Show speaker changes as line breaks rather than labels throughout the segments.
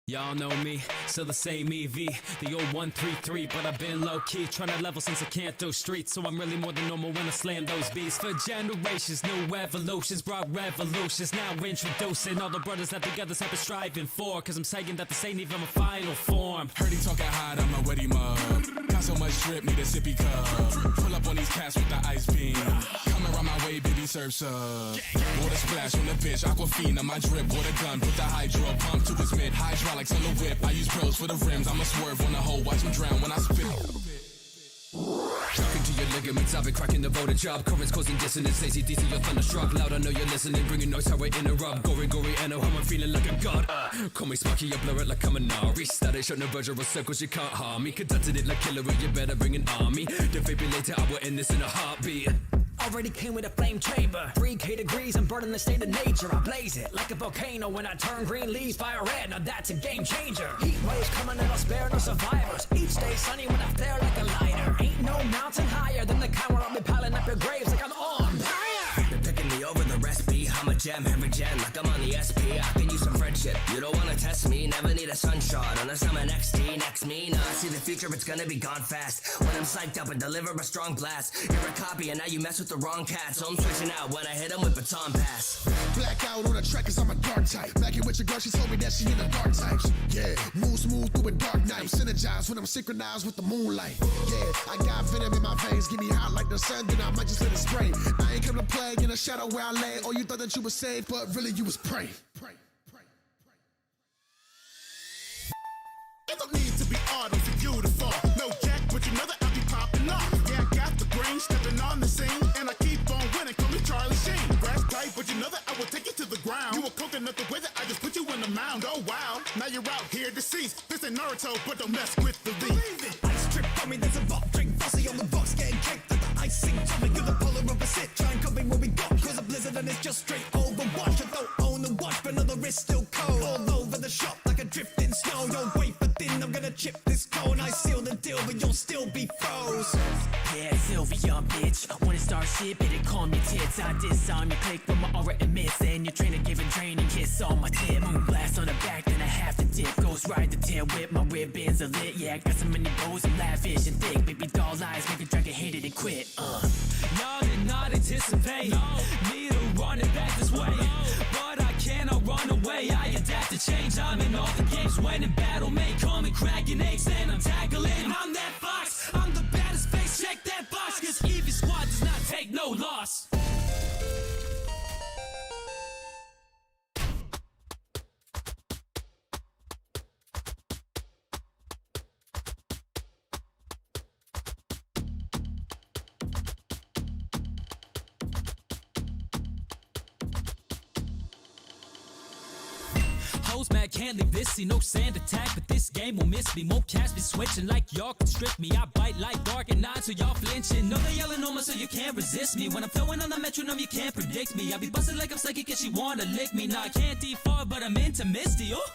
Y'all know me, still the same EV, the old 133, but I've been low-key, tryna level since I can't do streets, so I'm really more than normal when I slam those beats. For generations, new evolutions brought revolutions, now introducing all the brothers that the others have been striving for, cause I'm saying that this ain't even my final form.
Heard he talking hot, I'm a wetty mug. Got so much drip, need a sippy cup. Pull up on these cats with the ice beam. Come around my way, baby, serve sub. Water splash on the bitch, Aquafina, my drip. Water gun, put the hydro pump to his mid. Hydraulics on the whip, I use pros for the rims. I'ma swerve on the hole, watch him drown when I spit.
Shocking to your ligaments, I've been cracking the voltage up. Currents causing dissonance, lazy DC, your thunderstruck. Loud, I know you're listening, bringing noise, how I interrupt. Gory, I know how I'm feeling like a god. Call me Sparky, I blur it like I'm a Nari. Static, shot no verge of circles, you can't harm me. Conducted it like Hillary, you better bring an army. Defibrillator, I will end this in a heartbeat.
Already came with a flame chamber, 3K degrees, I'm burning the state of nature. I blaze it like a volcano when I turn green leaves fire red. Now that's a game changer. Heat waves coming and I'll spare no survivors. Each day sunny when I flare like a lighter. Ain't no mountain higher than the kind where I'll be piling up your graves like I'm on fire.
They're picking me over the recipe. I'm a gem, every gen, like I'm on the SP. I can use some friendship. You don't wanna test me, never need a sunshot unless I'm an XD. Next me, nah, I see the future, it's gonna be gone fast. When I'm psyched up and deliver a strong blast. You're a copy and now you mess with the wrong cat. So I'm switching out when I hit him with baton pass.
Black out on the track cause I'm a dark type. Back here with your girl, she told me that she in the dark types. Yeah, move smooth through a dark night. I'm synergized when I'm synchronized with the moonlight. Yeah, I got venom in my veins. Get me hot like the sun, then I might just let it spray. I ain't come to play in the shadow where I lay. Oh, you thought that you was safe, but really you was prey.
It don't need to be art for you to fall. No jack, but you know that I'll be popping off. Yeah, I got the brain stepping on the scene, and I keep on winning. Call me Charlie Sheen. Grass tight, but you know that I will take you to the ground. You a coconut the way that I just put you in the mound. Oh wow, now you're out here deceased. This ain't Naruto, but don't mess with the lead.
Ice trip on me, there's a vault. Drink fussy on the box, getting caked at the icing. Tommy, you're the polar opposite. Try and copy what we got, cause a blizzard and it's just straight overwatch. I don't own the watch, but another wrist still cold. All over the shop like a drifting snow. Don't wait for thin, I'm gonna chip this cone. I seal the deal, but you'll still be froze.
Yeah, Sylvia, bitch. When it starts shit, better call me tits. I disarm you, click when my aura emits. And your trainer giving training kiss on my tip. Moon blast on the back, then I have to dip. Ghost ride the tail whip, my ribbons are lit. Yeah, I got so many bows, I'm lavish and thick. Baby doll eyes, make a dragon hate it and quit.
Y'all did not anticipate me to run it back this way, but I cannot run away. I adapt to change. I'm in all the games when in battle, may call me cracking eggs and I'm tackling. I'm that fox, I'm the baddest face. Check that box, cause Evie Squad does not take no loss. Hoes mad, can't leave this, see no sand attack, but this game will miss me. More cash be switching like y'all can strip me. I bite like dark and nine, so y'all flinching. Know they yelling on me, so you can't resist me. When I'm flowing on the metronome, you can't predict me. I be busting like I'm psychic and she wanna lick me. Nah, I can't default, but I'm into Misty. Oh.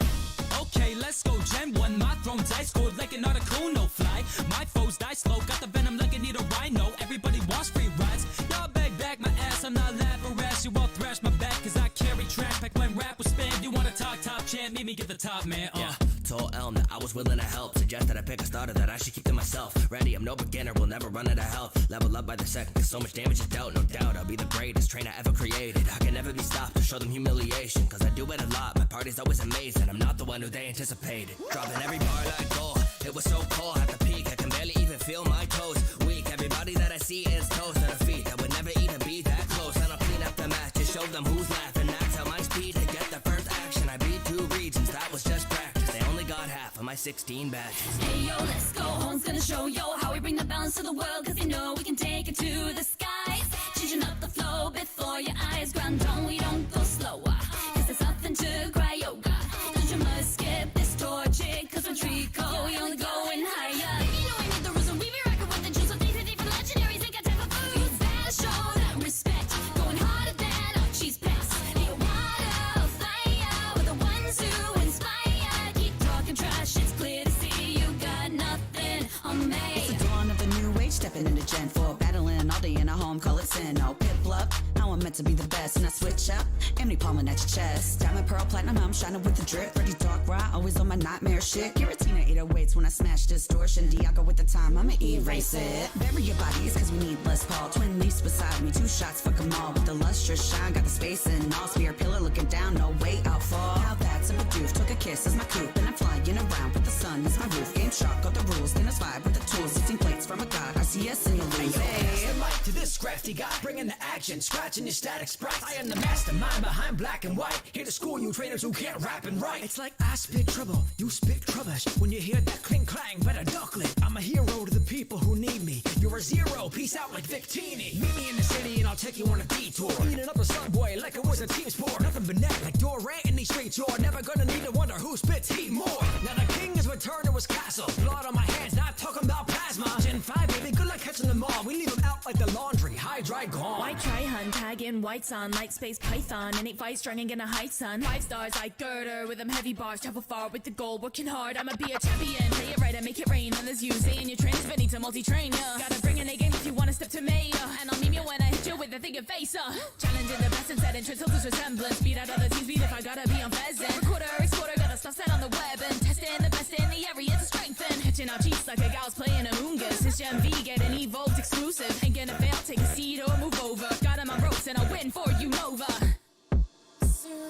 Okay, let's go. Gen 1, my throne dice scored like an Articuno fly. My foes die slow, got the venom like I need a rhino. Everybody wants free rides. Y'all beg back my ass, I'm not laughing ass. You all thrash my back, cause I carry trash back when rap was spammed. You wanna talk top champ, meet me get the top man.
Yeah, told Elm that I was willing to help. Suggested I pick a starter that I should keep to myself. Ready, I'm no beginner, will never run out of health. Level up by the second, cause so much damage is dealt. No doubt, I'll be the greatest trainer ever created. I can never be stopped to show them humiliation, cause I do it a lot. My party's always amazing, I'm not the one who they anticipated. Dropping every bar like gold. It was so cold at the peak, I can barely even feel my toes. Weak, everybody that I see is toes to their feet. That would never even be that close. And I'll clean up the match to show them who's laughing. That's how my speed to get the first action. I beat 2 regions, that was just practice. They only got half of my 16 badges.
Hey yo, let's go. Home's gonna show yo how we bring the balance to the world, cause you know we can take it to the skies. Changing up the flow before your eyes. Ground on, we don't go slower, cause there's nothing to cry yoga. Don't you must skip this torture, cause when Trico, we only going higher. You know I need the rules, and we be rocking with the juice. So things that even legendaries ain't got time for food. You better show that respect, going harder than our cheese packs. Be a water fire with the ones who inspire. Keep talking trash, it's clear to see you got nothing on me.
It's the dawn of the new age, stepping into Gen 4, battling all day in a home, call it sin. No pip up, I I'm meant to be the best. And I switch up, empty palming at your chest. Diamond, pearl, platinum, I'm shining with the drip. Ready, dark, raw, always on my nightmare shit. Giratina 808s when I smash distortion. Diago with the time, I'ma erase it. Bury your bodies, cause we need less Paul. Twin leaves beside me, 2 shots, fuck 'em all. With the lustrous shine, got the space and all. Spear pillar looking down, no way I'll fall. Now that's a Bidoof, took a kiss as my coupe. And I'm flying around with the sun as my roof. Game shark, got the rules, then it's vibe with the tools. 16 plates from a god, RCS in the loose.
Hey, the mic to this crafty guy, bringing the action, scratching your static sprites. I am the mastermind behind black and white. Here to school you trainers who can't rap and write. It's like I spit trouble, you spit rubbish. When you hear that clink clang, better duck it. I'm a hero to the people who need me. You're a zero, peace out like Victini. Meet me in the city and I'll take you on a detour. Eating up a subway like it was a team sport. Nothing but net like Durant in these streets. You're never gonna need to wonder who spits heat more. Now the king is returned to his castle. Blood on my hands, not talking about plasma. Gen 5, baby, good luck catching them all. We leave them out like the laundry, high, dry, gone.
White tri-hun, tag in white sun, light space python, innate vice, strong and gonna hide son. 5 stars like girder, with them heavy bars, travel far with the goal, working hard, I'ma be a champion. Play it right and make it rain, and there's you saying your train is ready to multi-train, Gotta bring in a game if you wanna step to me, And I'll meme you when I hit you with a thing in face, Challenging the best and setting trends, tilts resemblance. Beat out other teams, beat if I gotta be on pheasant. Recorder, exporter, got the stuff set on the web, and testing the best in the area to strengthen. Hitching out cheeks like a gal's playing a moongus. It's Gen V, get an Evolved exclusive. Ain't gonna fail, take a seat or move over. Got him on ropes and I'll win for you, Nova.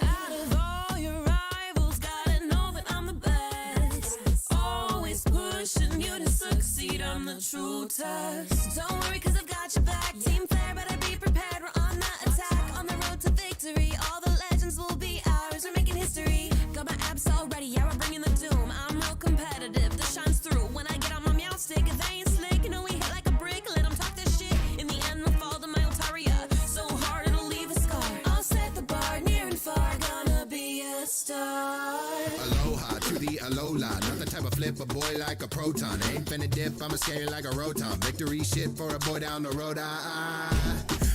Out of all your rivals, gotta know that I'm the best. Always pushing you to succeed, I'm the true test. Don't worry, cause I've got your back. Team player, better be prepared, we're on the attack. On the road to victory, all the legends will be ours. We're making history. Got my abs all ready, yeah, we're bringing the doom. I'm real competitive, this shines through. When I get on my meow stick, if they ain't slick, you know we hit like a brick. Let them talk this shit. In the end, we'll fall to my Otaria. So hard it'll leave a scar. I'll set the bar near and far, gonna be a star.
Aloha to the Alola, not the type of flip a boy like a proton. Ain't finna dip, I'ma scare you like a roton. Victory shit for a boy down the road.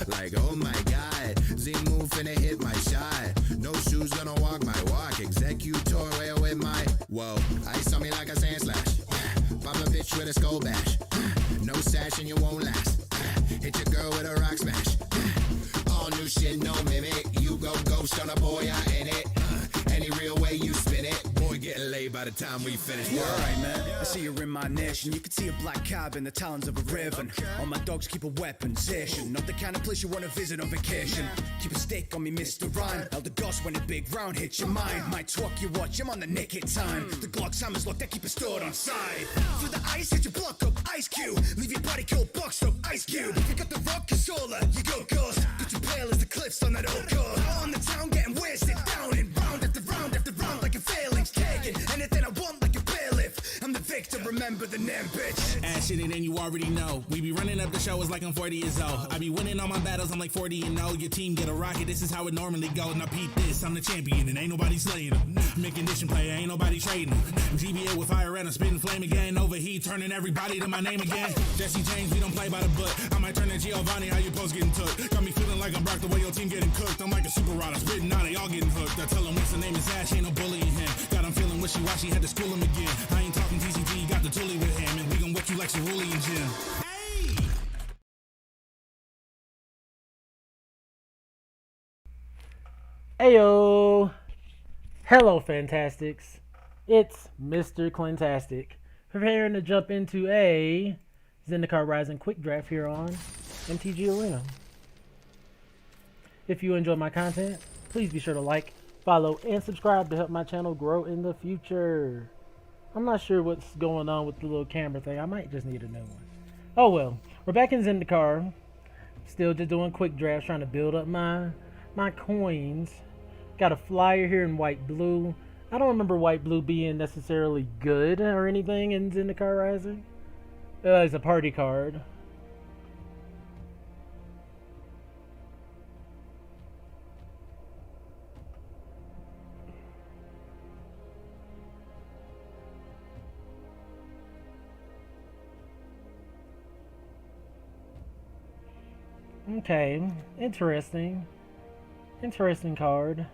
Like oh my god, Z move finna hit my shot. No shoes gonna walk my walk. Executor way with my whoa. Ice on me like a sand slash. Pop a bitch with a skull bash. No sash and you won't last. Hit your girl with a rock smash. All new shit, no mimic. You go ghost on a boy, I in it. Any real way you spin it, boy getting laid by the time we finish.
Yeah, alright, man. I see you're in my nation. You can see a black cab in the talons of a raven. All my dogs keep a weapon position. Not the kind of place you want to visit on vacation. Keep a stick on me, Mr. Rhyme. Elder Goss when a big round hits your mind. Might talk you watch, I'm on the naked time. The Glock's hammers look, they keep it stored on side. Through the ice, hit your block up, Ice Cube. Leave your body cold, boxed up, Ice Cube. Pick up the rock, Casola, you go ghost. Put your pale as the cliffs on that old coast. On the town, getting wasted, down and round after round like a failings. Taking anything I want like a bailiff. I'm the victim, remember the name, bitch.
Ass shit, and then you already know. We be running up the show, it's like I'm 40 years old. I be winning all my battles, I'm like 40 and 0. Your team get a rocket, this is how it normally goes. Now peep this, I'm the champion, and ain't nobody slaying him. Mid condition player, ain't nobody trading him. GBA with fire and I'm spitting flame again. Overheat, turning everybody to my name again. Jesse James, we don't play by the book. I might turn to Giovanni, how you post getting took. Got me feeling like I'm Brock, the way your team getting cooked. I'm like a super rider, spitting out, they all getting hooked. I tell him what's the name is Ash, ain't no bullying him. Got him feeling wishy-washy, had to school him again. I ain't talking TCT, got the toolie with him. And we gon' wet you like Cerulli and Jim. Hey!
Ayo! Hello, Fantastics. It's Mr. Clintastik, preparing to jump into a Zendikar Rising quick draft here on MTG Arena. If you enjoy my content, please be sure to like, follow, and subscribe to help my channel grow in the future. I'm not sure what's going on with the little camera thing. I might just need a new one. Oh well, we're back in Zendikar. Still just doing quick drafts, trying to build up my coins. Got a flyer here in white blue. I don't remember white blue being necessarily good or anything in Zendikar Rising. It's a party card. Okay, interesting. Interesting card.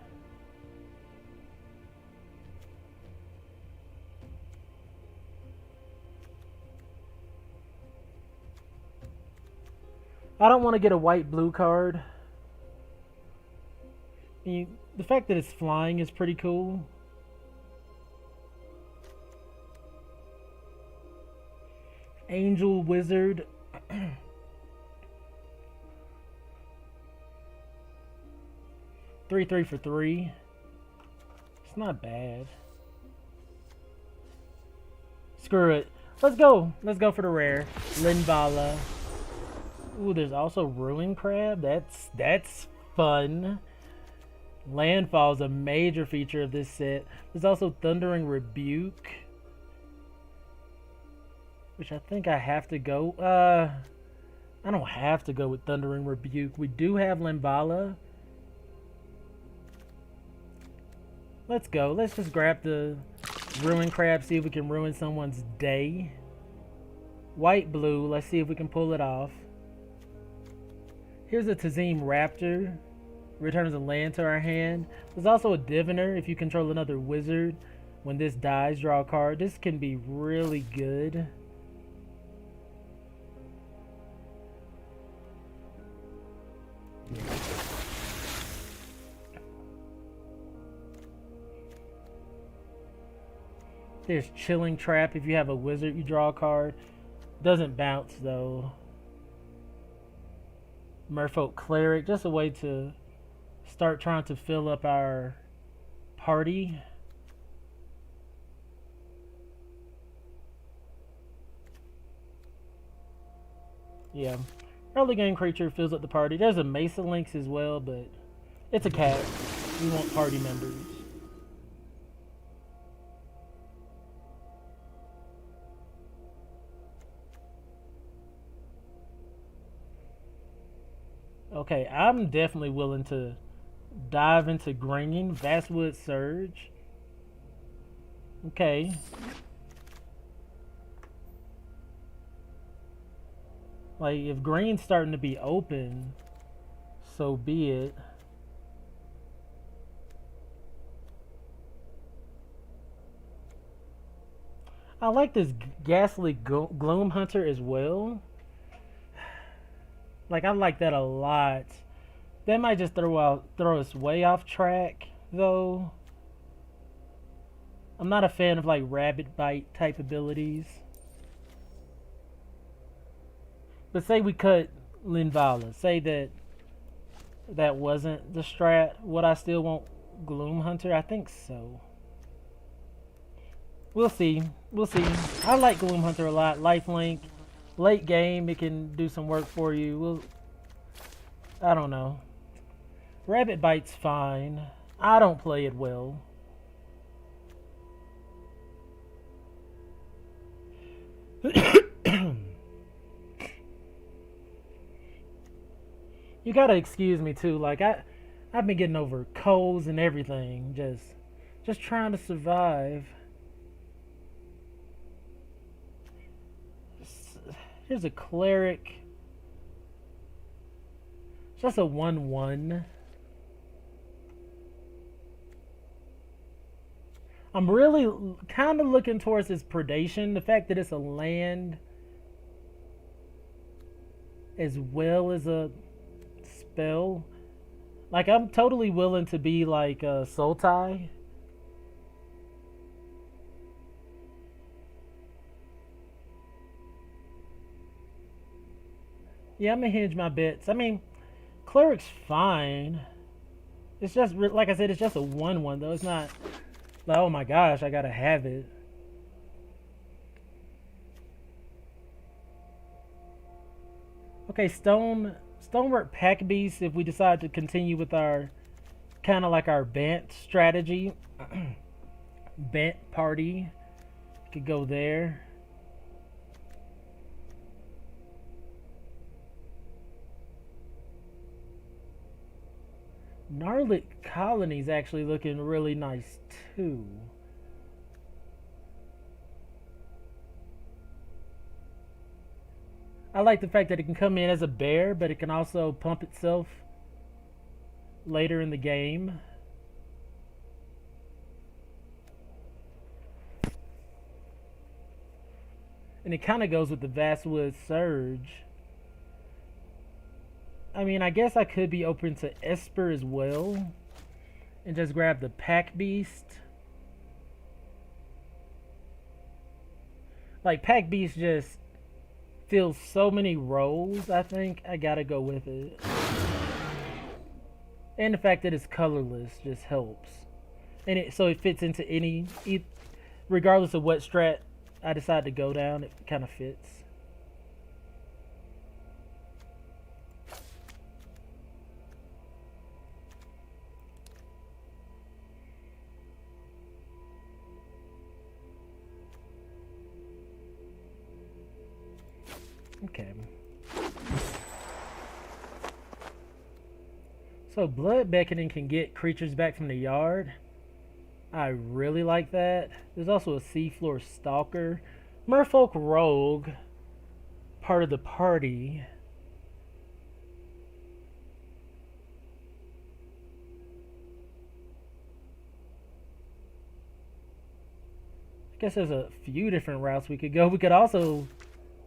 I don't want to get a white blue card. The fact that it's flying is pretty cool. Angel Wizard. 3 for 3. It's not bad. Screw it. Let's go. Let's go for the rare. Linvala. Ooh, there's also Ruin Crab. That's fun. Landfall is a major feature of this set. There's also Thundering Rebuke, which I think I have to go. I don't have to go with Thundering Rebuke. We do have Linvala. Let's go. Let's just grab the Ruin Crab, see if we can ruin someone's day. White blue. Let's see if we can pull it off. Here's a Tazim Raptor. Returns a land to our hand. There's also a Diviner. If you control another wizard, when this dies, draw a card. This can be really good. There's Chilling Trap. If you have a wizard, you draw a card. Doesn't bounce though. Merfolk Cleric. Just a way to start trying to fill up our party. Yeah. Early game creature fills up the party. There's a Mesa Lynx as well, but it's a cat. We want party members. Okay, I'm definitely willing to dive into greening. Vastwood Surge. Okay. Like, if green's starting to be open, so be it. I like this Ghastly Gloom Hunter as well. Like, I like that a lot. That might just throw us way off track, though. I'm not a fan of, like, Rabbit Bite type abilities. But say we cut Linvala. Say that wasn't the strat. Would I still want Gloom Hunter? I think so. We'll see. We'll see. I like Gloom Hunter a lot. Lifelink. Late game, it can do some work for you. I don't know. Rabbit Bite's fine. I don't play it well. You gotta excuse me too. Like I've been getting over colds and everything. Just trying to survive. Here's a Cleric. Just a 1/1. I'm really kind of looking towards this Predation. The fact that it's a land as well as a spell. Like, I'm totally willing to be like Sultai. Yeah, I'm gonna hinge my bets. I mean, Cleric's fine. It's just, like I said, it's just a 1/1 though. It's not like, oh my gosh, I gotta have it. Okay, Stonework Pack Beast, if we decide to continue with our, kind of like our Bant strategy. Bant party. Could go there. Gnarlic Colony's actually looking really nice too. I like the fact that it can come in as a bear, but it can also pump itself later in the game. And it kind of goes with the Vastwood Surge. I mean, I guess I could be open to Esper as well. and just grab the Pack Beast. Like, Pack Beast just fills so many roles, I think I gotta go with it. And the fact that it's colorless just helps. And so it fits into any, regardless of what strat I decide to go down, it kind of fits. Okay. So Blood Beckoning can get creatures back from the yard. I really like that. There's also a Seafloor Stalker. Merfolk Rogue, part of the party. I guess there's a few different routes we could go. We could also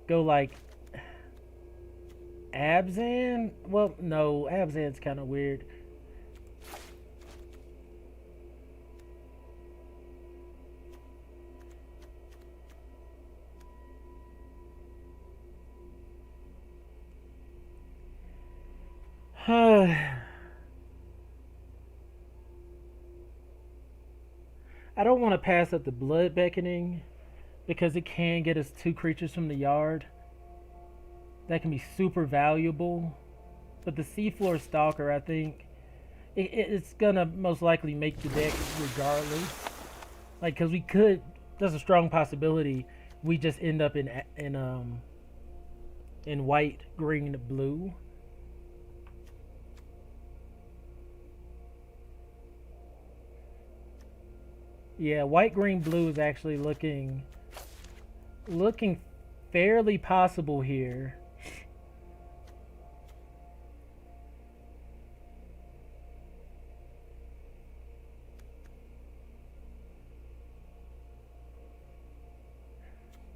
go like Abzan? Well, no, Abzan's kind of weird. I don't want to pass up the Blood Beckoning because it can get us 2 creatures from the yard. That can be super valuable. But the Seafloor Stalker, I think, it's gonna most likely make the deck regardless. Like, because we could, there's a strong possibility we just end up in white, green, blue. Yeah, white, green, blue is actually looking fairly possible here.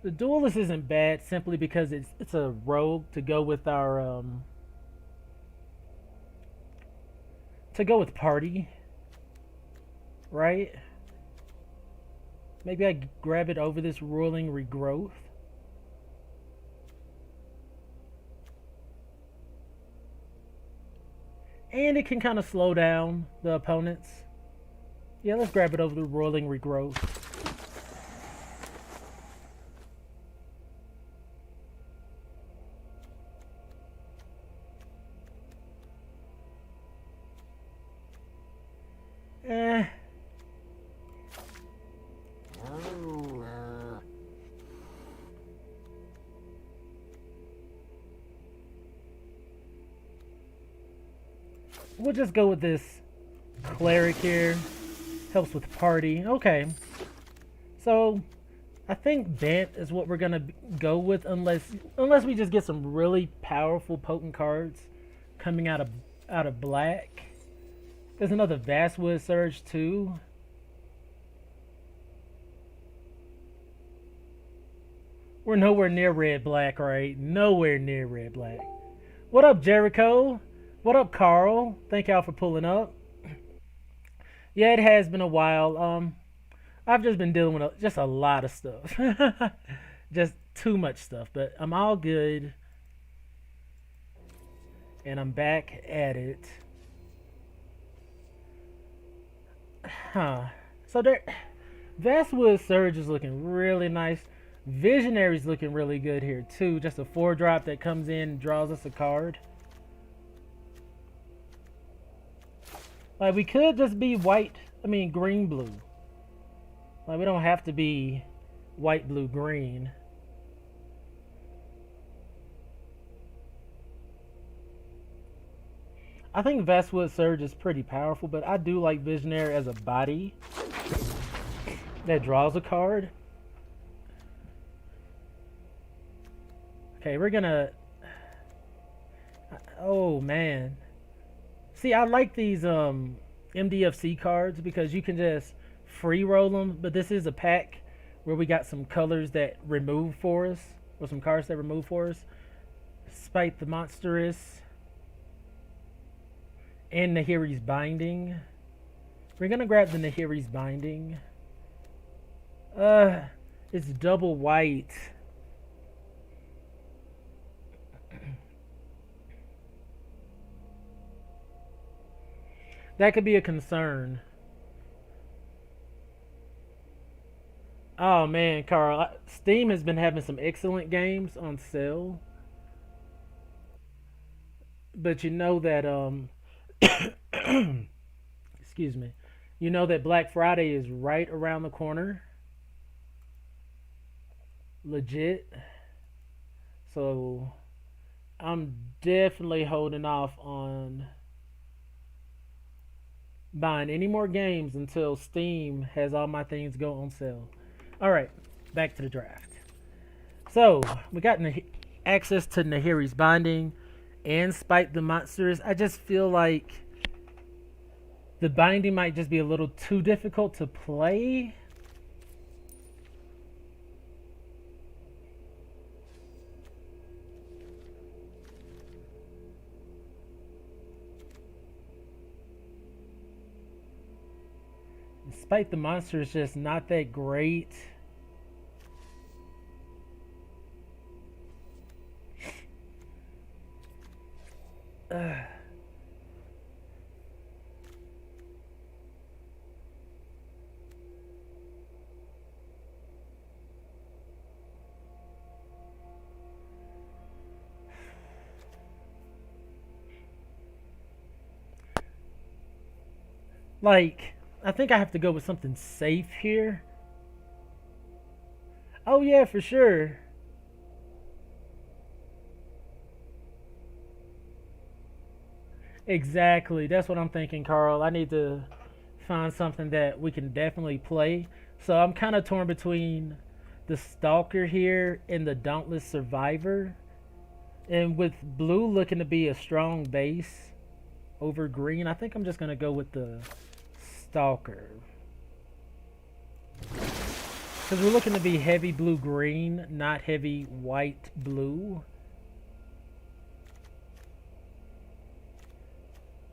The Duelist isn't bad simply because it's a rogue to go with our to go with party, right? Maybe I grab it over this Ruling Regrowth. And it can kind of slow down the opponents. Yeah, let's grab it over the Ruling Regrowth. We'll just go with this Cleric here. Helps with party. Okay. So, I think Bant is what we're going to go with unless we just get some really powerful, potent cards coming out of black. There's another Vastwood Surge too. We're nowhere near red-black, right? Nowhere near red-black. What up, Jericho? What up, Carl? Thank y'all for pulling up. Yeah, it has been a while. I've just been dealing with just a lot of stuff. Just too much stuff. But I'm all good. And I'm back at it. Huh. So there, Vastwood Surge is looking really nice. Visionary's looking really good here too. Just a 4-drop that comes in and draws us a card. Like, we could just be green, blue. Like, we don't have to be white, blue, green. I think Vastwood Surge is pretty powerful, but I do like Visionary as a body that draws a card. Okay, we're gonna... Oh, man. See, I like these MDFC cards because you can just free roll them, but this is a pack where we got some colors that remove for us, or some cards that remove for us. Spite the Monstrous and Nahiri's Binding. We're gonna grab the Nahiri's Binding. It's double white. That could be a concern. Oh man, Carl, Steam has been having some excellent games on sale. But you know that excuse me. You know that Black Friday is right around the corner. Legit. So I'm definitely holding off on buying any more games until Steam has all my things go on sale. Alright, back to the draft. So, we got access to Nahiri's Binding and Spite the Monsters. I just feel like the Binding might just be a little too difficult to play. Spite the Monster is just not that great. Like, I think I have to go with something safe here. Oh yeah, for sure. Exactly. That's what I'm thinking, Carl. I need to find something that we can definitely play. So I'm kind of torn between the Stalker here and the Dauntless Survivor. And with blue looking to be a strong base over green, I think I'm just going to go with the Stalker. Because we're looking to be heavy blue-green, not heavy white-blue.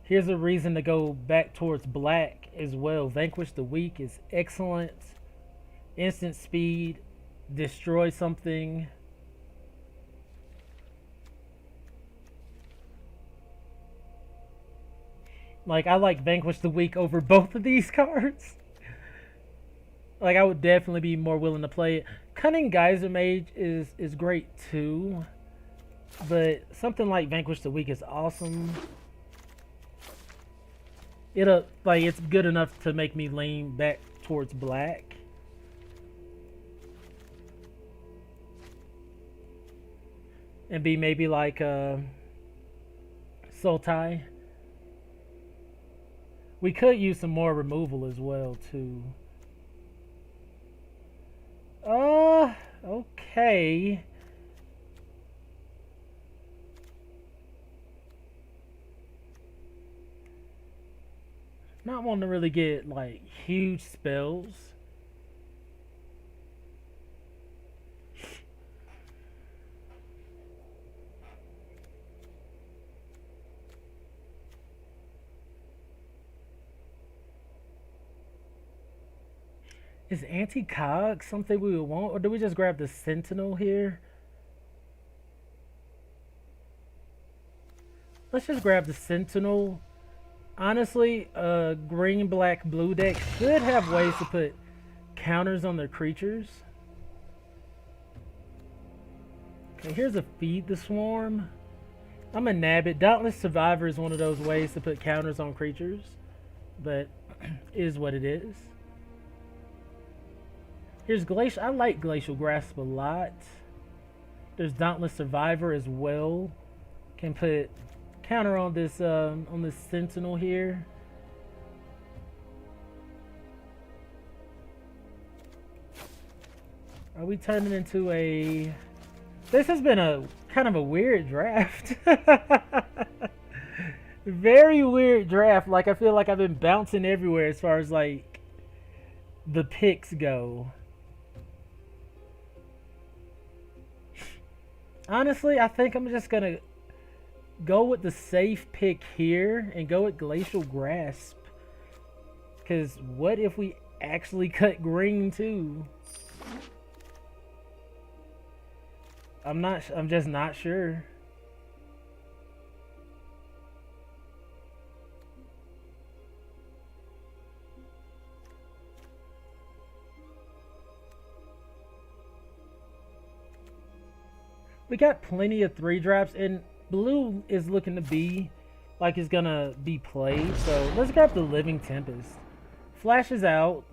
Here's a reason to go back towards black as well. Vanquish the Weak is excellent. Instant speed. Destroy something. Like, I like Vanquish the Weak over both of these cards. Like, I would definitely be more willing to play it. Cunning Geyser Mage is great too. But something like Vanquish the Weak is awesome. It's good enough to make me lean back towards black. And be maybe like Sultai. We could use some more removal as well too. Okay. Not wanting to really get like huge spells. Is anti-cog something we would want, or do we just grab the Sentinel here? Let's just grab the Sentinel. Honestly, green, black, blue deck should have ways to put counters on their creatures. Okay, here's a Feed the Swarm. I'm a nab it. Dauntless Survivor is one of those ways to put counters on creatures, but is what it is. Here's Glacial. I like Glacial Grasp a lot. There's Dauntless Survivor as well. Can put counter on this Sentinel here. Are we turning into a... This has been a kind of a weird draft. Very weird draft. Like, I feel like I've been bouncing everywhere as far as like the picks go. Honestly, I think I'm just gonna go with the safe pick here and go with Glacial Grasp. Because what if we actually cut green too? I'm just not sure. We got plenty of 3-drops, and blue is looking to be like it's gonna be played. So let's grab the Living Tempest. Flash is out.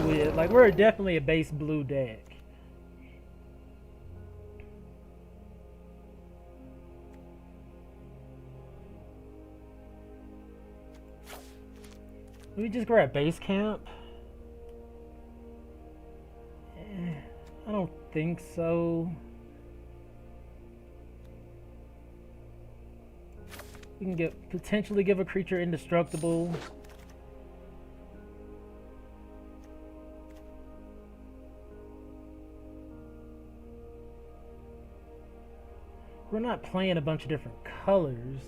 We're definitely a base blue deck. Let me just grab base camp. I don't think so. We can potentially give a creature indestructible. We're not playing a bunch of different colors.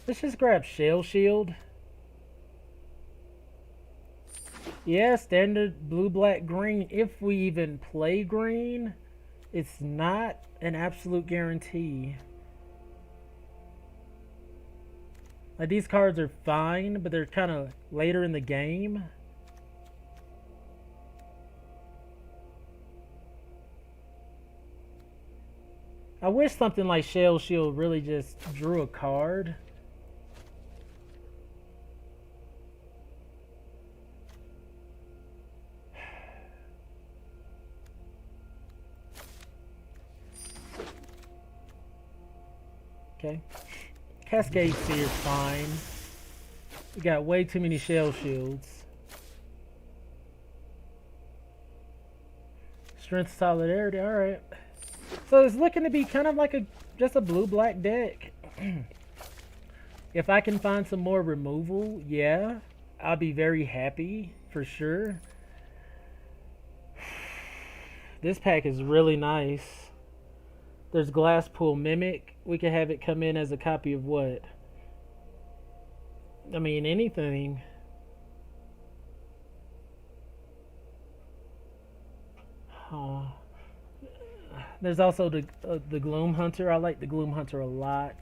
Let's just grab Shell Shield. Yeah, standard blue, black, green. If we even play green, it's not an absolute guarantee. Like, these cards are fine, but they're kind of later in the game. I wish something like Shell Shield really just drew a card. Okay. Cascade Sphere is fine. We got way too many Shell Shields. Strength Solidarity, alright. So it's looking to be kind of like just a blue-black deck. If I can find some more removal, yeah, I'll be very happy for sure. This pack is really nice. There's Glasspool Mimic. We could have it come in as a copy of what? I mean, anything. There's also the Gloom Hunter. I like the Gloom Hunter a lot.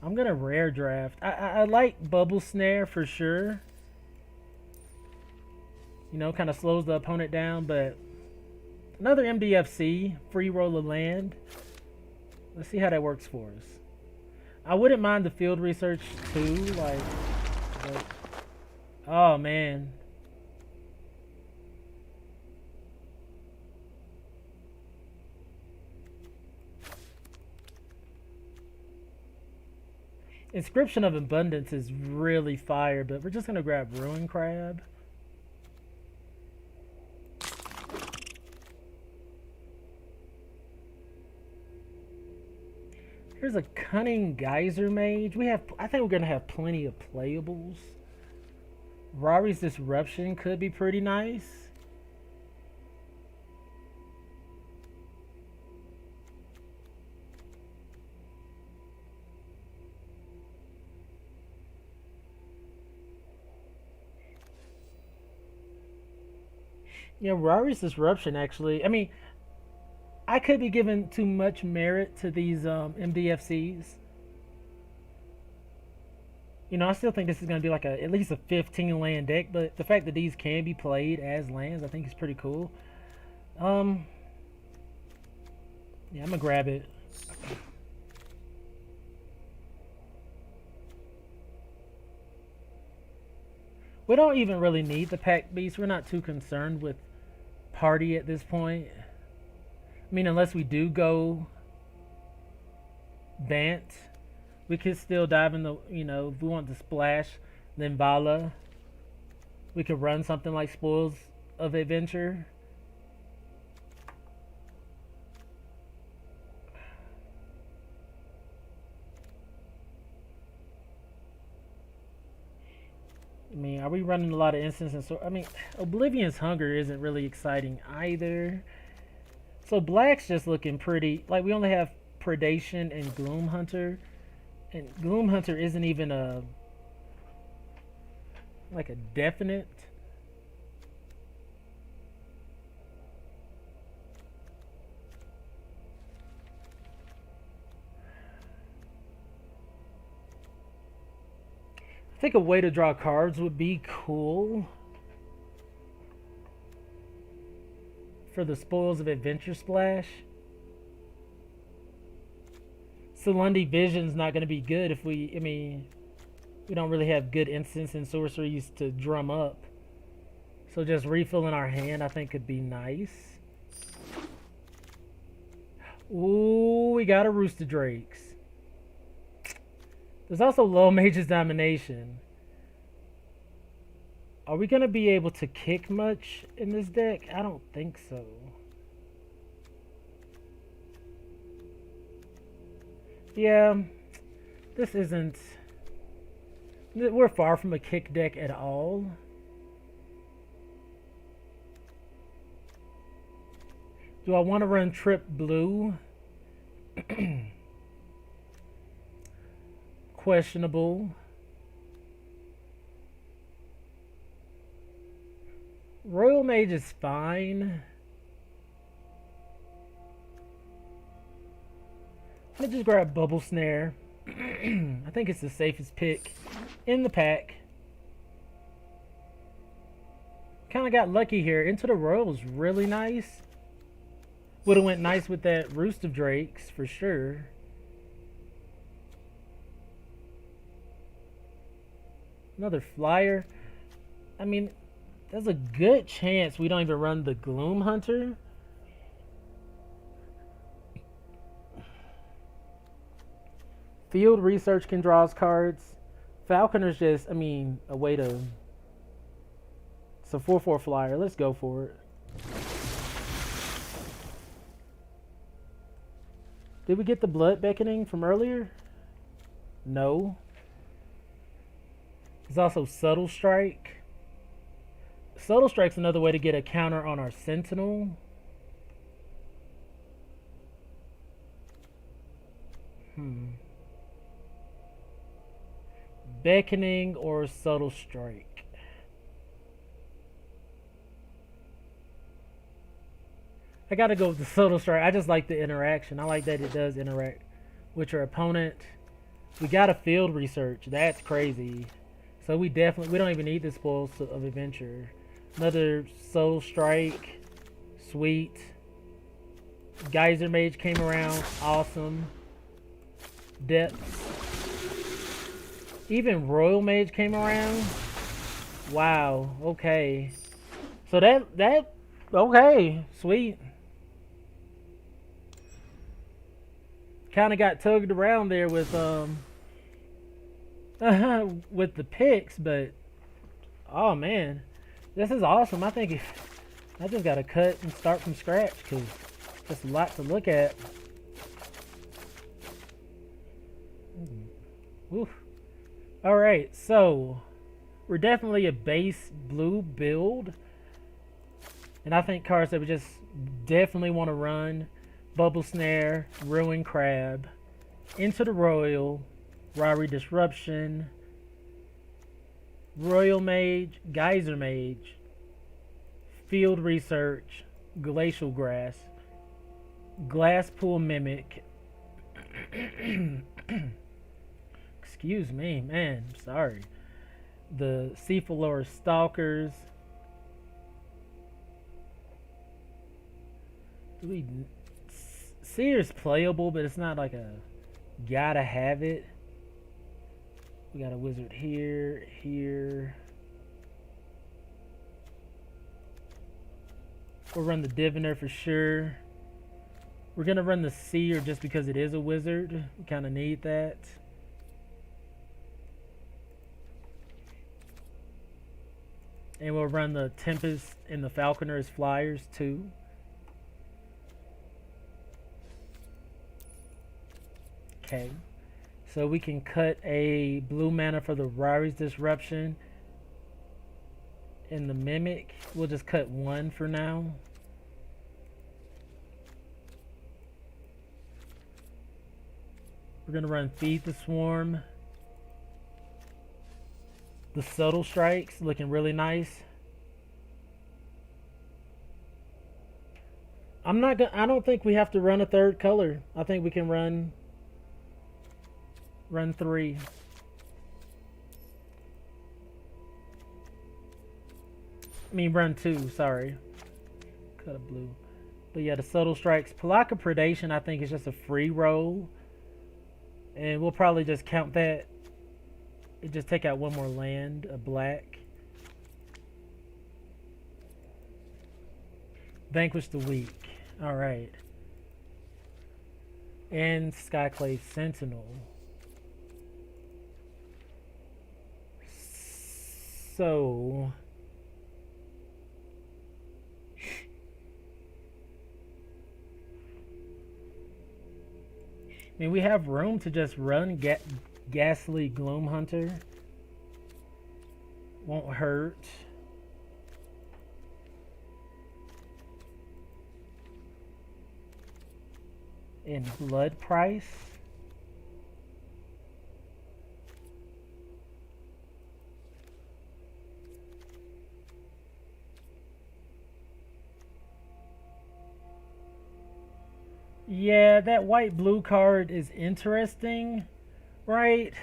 I'm gonna rare draft. I like Bubble Snare for sure. You know, kind of slows the opponent down, but another MDFC, free roll of land. Let's see how that works for us. I wouldn't mind the field research too, like, but, oh man. Inscription of Abundance is really fire, but we're just gonna grab Ruin Crab. Here's a Cunning Geyser Mage. I think we're gonna have plenty of playables. Rari's Disruption could be pretty nice. Yeah, Rari's Disruption actually. I mean, I could be giving too much merit to these MDFCs. You know, I still think this is going to be like at least a 15 land deck, but the fact that these can be played as lands, I think is pretty cool. Yeah, I'm going to grab it. We don't even really need the Pack Beast. We're not too concerned with Party at this point. I mean, unless we do go Bant, we could still dive in the, you know, if we want to splash, then Vala. We could run something like Spoils of Adventure. I mean, are we running a lot of instants and so? I mean, Oblivion's Hunger isn't really exciting either. So Black's just looking pretty. Like, we only have Predation and Gloom Hunter, and Gloom Hunter isn't even a like a definite. I think a way to draw cards would be cool for the Spoils of Adventure Splash. Salundi Vision's not going to be good if we, I mean, we don't really have good instants and sorceries to drum up. So just refilling our hand, I think, could be nice. Ooh, we got a Rooster Drakes. There's also Low Mage's Domination. Are we going to be able to kick much in this deck? I don't think so. Yeah, this isn't... We're far from a kick deck at all. Do I want to run Trip Blue? Questionable. Royal Mage is fine. I'll just grab Bubble Snare. I think it's the safest pick in the pack. Kind of got lucky here. Into the Royal was really nice. Would have went nice with that Roost of Drakes for sure. Another flyer. I mean, there's a good chance we don't even run the Gloom Hunter. Field Research can draw us cards. Falconer's just, I mean, a way to... It's a 4/4 flyer. Let's go for it. Did we get the Blood Beckoning from earlier? No. There's also Subtle Strike. Subtle Strike's another way to get a counter on our Sentinel. Beckoning or Subtle Strike? I gotta go with the Subtle Strike. I just like the interaction. I like that it does interact with your opponent. We got a Field Research. That's crazy. So we don't even need the Spoils of Adventure. Another Soul Strike. Sweet. Geyser Mage came around. Awesome. Depth. Even Royal Mage came around. Wow. Okay. So that okay. Sweet. Kind of got tugged around there with with the picks, but oh man, this is awesome. I think I just gotta cut and start from scratch because there's a lot to look at. Oof. All right, so we're definitely a base blue build, and I think cards that we just definitely want to run: Bubble Snare, Ruin Crab, Into the Royal, Robbery Disruption, Royal Mage, Geyser Mage, Field Research, Glacial Grass, Glasspool Mimic. Excuse me, man. I'm sorry. The Cephalor Stalkers. Seer's playable, but it's not like a gotta have it. We got a Wizard here, here. We'll run the Diviner for sure. We're gonna run the Seer just because it is a Wizard. We kind of need that. And we'll run the Tempest and the Falconer as flyers too. Okay. So we can cut a blue mana for the Rari's Disruption. and the Mimic. We'll just cut one for now. We're gonna run Feed the Swarm. The Subtle Strikes looking really nice. I don't think we have to run a third color. I think we can run 3. I mean run 2, sorry. Cut a blue. But yeah, the Subtle Strikes. Palaka Predation I think is just a free roll. And we'll probably just count that. And just take out one more land, a black. Vanquish the Weak. Alright. And Skyclave Sentinel. So... I mean, we have room to just run Ghastly Gloom Hunter. Won't hurt. And Blood Price. Yeah, that white-blue card is interesting, right?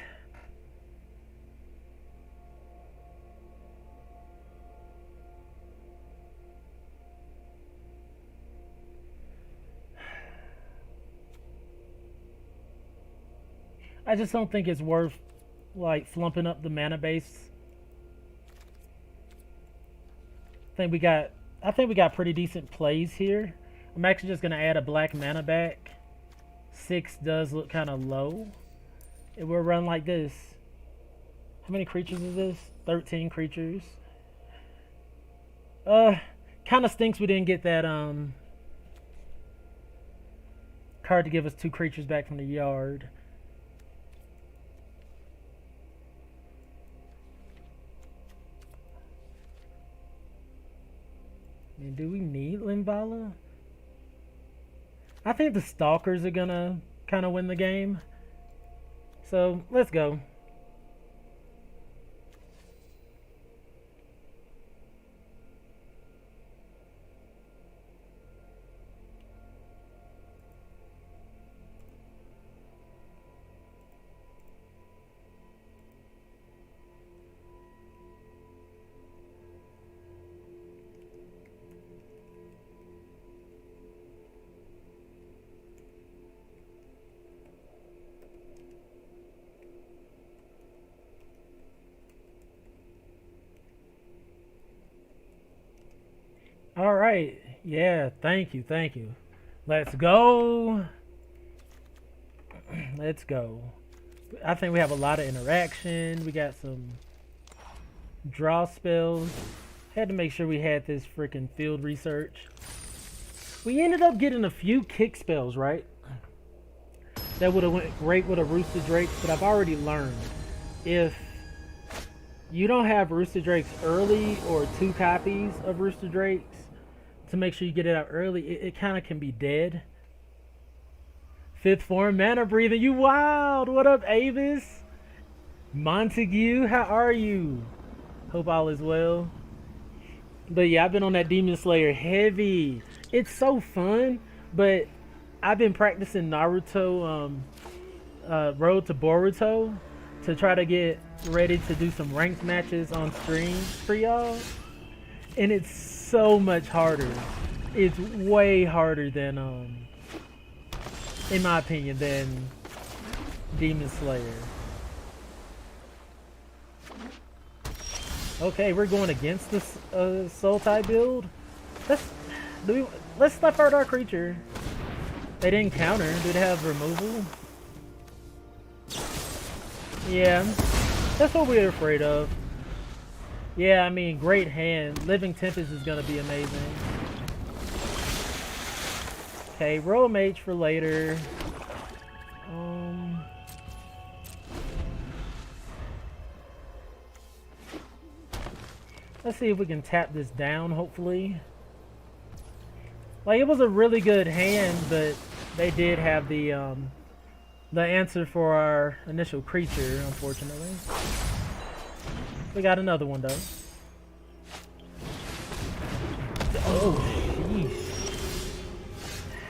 I just don't think it's worth, like, flumping up the mana base. I think we got pretty decent plays here. I'm actually just going to add a black mana back. 6 does look kind of low. And we'll run like this. How many creatures is this? 13 creatures. Kind of stinks we didn't get that card to give us 2 creatures back from the yard. I mean, do we need Linvala? I think the Stalkers are gonna kind of win the game. So, let's go. All right. Yeah, thank you. Let's go. Let's go. I think we have a lot of interaction. We got some draw spells. Had to make sure we had this freaking field research. We ended up getting a few kick spells, right? That would have went great with a Rooster Drake, but I've already learned if you don't have Rooster Drakes early or 2 copies of Rooster Drakes to make sure you get it out early, it kind of can be dead. 5th form, Mana Breather, you wild! What up, Avis? Montague, how are you? Hope all is well. But yeah, I've been on that Demon Slayer heavy. It's so fun, but I've been practicing Naruto, Road to Boruto to try to get ready to do some ranked matches on stream for y'all. And it's so much harder. It's way harder than, in my opinion, than Demon Slayer. Okay, we're going against this Soul type build. Let's stuff out our creature. They didn't counter. Do they have removal? Yeah, that's what we're afraid of. Yeah, I mean, great hand. Living Tempest is gonna be amazing. Okay, roll mage for later. Let's see if we can tap this down, hopefully. Like, it was a really good hand, but they did have the answer for our initial creature, unfortunately. We got another one, though. Oh, jeez.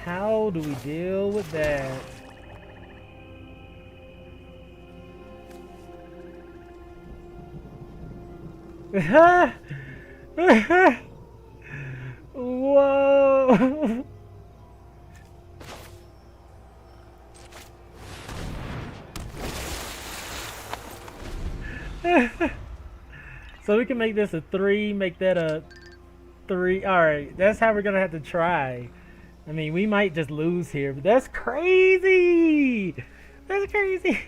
How do we deal with that? Whoa! So we can make this a 3, make that a 3. Alright, that's how we're gonna have to try. I mean, we might just lose here, but that's crazy! That's crazy!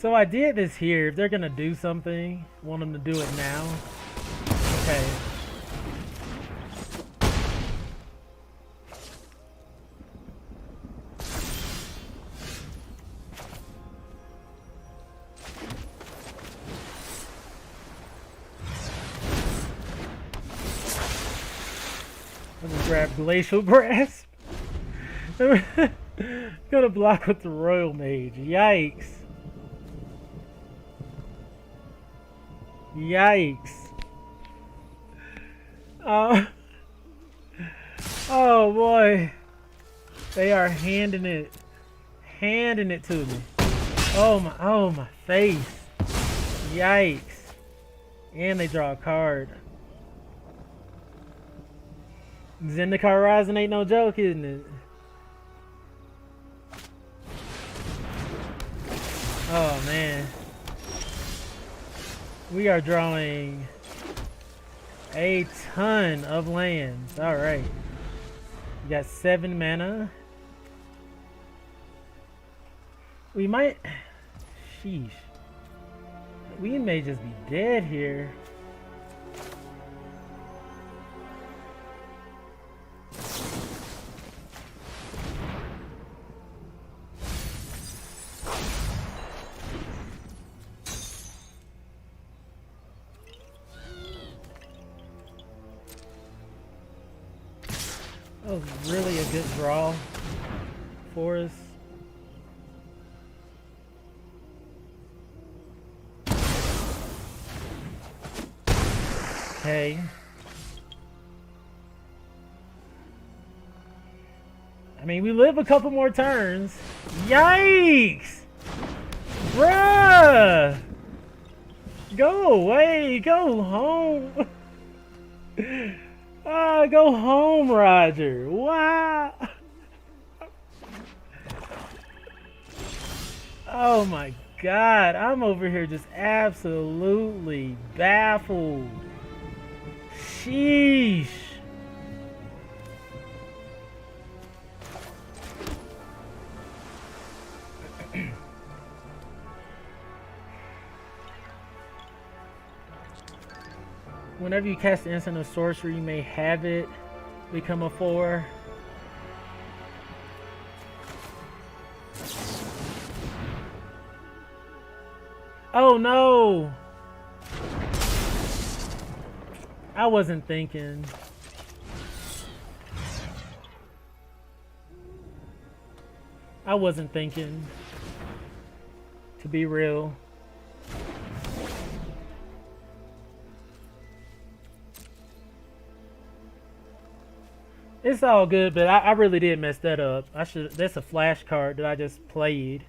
So I did this here. If they're gonna do something, I want them to do it now. Okay. Let me grab Glacial Grasp. Gonna block with the Royal Mage. Yikes. Yikes. Oh boy. They are handing it to me. Oh my face. Yikes. And they draw a card. Zendikar Rising ain't no joke, isn't it? Oh man. We are drawing a ton of lands. Alright. We got 7 mana. We might... Sheesh. We may just be dead here. That was really a good draw for us. Okay. I mean, we live a couple more turns. Yikes! Bruh! Go away! Go home! Go home, Roger. Wow. Oh my God. I'm over here just absolutely baffled. Sheesh. Whenever you cast the instant of sorcery, you may have it become a 4. Oh no! I wasn't thinking. I wasn't thinking. To be real. It's all good, but I really did mess that up. That's a flash card that I just played.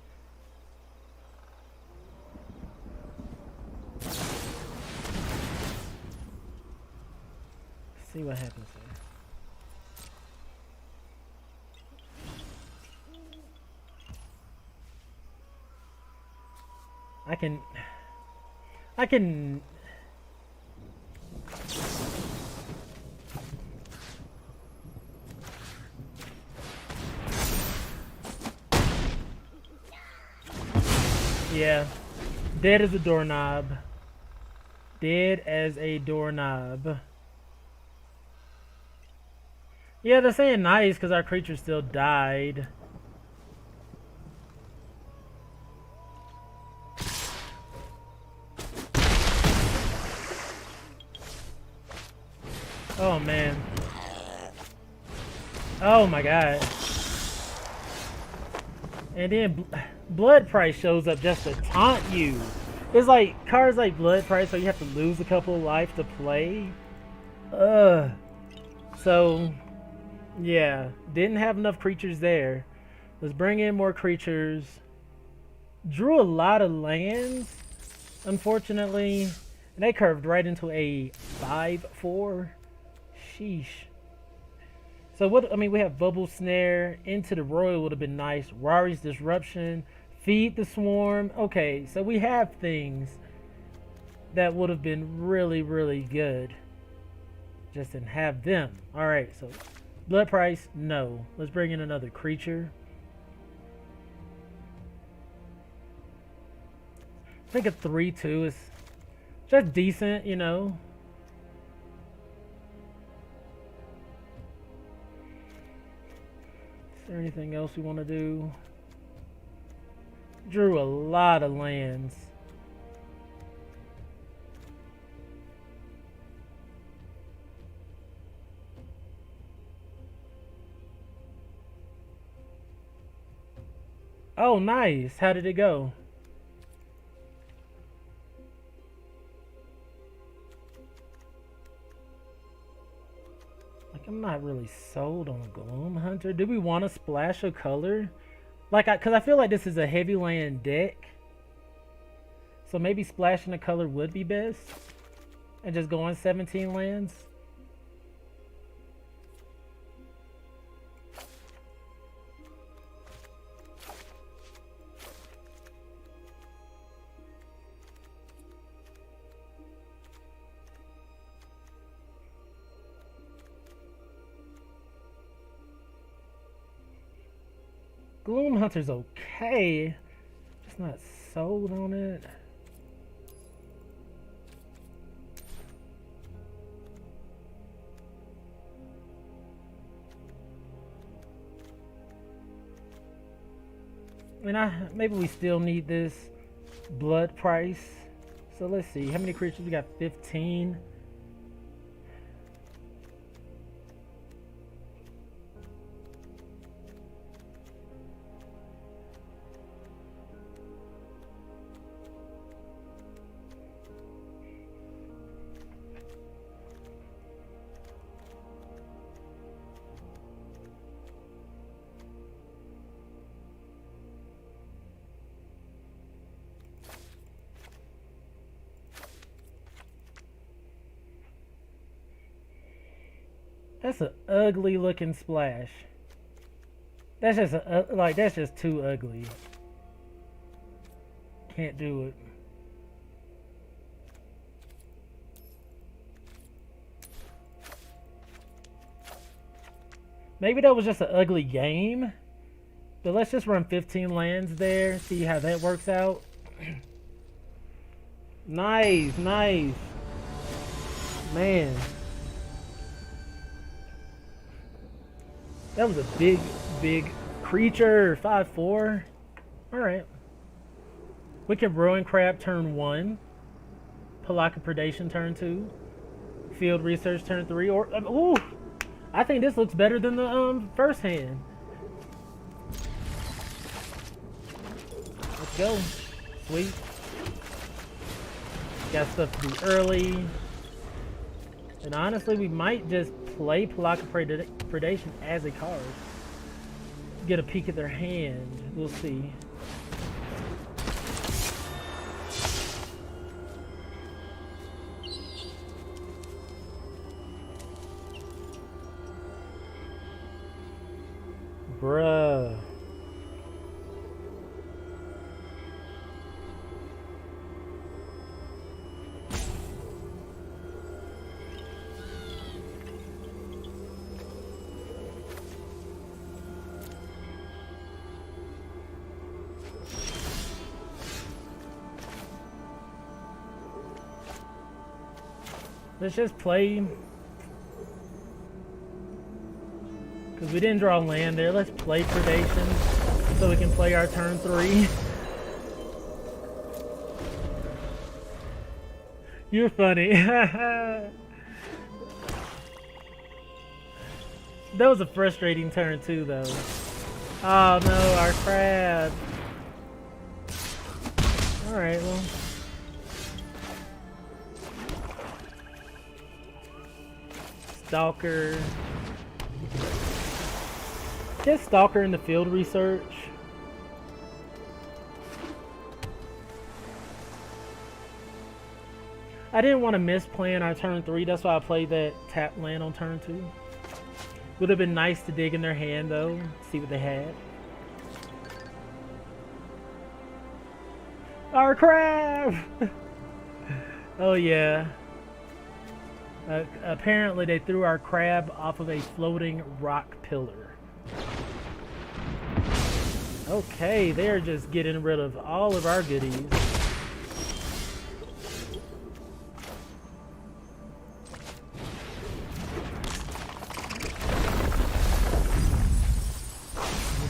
Let's see what happens here. I can Yeah. Dead as a doorknob. Dead as a doorknob. Yeah, they're saying nice because our creature still died. Oh man. Oh my god. And then Blood Price shows up just to taunt you. It's like cards like Blood Price, so you have to lose a couple of life to play. So yeah, didn't have enough creatures there. Let's bring in more creatures. Drew a lot of lands, unfortunately, and they curved right into a 5/4. Sheesh. So what? I mean, we have Bubble Snare. Into the Royal would have been nice. Rari's Disruption. Feed the Swarm. Okay, so we have things that would have been really, really good. Just didn't have them. All right, so Blood Price, no. Let's bring in another creature. I think a 3/2 is just decent, you know. Is there anything else we want to do? Drew a lot of lands. Oh, nice. How did it go? Like, I'm not really sold on Gloom Hunter. Do we want to splash a color? Like, because I feel like this is a heavy land deck. So maybe splashing a color would be best. And just going 17 lands. Gloom Hunter's okay. Just not sold on it. I mean, maybe we still need this Blood Price. So let's see. How many creatures? We got 15. That's an ugly looking splash. That's just that's just too ugly. Can't do it. Maybe that was just an ugly game. But let's just run 15 lands there, see how that works out. Nice, nice. Man. That was a big, big creature. 5/4. Alright. We can Ruin Crab turn 1. Palaka Predation turn 2. Field Research turn 3. Or ooh! I think this looks better than the first hand. Let's go. Sweet. Got stuff to do early. And honestly, we might just play Palaka Predation as a card. Get a peek at their hand. We'll see. Bruh. Let's just play. Because we didn't draw land there. Let's play predation so we can play our turn 3. You're funny. That was a frustrating turn too, though. Oh no, our crab. Alright, well. Stalker. Get Stalker in the field research. I didn't want to miss playing our turn 3, that's why I played that tap land on turn 2. Would have been nice to dig in their hand though, see what they had. Our crab! Oh yeah. Apparently they threw our crab off of a floating rock pillar. Okay, they're just getting rid of all of our goodies.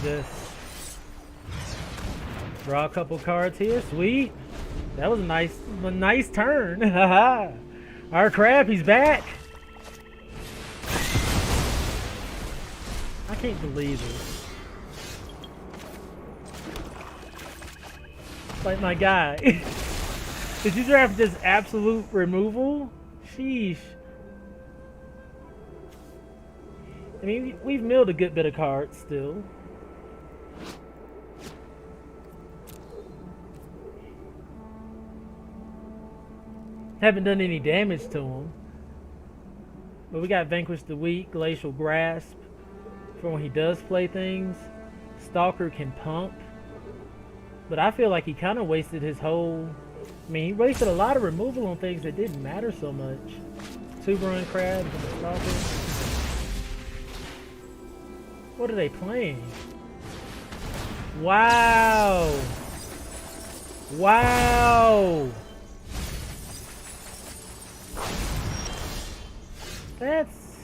Just draw a couple cards here. Sweet. That was a nice turn. Our crab, he's back. I can't believe it. Like my guy. Did you draft just absolute removal? Sheesh. I mean, we've milled a good bit of cards still. Haven't done any damage to him. But we got Vanquish the Weak, Glacial Grasp for when he does play things. Stalker can pump. But I feel like he kind of wasted his whole... I mean, he wasted a lot of removal on things that didn't matter so much. 2 Run Crabs and a Stalker. What are they playing? Wow! Wow! That's...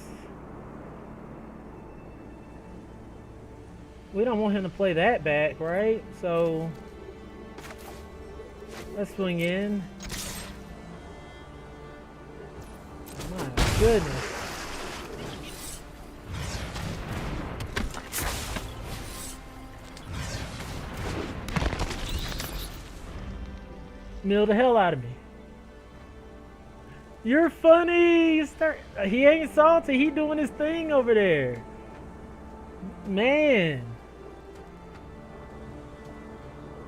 We don't want him to play that back, right? So... Let's swing in. My goodness. Mill the hell out of me. You're funny. He ain't salty. He doing his thing over there. Man.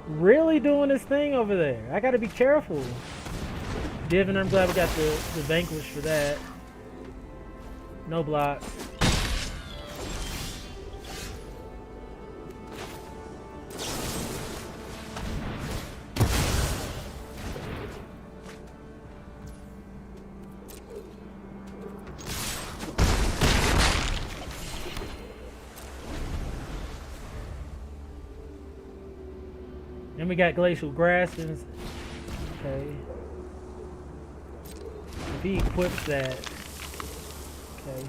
Really doing his thing over there. I gotta be careful. Divin, I'm glad we got the Vanquish for that. No blocks. Then we got Glacial Grasslands. Okay. If he equips that. Okay.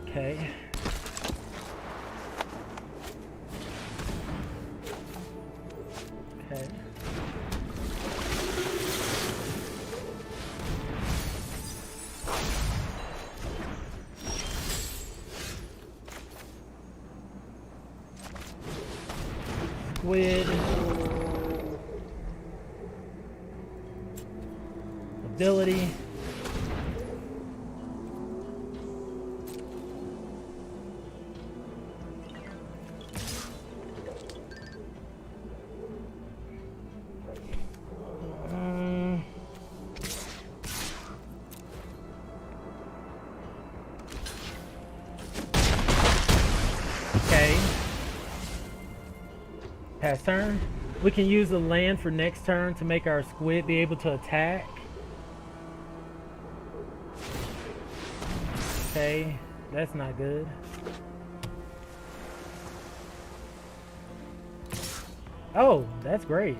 Okay. Okay. Squid. Ability. Okay. Pass turn. We can use the land for next turn to make our squid be able to attack. Okay. That's not good. Oh, that's great.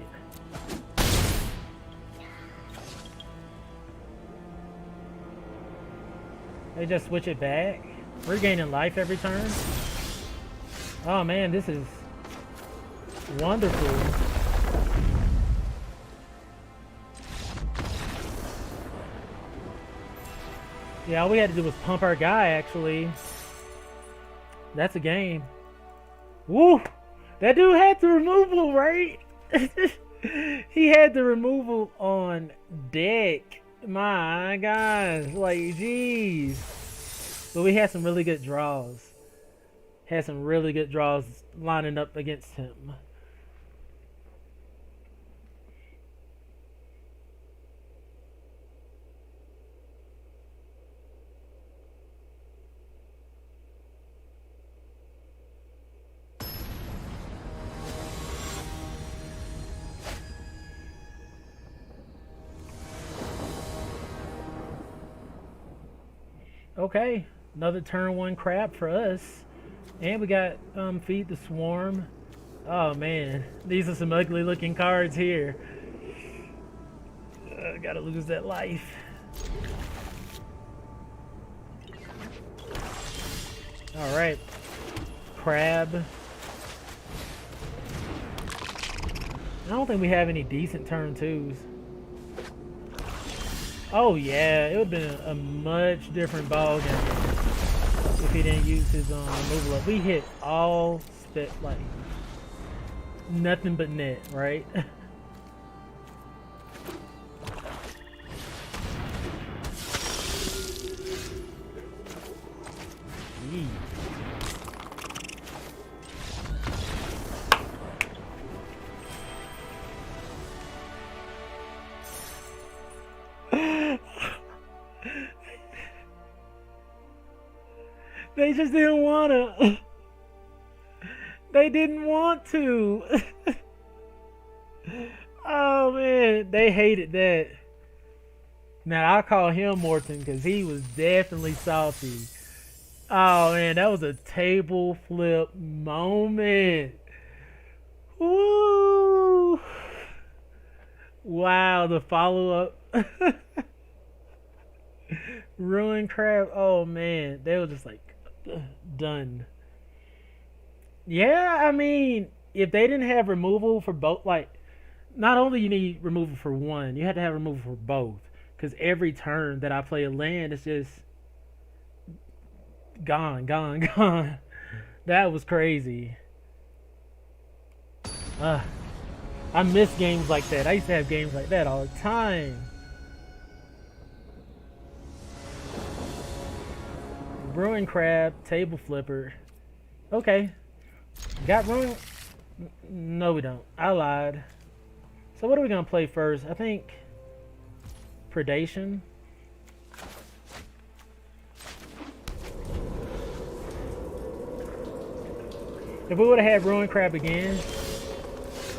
They just switch it back. We're gaining life every turn. Oh man, this is wonderful. Yeah, all we had to do was pump our guy, actually. That's a game. Woo! That dude had the removal, right? He had the removal on deck. My gosh, like, jeez. But we had some really good draws. Had some really good draws lining up against him. Okay, another turn one crab for us. And we got Feed the Swarm. Oh man, these are some ugly looking cards here. Gotta lose that life. Alright, crab. I don't think we have any decent turn twos. Oh yeah, it would have been a much different ball game if he didn't use his removal up. We hit all like nothing but net, right? They just didn't wanna. They didn't want to. Oh man, they hated that. Now I'll call him Morton because he was definitely salty. Oh man, that was a table flip moment. Woo! Wow, the follow up. Ruined crab. Oh man, they were just like done. Yeah, I mean, if they didn't have removal for both, like, not only you need removal for one, you had to have removal for both. Because every turn that I play a land, it's just gone, gone, gone. That was crazy. I miss games like that. I used to have games like that all the time. Ruined crab, table flipper. Okay. Got ruined? No, we don't. I lied. So what are we gonna play first? I think predation. If we would have had ruined crab again,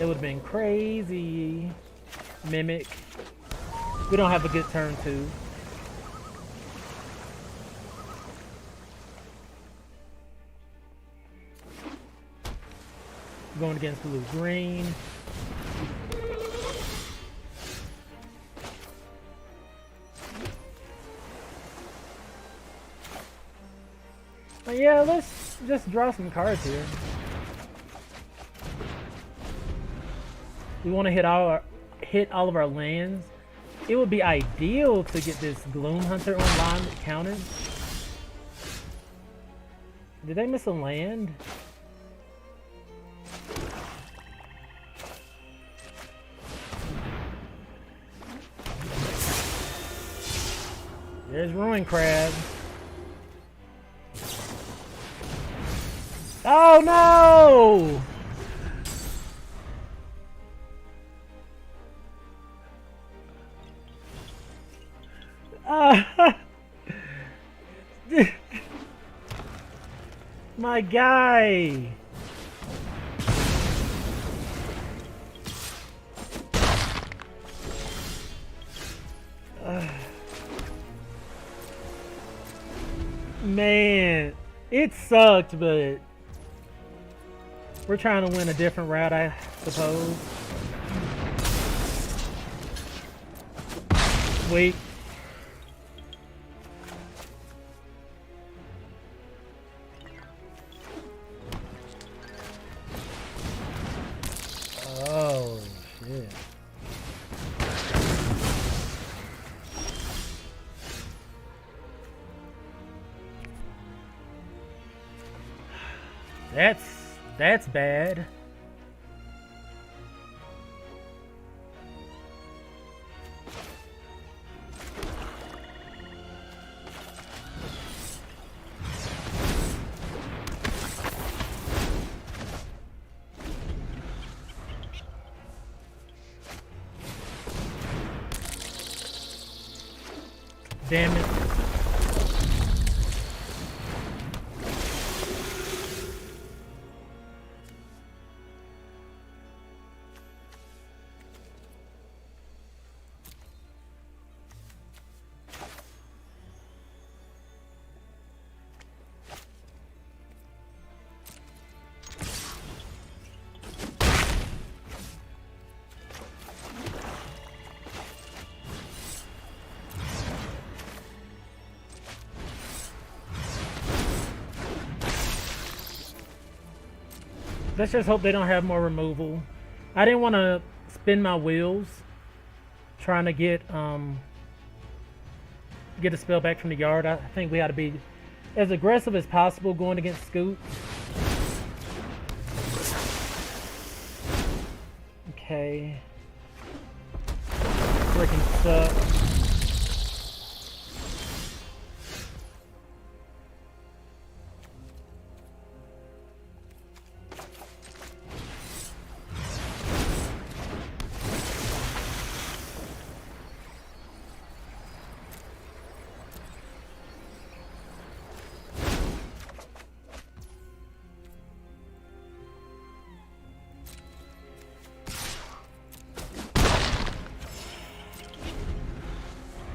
it would have been crazy. Mimic. We don't have a good turn two. Going against blue green. But yeah, let's just draw some cards here. We want to hit all of our lands. It would be ideal to get this Gloom Hunter online counted. Did they miss a land? There's Ruin Crab. Oh no! My guy! man, it sucked, but we're trying to win a different route, I suppose. Wait. Oh, shit. That's bad. Damn it. Let's just hope they don't have more removal. I didn't want to spin my wheels trying to get a spell back from the yard. I think we ought to be as aggressive as possible going against Scoot. Okay. Freaking suck.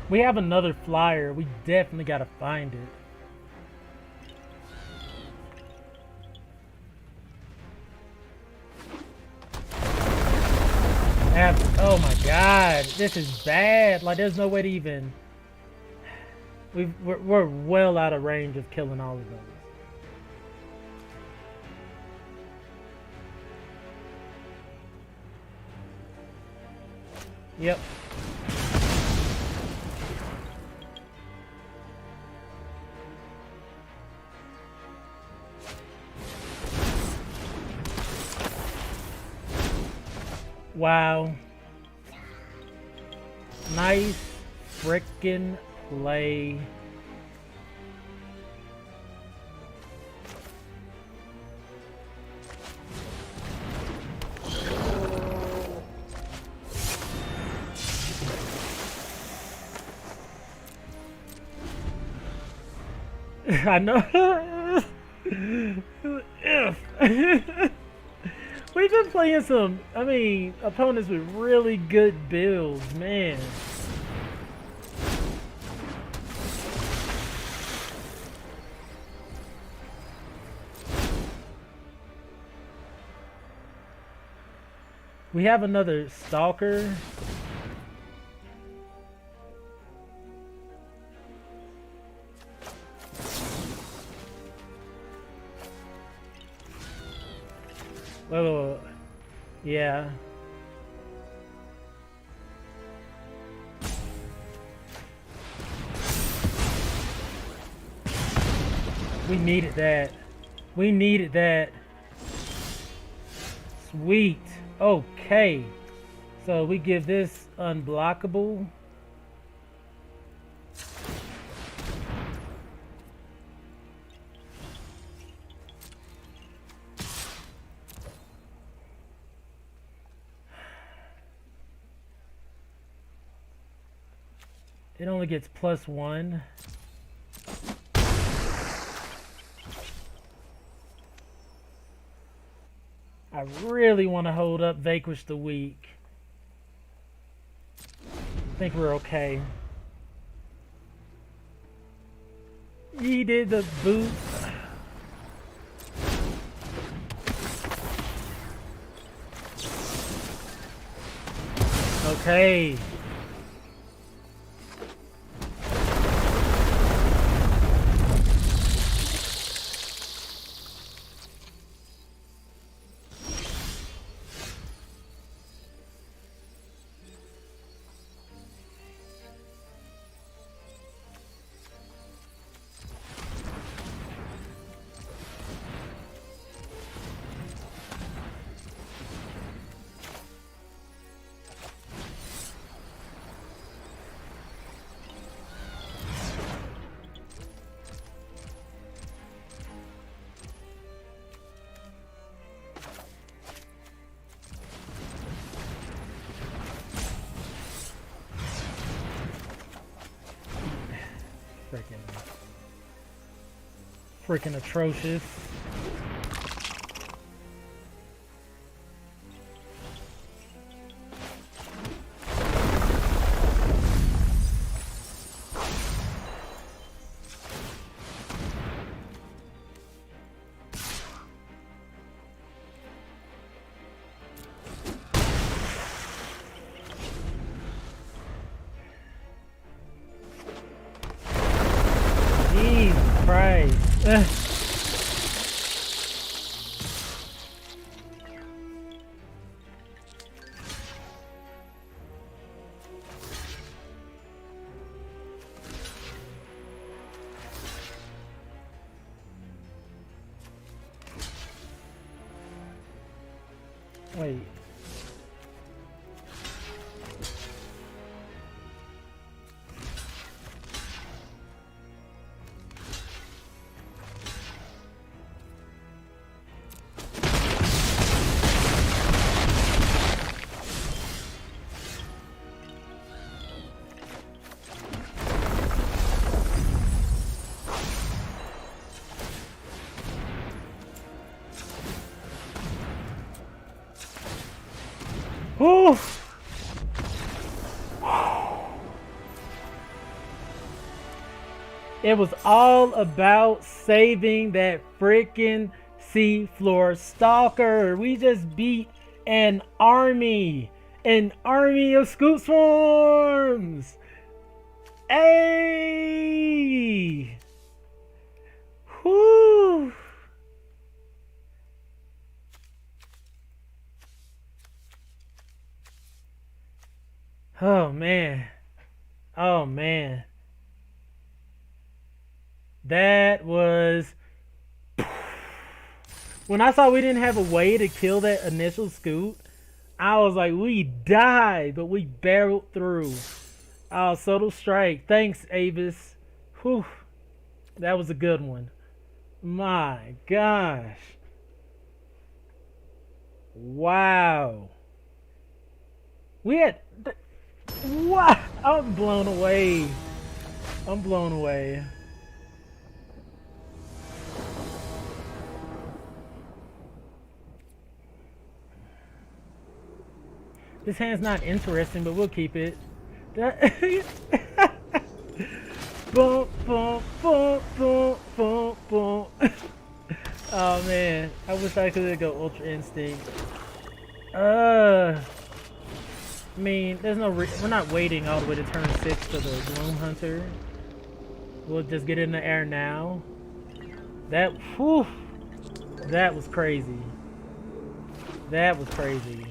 We have another flyer. We definitely gotta find it. Oh my god, this is bad. Like, there's no way to even. We're well out of range of killing all of those. Yep. Wow. Nice frickin' play. I know. We've been playing some, I mean, opponents with really good builds, man. We have another Stalker. Whoa. Yeah. We needed that. We needed that. Sweet. Okay. So we give this unblockable. It only gets +1. I really want to hold up Vanquish the Weak. I think we're okay. He did the boot. Okay. Freaking atrocious. Jesus Christ. Wait. Whew. It was all about saving that freaking seafloor stalker. We just beat an army of scoop swarms. Hey! Whew. Oh man. Oh man. That was... When I saw we didn't have a way to kill that initial scoot, I was like, we died, but we barreled through. Oh, subtle strike. Thanks, Avis. Whew. That was a good one. My gosh. Wow. We had... What? I'm blown away. I'm blown away. This hand's not interesting, but we'll keep it. Boom, boom, boom, boom, boom, boom. Oh man, I wish I could go Ultra Instinct. I mean, there's no we're not waiting all the way to turn 6 for the Gloom Hunter. We'll just get in the air now. That, whew, that was crazy. That was crazy.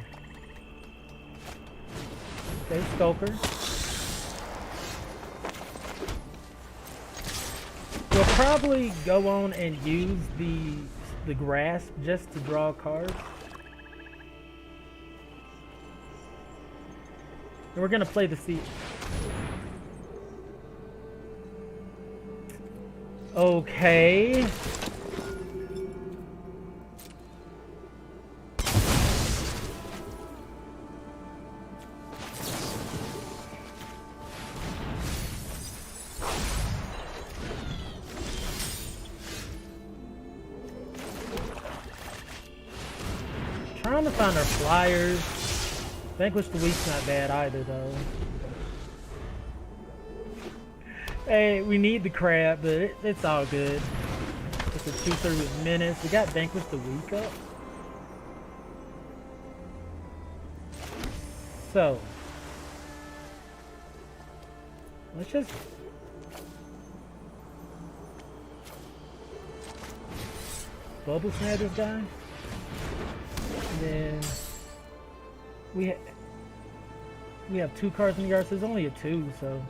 Okay, Skulker. We'll probably go on and use the grasp just to draw cards. And we're gonna play the sea. Okay. Trying to find our flyers. Vanquish the Weak's not bad either, though. Hey, we need the crab, but it's all good. It's a 2-3 with Menace. We got Vanquish the Weak up. So, let's just bubble snare this guy. And then we have 2 cards in the yard, so there's only a 2, so.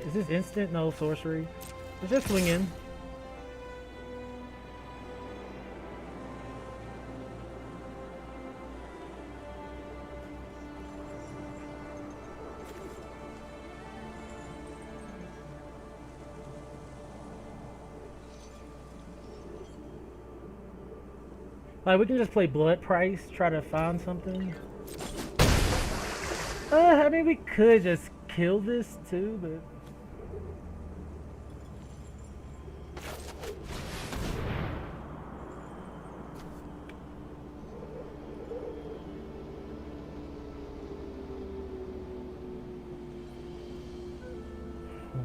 Is this instant? No, sorcery. Let's just swing in. Like, we can just play Blood Price, try to find something. I mean, we could just kill this too, but.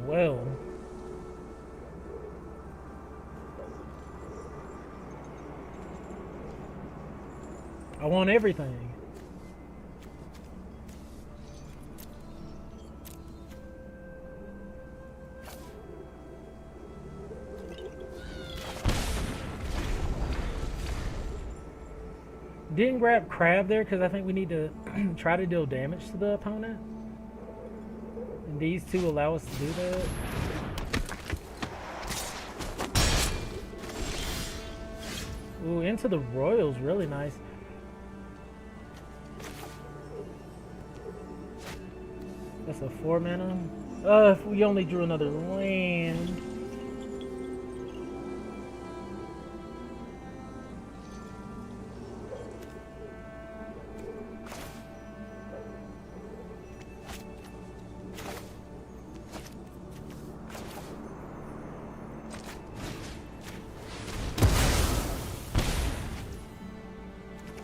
Well, I want everything. Didn't grab crab there because I think we need to try to deal damage to the opponent. And these 2 allow us to do that. Ooh, Into the Royals, really nice. That's a 4 mana. If we only drew another land.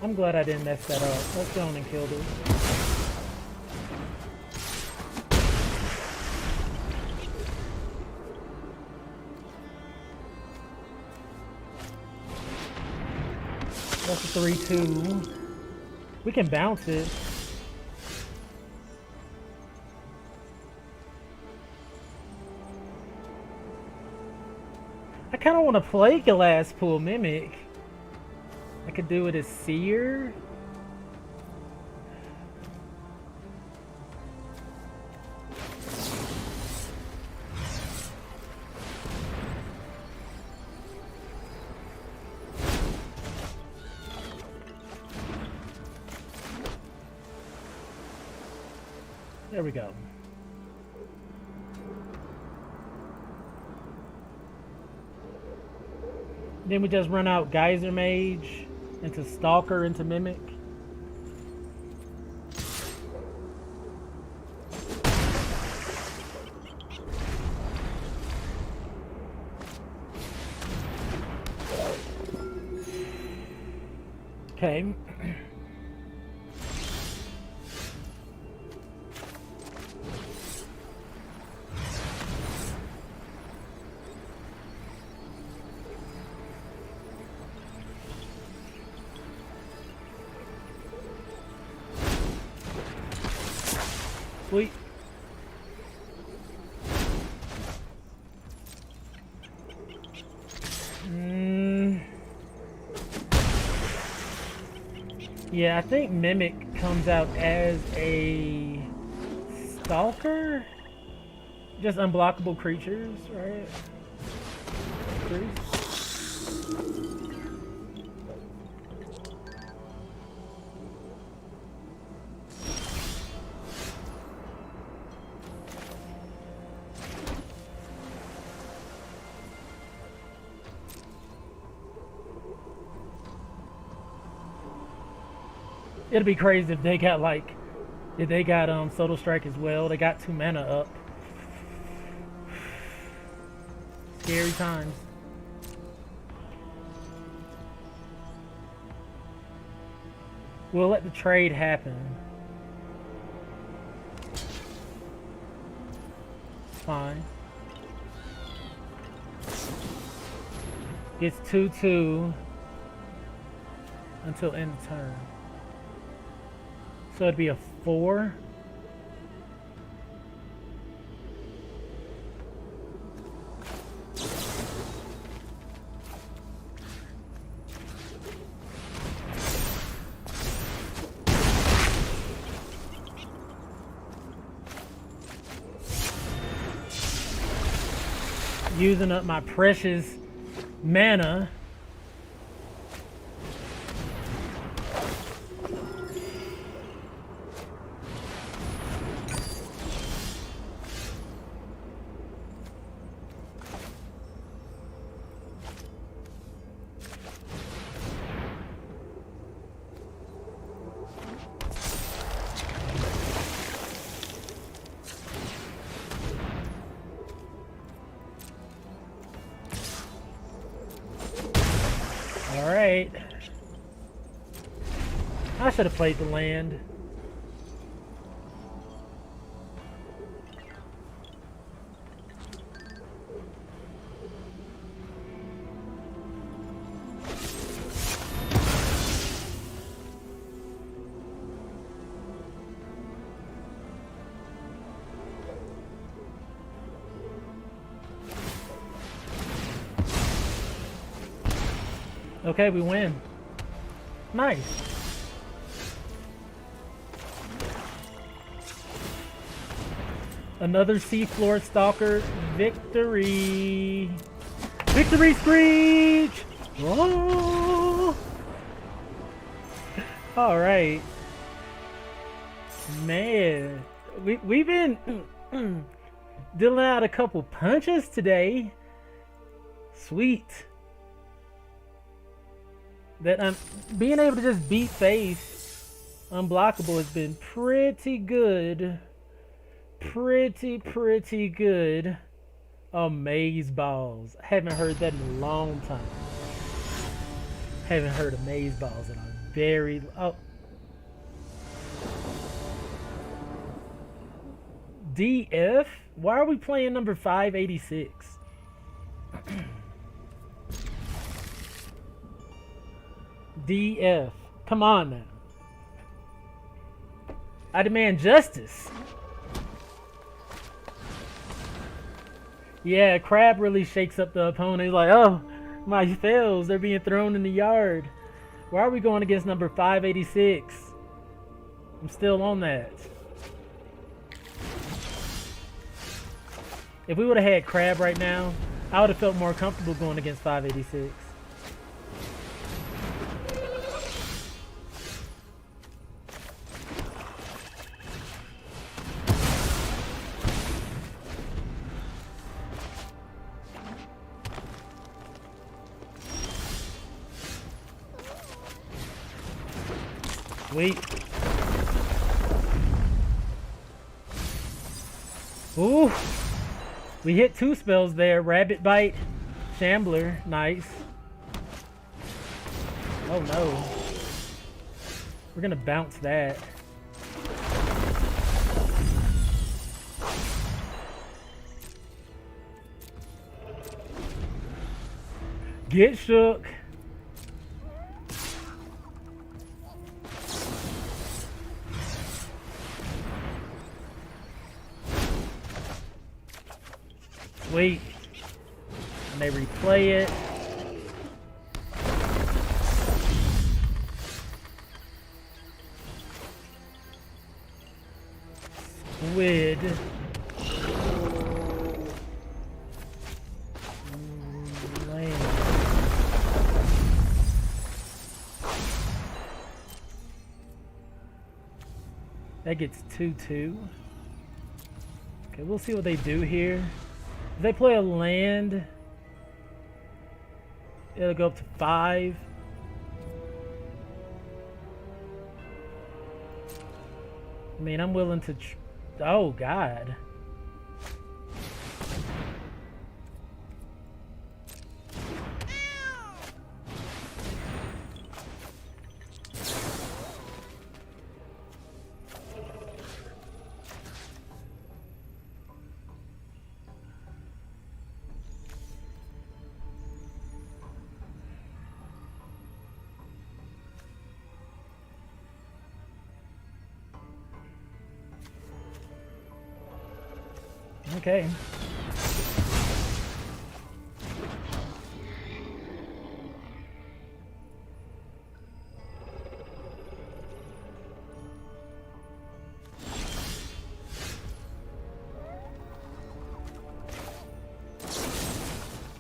I'm glad I didn't mess that up. Let's go on and kill this. That's a 3-2. We can bounce it. I kind of want to play Glasspool Mimic. I could do it as Seer. There we go. Then we just run out Geyser Mage into Stalker into Mimic. Okay. Sweet. Yeah, I think Mimic comes out as a Stalker? Just unblockable creatures, right? It'd be crazy if they got Soul Strike as well. They got 2 mana up. Scary times. We'll let the trade happen. fine. Gets 2/2 until end of turn. So it'd be a 4. Using up my precious mana. Alright. I should have played the land. Okay, we win. Nice. Another seafloor stalker victory. Victory screech! Oh! All right. Man, we've been dealing out a couple punches today. Sweet. That being able to just beat face unblockable has been pretty good. Pretty good. Amaze balls. Haven't heard that in a long time. Haven't heard amaze balls in a very DF? Why are we playing number 586? DF. Come on now. I demand justice. Yeah, Crab really shakes up the opponent. He's like, oh, my fails. They're being thrown in the yard. Why are we going against number 586? I'm still on that. If we would have had Crab right now, I would have felt more comfortable going against 586. Sweet. Ooh. We hit 2 spells there. Rabbit Bite, Shambler. Nice. Oh no. We're gonna bounce that. Get shook. Sweet. And they replay it. Squid. Land. That gets 2/2. Okay, we'll see what they do here. If they play a land, it'll go up to 5. I mean, I'm willing to... oh, God. Okay.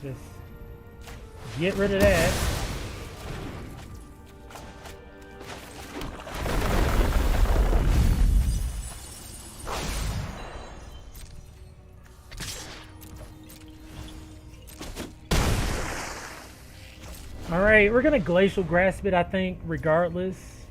Just get rid of that. Alright, we're gonna glacial grasp it, I think, regardless.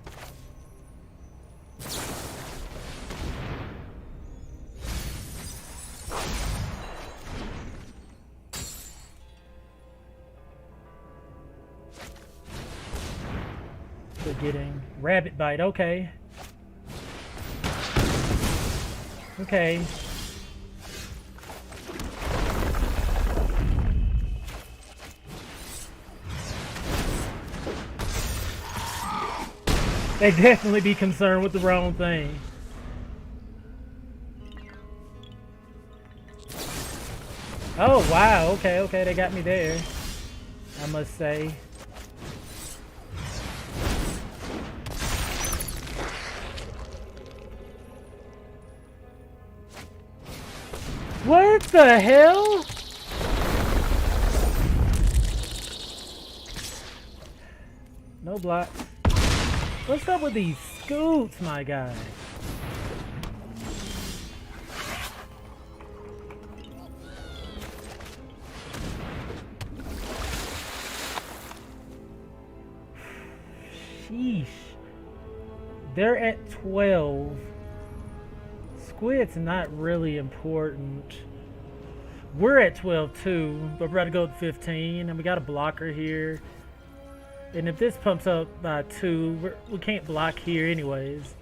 We're getting rabbit bite, okay. Okay. They definitely be concerned with the wrong thing. Oh, wow. Okay, okay. They got me there, I must say. What the hell? No blocks. What's up with these scoots, my guy? Sheesh. They're at 12. Squid's not really important. We're at 12 too, but we're about to go to 15, and we got a blocker here. And if this pumps up by 2, we can't block here anyways.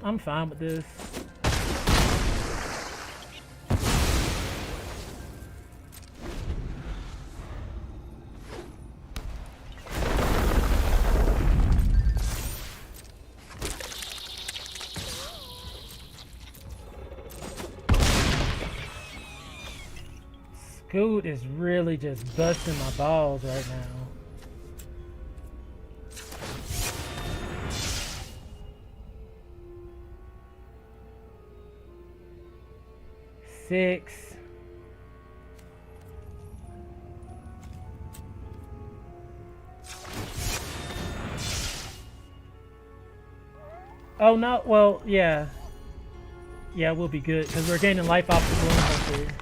I'm fine with this. Scoot is really just busting my balls right now. Six. Oh no, well, yeah. Yeah, we'll be good, because we're gaining life off the balloon hunter.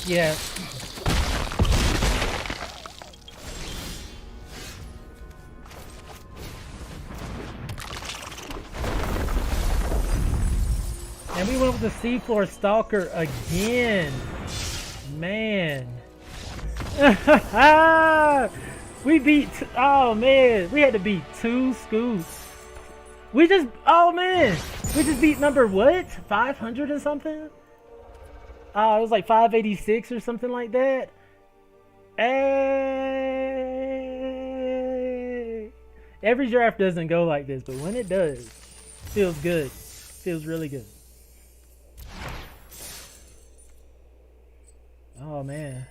Yeah. And we went with the seafloor stalker again. Man. We beat, oh man, we had to beat 2 scoots. We just, oh man, we just beat number what? 500 or something? Oh, it was like 586 or something like that. Hey. Every draft doesn't go like this, but when it does, feels good. Feels really good. Oh man.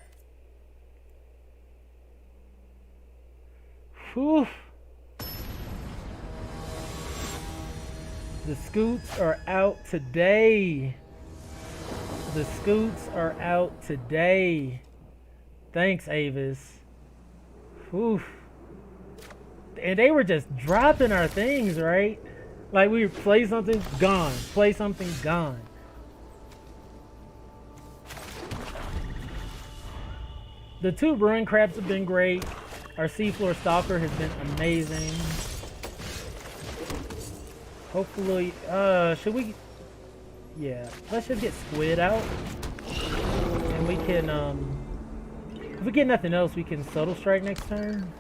Whew. The scoots are out today. The scoots are out today. Thanks, Avis. Whew. And they were just dropping our things, right? Like we would play something, gone. Play something, gone. The 2 brewing crabs have been great. Our seafloor stalker has been amazing. Hopefully, should we Yeah, let's just get squid out. And we can, if we get nothing else, we can subtle strike next turn.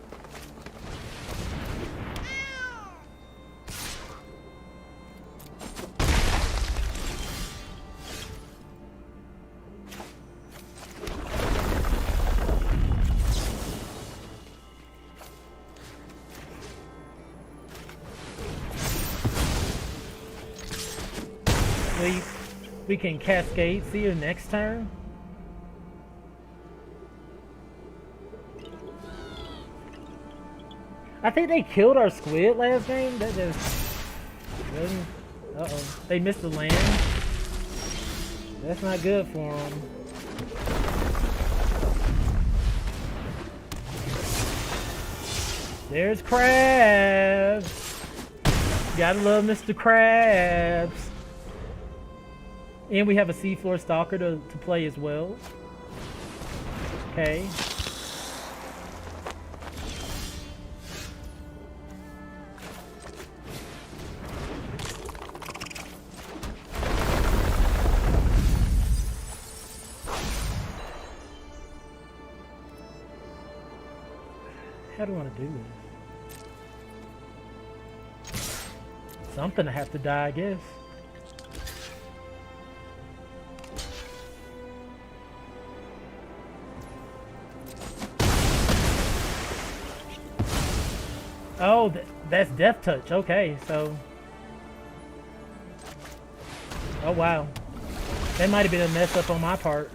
We can cascade Seer next turn. I think they killed our squid last game. That just... Uh-oh. They missed the land. That's not good for them. There's crabs. Gotta love Mr. Krabs. And we have a seafloor stalker to play as well. Okay. How do I want to do this? Something I have to die, I guess. Oh, that's Death Touch. Okay, so... Oh, wow. That might have been a mess up on my part.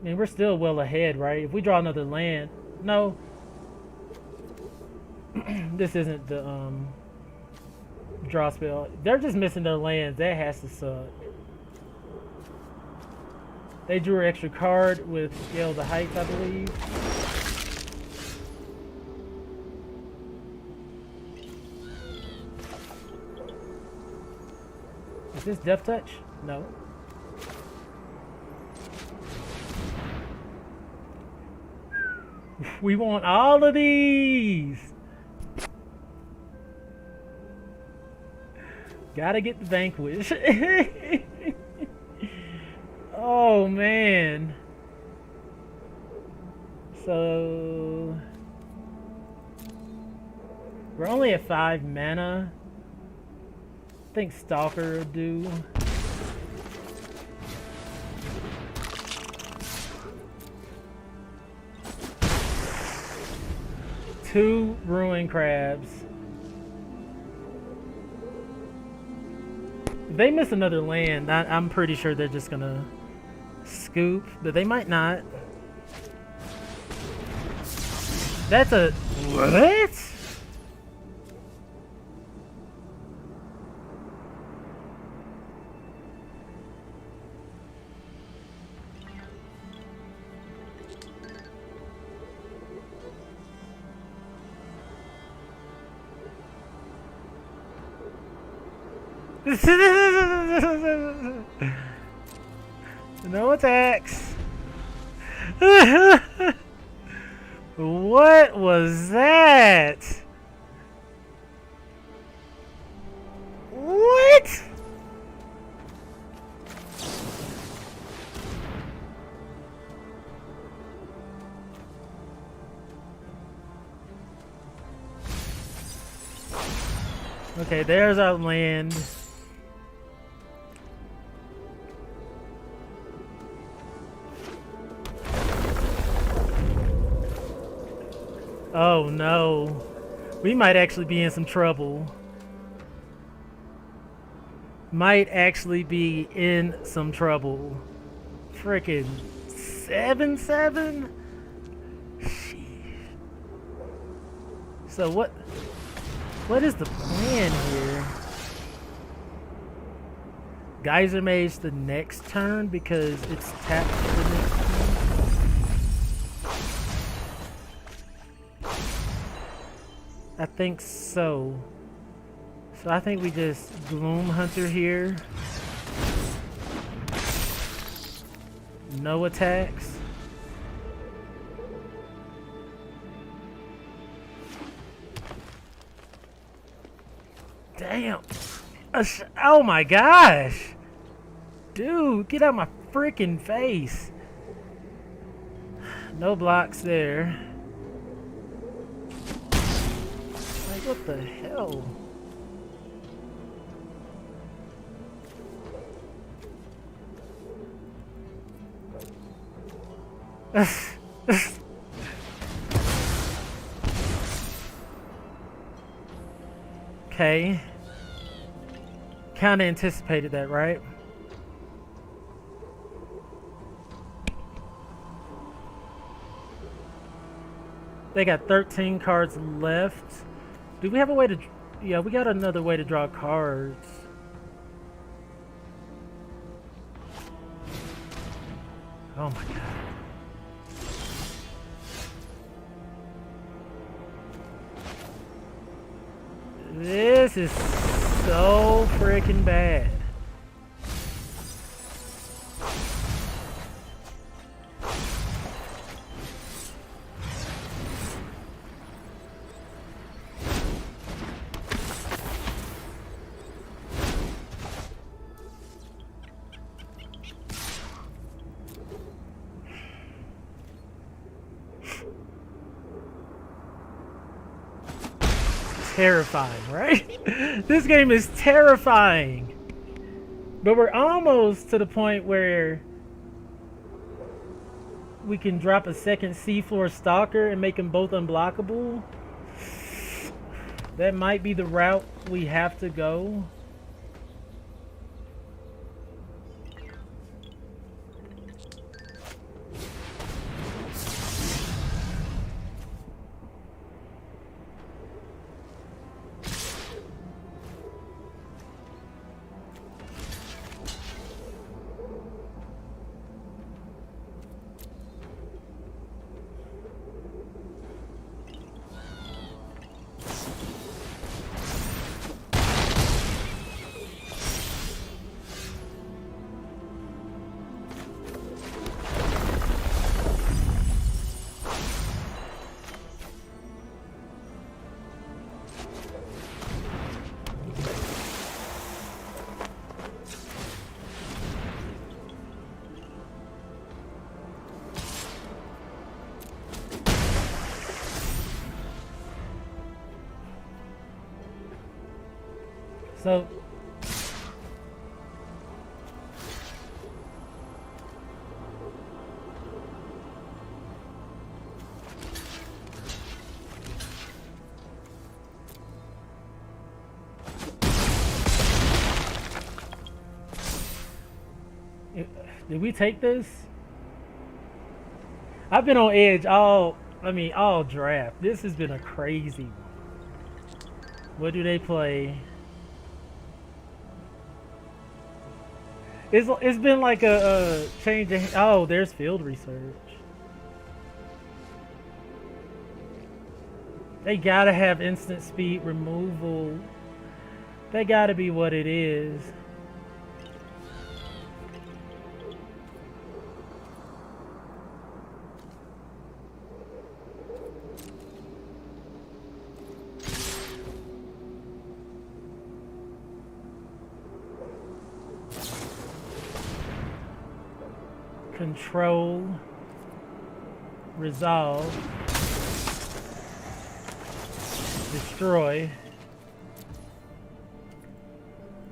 I mean, we're still well ahead, right? If we draw another land... No. This isn't the, draw spell. They're just missing their lands. That has to suck. They drew an extra card with Scale the Heights, I believe. Is this Death Touch? No. We want all of these! Gotta get the Vanquish. Oh, man. So... We're only at 5 mana. I think Stalker will do. Two Ruin Crabs. If they miss another land, I'm pretty sure they're just gonna scoop, but they might not. That's a... What? No attacks. What was that? What? Okay, there's our land. Oh no, we might actually be in some trouble. Might actually be in some trouble. Frickin' 7/7? So what is the plan here? Geyser Mage the next turn because it's tapped for the next turn? I think so. So I think we just Gloom Hunter here. No attacks. Damn. Oh my gosh. Dude, get out of my freaking face. No blocks there. Like, what the hell? Okay. Kinda anticipated that, right? They got 13 cards left. Do we have a way to... Yeah, we got another way to draw cards. Oh my god. This is so freaking bad. Terrifying, right? This game is terrifying. But we're almost to the point where we can drop a second seafloor stalker and make them both unblockable. That might be the route we have to go. So did we take this? I've been on edge all draft. This has been a crazy one. What do they play? It's been like a change of... Oh, there's field research. They gotta have instant speed removal. That gotta be what it is. Control, resolve, destroy,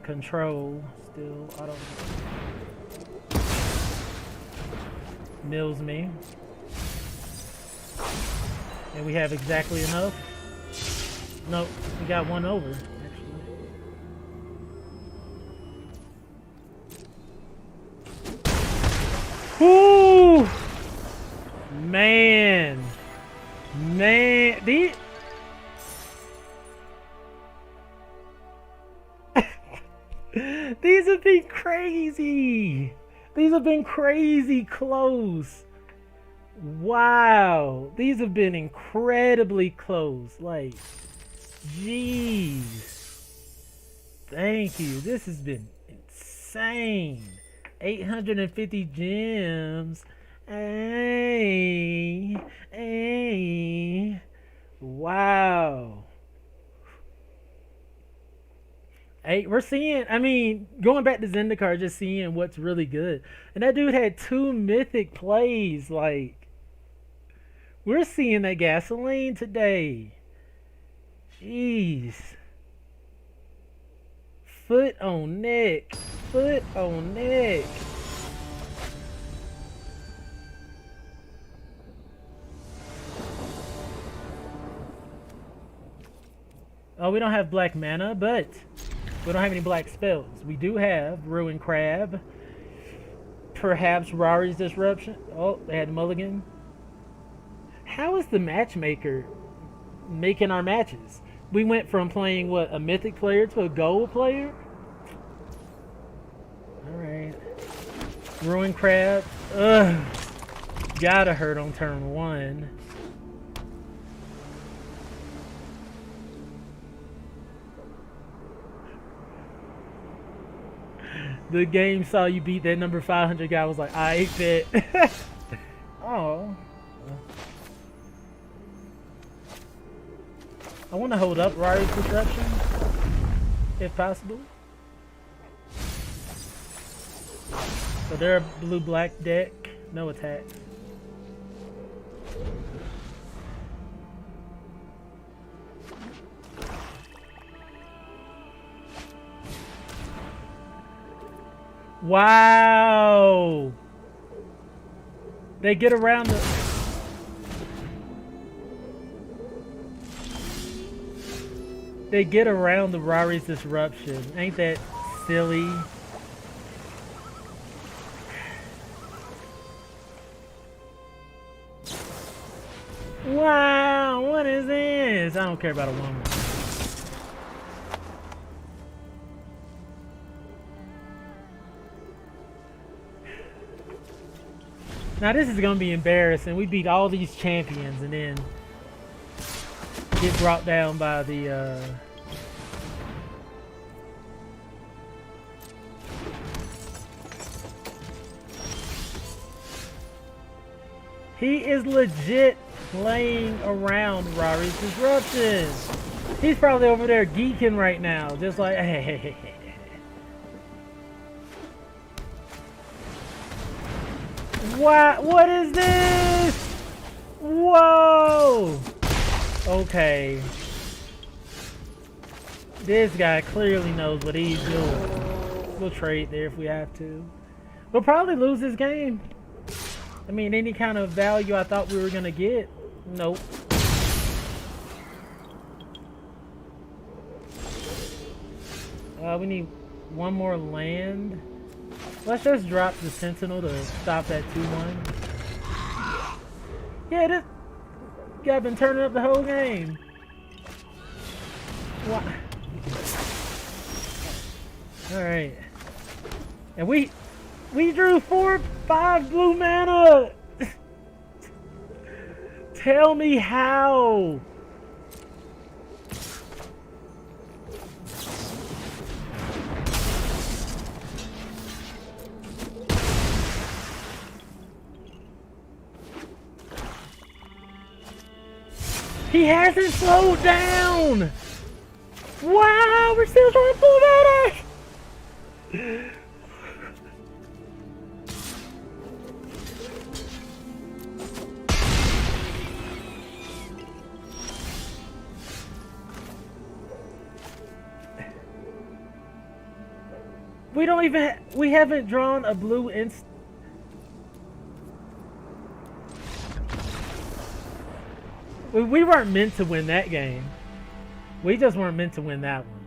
control, still, I don't know. Mills me. And we have exactly enough. Nope, we got one over. Whoo! Man, these these have been crazy. These have been crazy close. Wow, these have been incredibly close. Like, jeez. Thank you. This has been insane. 850 gems. Hey. Wow. Hey, we're seeing, I mean, going back to Zendikar, just seeing what's really good. And that dude had 2 mythic plays. Like, we're seeing that gasoline today. Jeez. Foot on neck. Foot on neck. Oh, we don't have black mana, but we don't have any black spells. We do have Ruin Crab. Perhaps Rari's Disruption. Oh, they had Mulligan. How is the matchmaker making our matches? We went from playing, what, a mythic player to a gold player? Alright. Ruin Crab. Ugh. Gotta hurt on turn 1. The game saw you beat that number 500 guy. Was like, I ate that. Oh. I want to hold up Rari's Disruption, if possible. So they're a blue-black deck. No attack. Wow! They get around the... They get around the Rari's Disruption. Ain't that silly? Wow! What is this? I don't care about a woman. Now this is gonna be embarrassing. We beat all these champions and then get brought down by the He is legit playing around Rari's Disruption. He's probably over there geeking right now, just like hey. What is this? Whoa! Okay. This guy clearly knows what he's doing. We'll trade there if we have to. We'll probably lose this game. I mean, any kind of value I thought we were gonna get. Nope. We need one more land. Let's just drop the Sentinel to stop that 2-1. Yeah, this guy been turning up the whole game. What? Alright. And we drew 4-5 blue mana! Tell me how! He hasn't slowed down! Wow, we're still trying to pull that off! We don't even, we haven't drawn a blue inst. We weren't meant to win that game. We just weren't meant to win that one.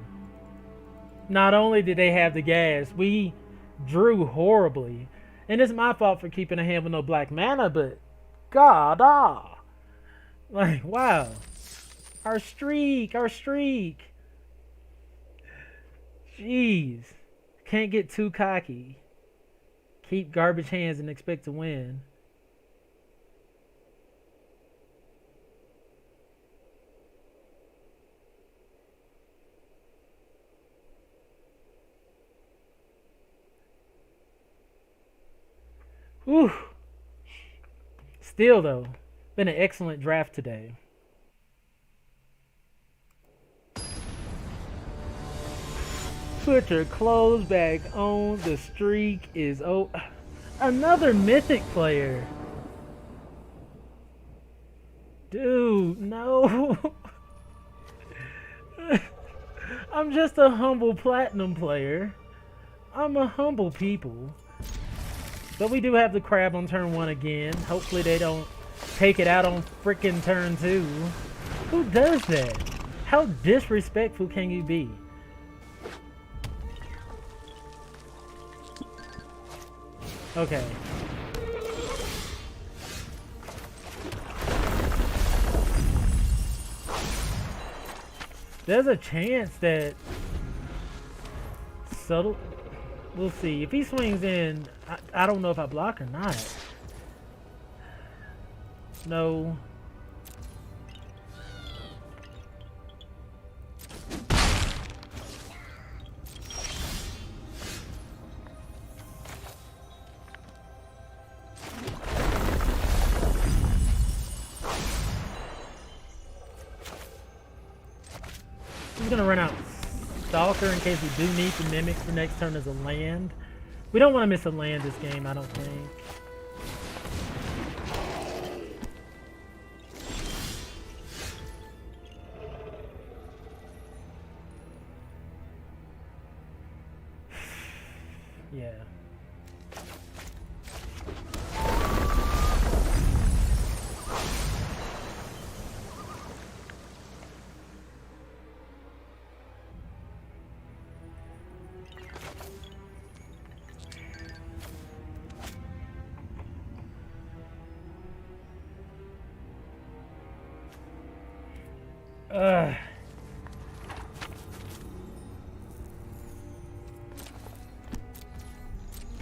Not only did they have the gas, we drew horribly. And it's my fault for keeping a hand with no black mana, but God, like, wow. Our streak. Jeez. Can't get too cocky. Keep garbage hands and expect to win. Whew. Still though, been an excellent draft today. Put your clothes back on. The streak is over. Another mythic player. Dude, no. I'm just a humble platinum player. I'm a humble people. But we do have the crab on turn 1 again. Hopefully they don't take it out on frickin' turn 2. Who does that? How disrespectful can you be? Okay. There's a chance that subtle. We'll see. If he swings in, I don't know if I block or not. No. I'm gonna run out Stalker in case we do need to mimic for next turn as a land. We don't want to miss a land this game, I don't think. Yeah.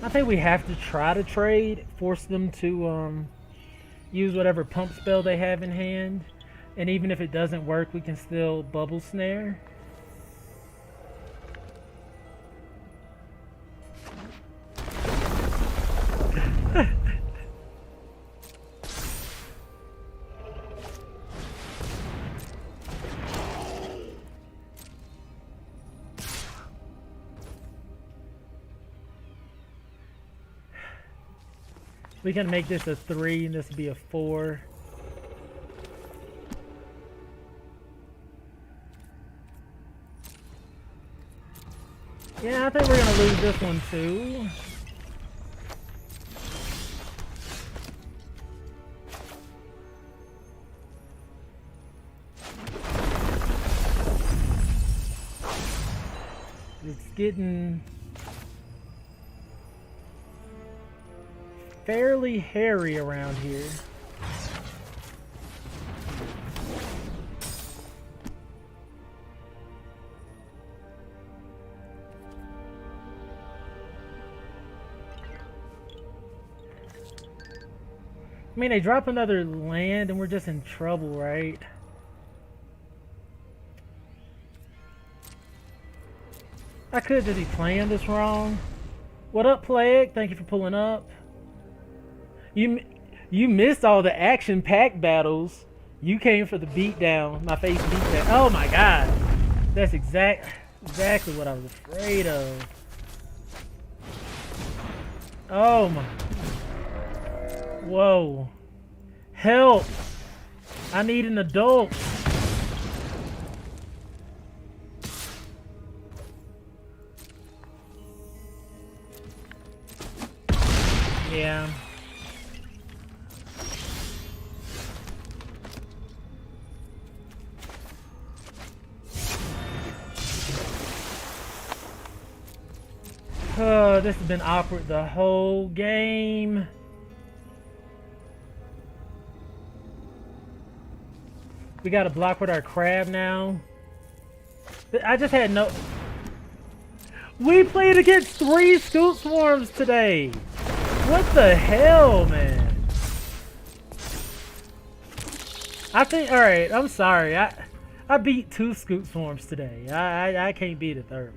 I think we have to try to trade, force them to use whatever pump spell they have in hand, and even if it doesn't work, we can still bubble snare. We can make this a 3 and this will be a 4. Yeah, I think we're gonna lose this one too. It's getting fairly hairy around here. I mean, they drop another land and we're just in trouble, right? I could just be playing this wrong. What up, Plague? Thank you for pulling up. You missed all the action-packed battles. You came for the beatdown, my face beatdown. Oh my god, that's exactly what I was afraid of. Oh my. Whoa. Help! I need an adult. Yeah. Oh, this has been awkward the whole game. We got to block with our crab now. I just had no... We played against 3 scoop swarms today. What the hell, man? I think... Alright, I'm sorry. I beat 2 scoop swarms today. I can't beat a third one.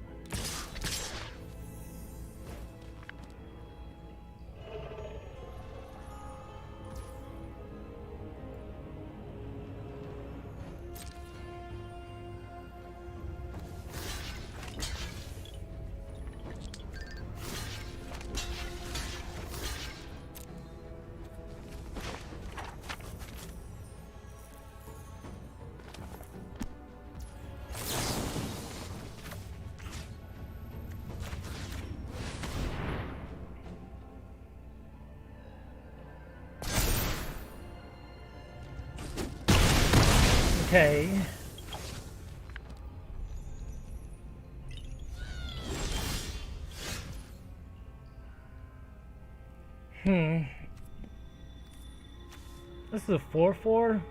Okay. This is a 4-4.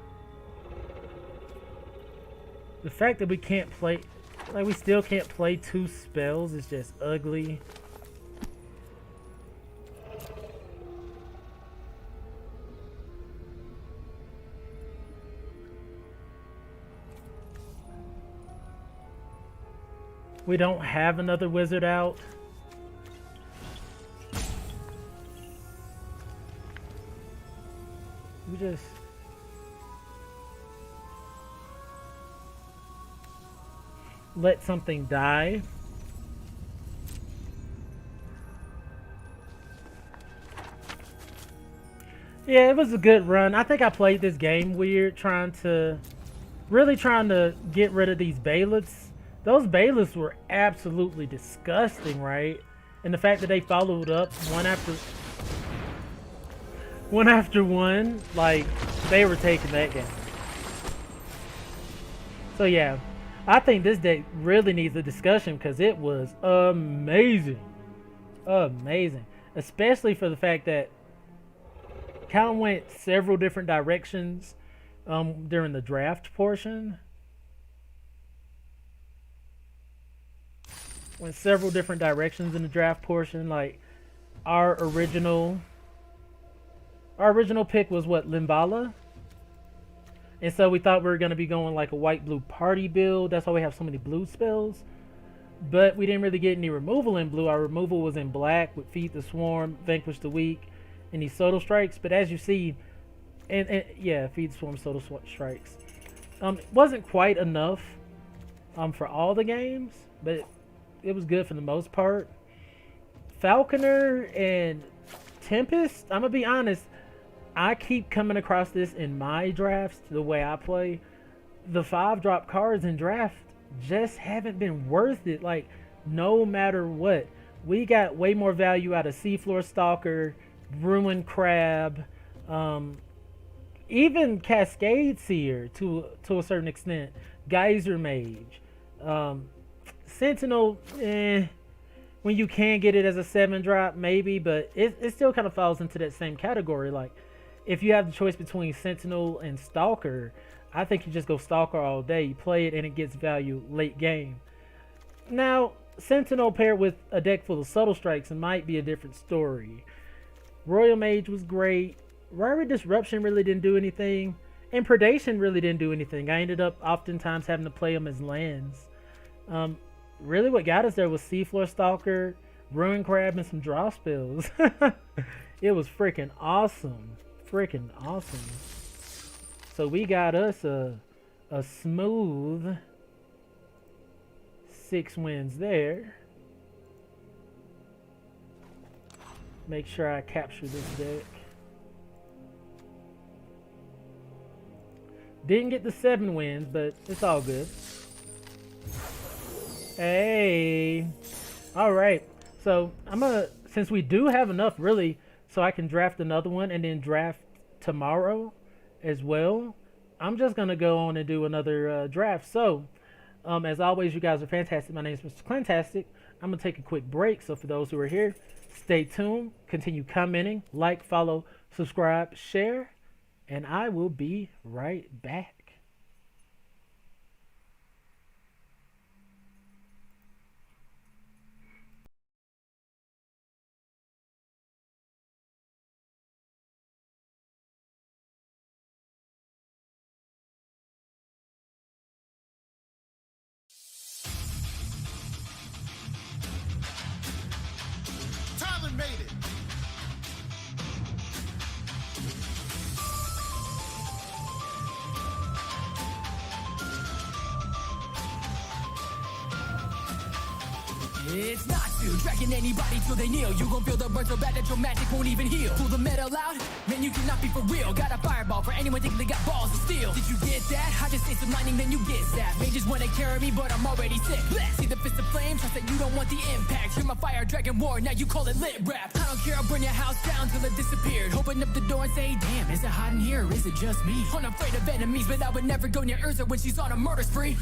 The fact that we can't play, like we still can't play 2 spells is just ugly. We don't have another wizard out. We just... let something die. Yeah, it was a good run. I think I played this game weird, really trying to get rid of these bailiffs. Those bailiffs were absolutely disgusting, right? And the fact that they followed up one after one, like, they were taking that game. So yeah, I think this deck really needs a discussion because it was amazing. Amazing. Especially for the fact that kind of went several different directions during the draft portion. Went several different directions in the draft portion. Like our original pick was what, Limbala? And so we thought we were going to be going like a white-blue party build. That's why we have so many blue spells. But we didn't really get any removal in blue. Our removal was in black with Feed the Swarm, Vanquish the Weak, and these Soto Strikes. But as you see, and yeah, Feed the Swarm, Soto Strikes. It wasn't quite enough for all the games, but it was good for the most part. Falconer and Tempest, I'm going to be honest, I keep coming across this in my drafts, the way I play. The 5-drop cards in draft just haven't been worth it. Like, no matter what. We got way more value out of Seafloor Stalker, Ruin Crab, even Cascade Seer to a certain extent, Geyser Mage, Sentinel, when you can get it as a 7-drop, maybe, but it still kind of falls into that same category. Like, if you have the choice between Sentinel and Stalker, I think you just go Stalker all day. You play it and it gets value late game. Now, Sentinel paired with a deck full of Subtle Strikes, it might be a different story. Royal Mage was great. Rivalry Disruption really didn't do anything. And Predation really didn't do anything. I ended up oftentimes having to play them as lands. Really what got us there was Seafloor Stalker, Ruin Crab, and some draw spells. It was freaking awesome. Freaking awesome. So we got us a smooth 6 wins there. Make sure I capture this deck. Didn't get the 7 wins, but it's all good. Hey. Alright. So I'm gonna, since we do have enough really, so I can draft another one and then draft tomorrow as well, I'm just gonna go on and do another draft. So as always, you guys are fantastic. My name is Mr.Clintastik. I'm gonna take a quick break, so for those who are here, stay tuned, continue commenting, like, follow, subscribe, share, and I will be right back.
Tyler made it.
It's not
to. Dragging anybody till they kneel. You gon' feel the burn so bad that your magic won't even heal. Pull the metal out, man, you cannot be for real. Got a fireball for anyone thinking they got balls of steel. Did you get that? I just say some lightning, then you get zapped. May just wanna carry me, but I'm already sick. Blast. See the fist of flame, trust that you don't want the impact. You're my fire dragon war, now you call it lit rap. I don't care, I'll burn your house down till it disappeared. Open up the door and say, damn, is it hot in here or is it just me? Unafraid of enemies, but I would never go near Urza when she's on a murder spree.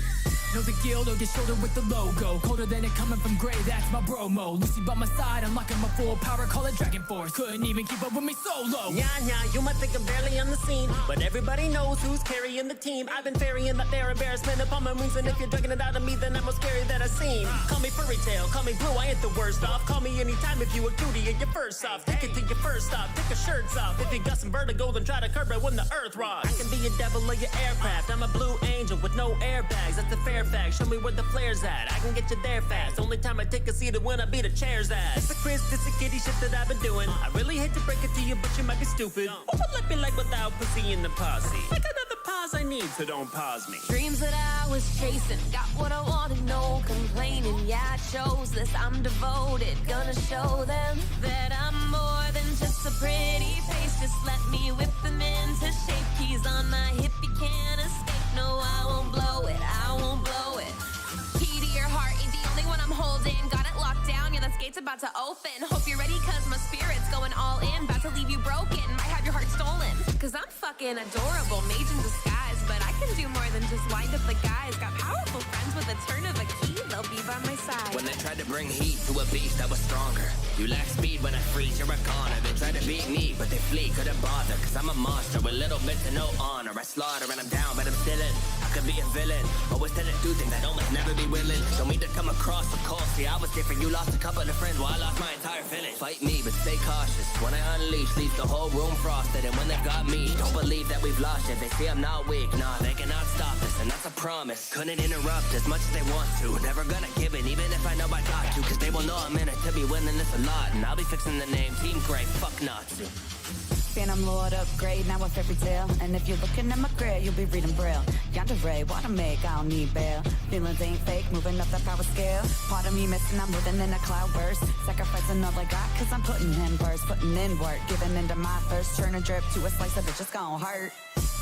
Know the guild or get shoulder with the logo. Colder than it coming from Gray, that's my bro-mo. Lucy by my side, unlocking my full power, call it Dragon Force. Couldn't even keep up with me solo.
Yeah, you might think I'm barely on the scene, but everybody knows who's carrying the team. I've been ferrying that their embarrassment upon my wings, and if you're dragging it out of me, then I'm most scary that I've seen. Call me furry tail, call me blue, I ain't the worst off. Call me anytime if you a cutie and you're first off. Take it to your first stop, take your shirts off. If you got some vertigo, then try to curb it when the earth rocks. I can be a devil of your aircraft, I'm a blue angel with no airbags. That's the fair fact, show me where the flare's at. I can get you there fast, only time I take a seat is when I beat a chair's ass. It's a Chris, it's a kitty shit that I've been doing. I really hate to break it to you, but you might be stupid. What would life be like without pussy in the posse? Like another pause I need, so don't pause me.
Dreams that I was chasing, got what I wanted, no complaining. Yeah, I chose this, I'm devoted. Gonna show them that I'm more than just a pretty face. Just let me whip them into shape. Keys on my hip, you can't escape. No, I won't blow it, I won't blow it. Key to your heart ain't the only one I'm holding. Got it locked down, yeah, this gate's about to open. Hope you're ready, cause my spirit's going all in. About to leave you broken, might have your heart stolen. Cause I'm fucking adorable, mage in disguise. But I can do more than just wind up the guys. Got powerful friends with a turn of a key, they'll be by my side.
When they tried to bring heat to a beast that was stronger, you lack speed when I freeze, you're a goner. They try to beat me, but they flee, couldn't bother. Cause I'm a monster with little bit to no honor. I slaughter and I'm down, but I'm still in. I could be a villain, always tend to do things I almost never be willing. Don't mean to come across so cold, see I was different. You lost a couple of friends while I lost my entire village. Fight me, but stay cautious. When I unleash, leave the whole room frosted. And when they've got me, don't believe that we've lost it. They see I'm not weak, nah, they cannot stop us, and that's a promise. Couldn't interrupt as much as they want to. Never gonna give it, even if I know I got to. Cause they will know I'm in it to be winning this a lot. And I'll be fixing the name Team Grey, fuck Nazi.
Phantom Lord upgrade, now a fairy tale. And if you're looking at my grave, you'll be reading braille. Yonder ray, what I make, I don't need bail. Feelings ain't fake, moving up the power scale. Part of me missing, I'm living in a cloud burst. Sacrificing all I got, cause I'm putting in verse, putting in work. Giving into my thirst, turn a drip to a slice of it, just gon' hurt.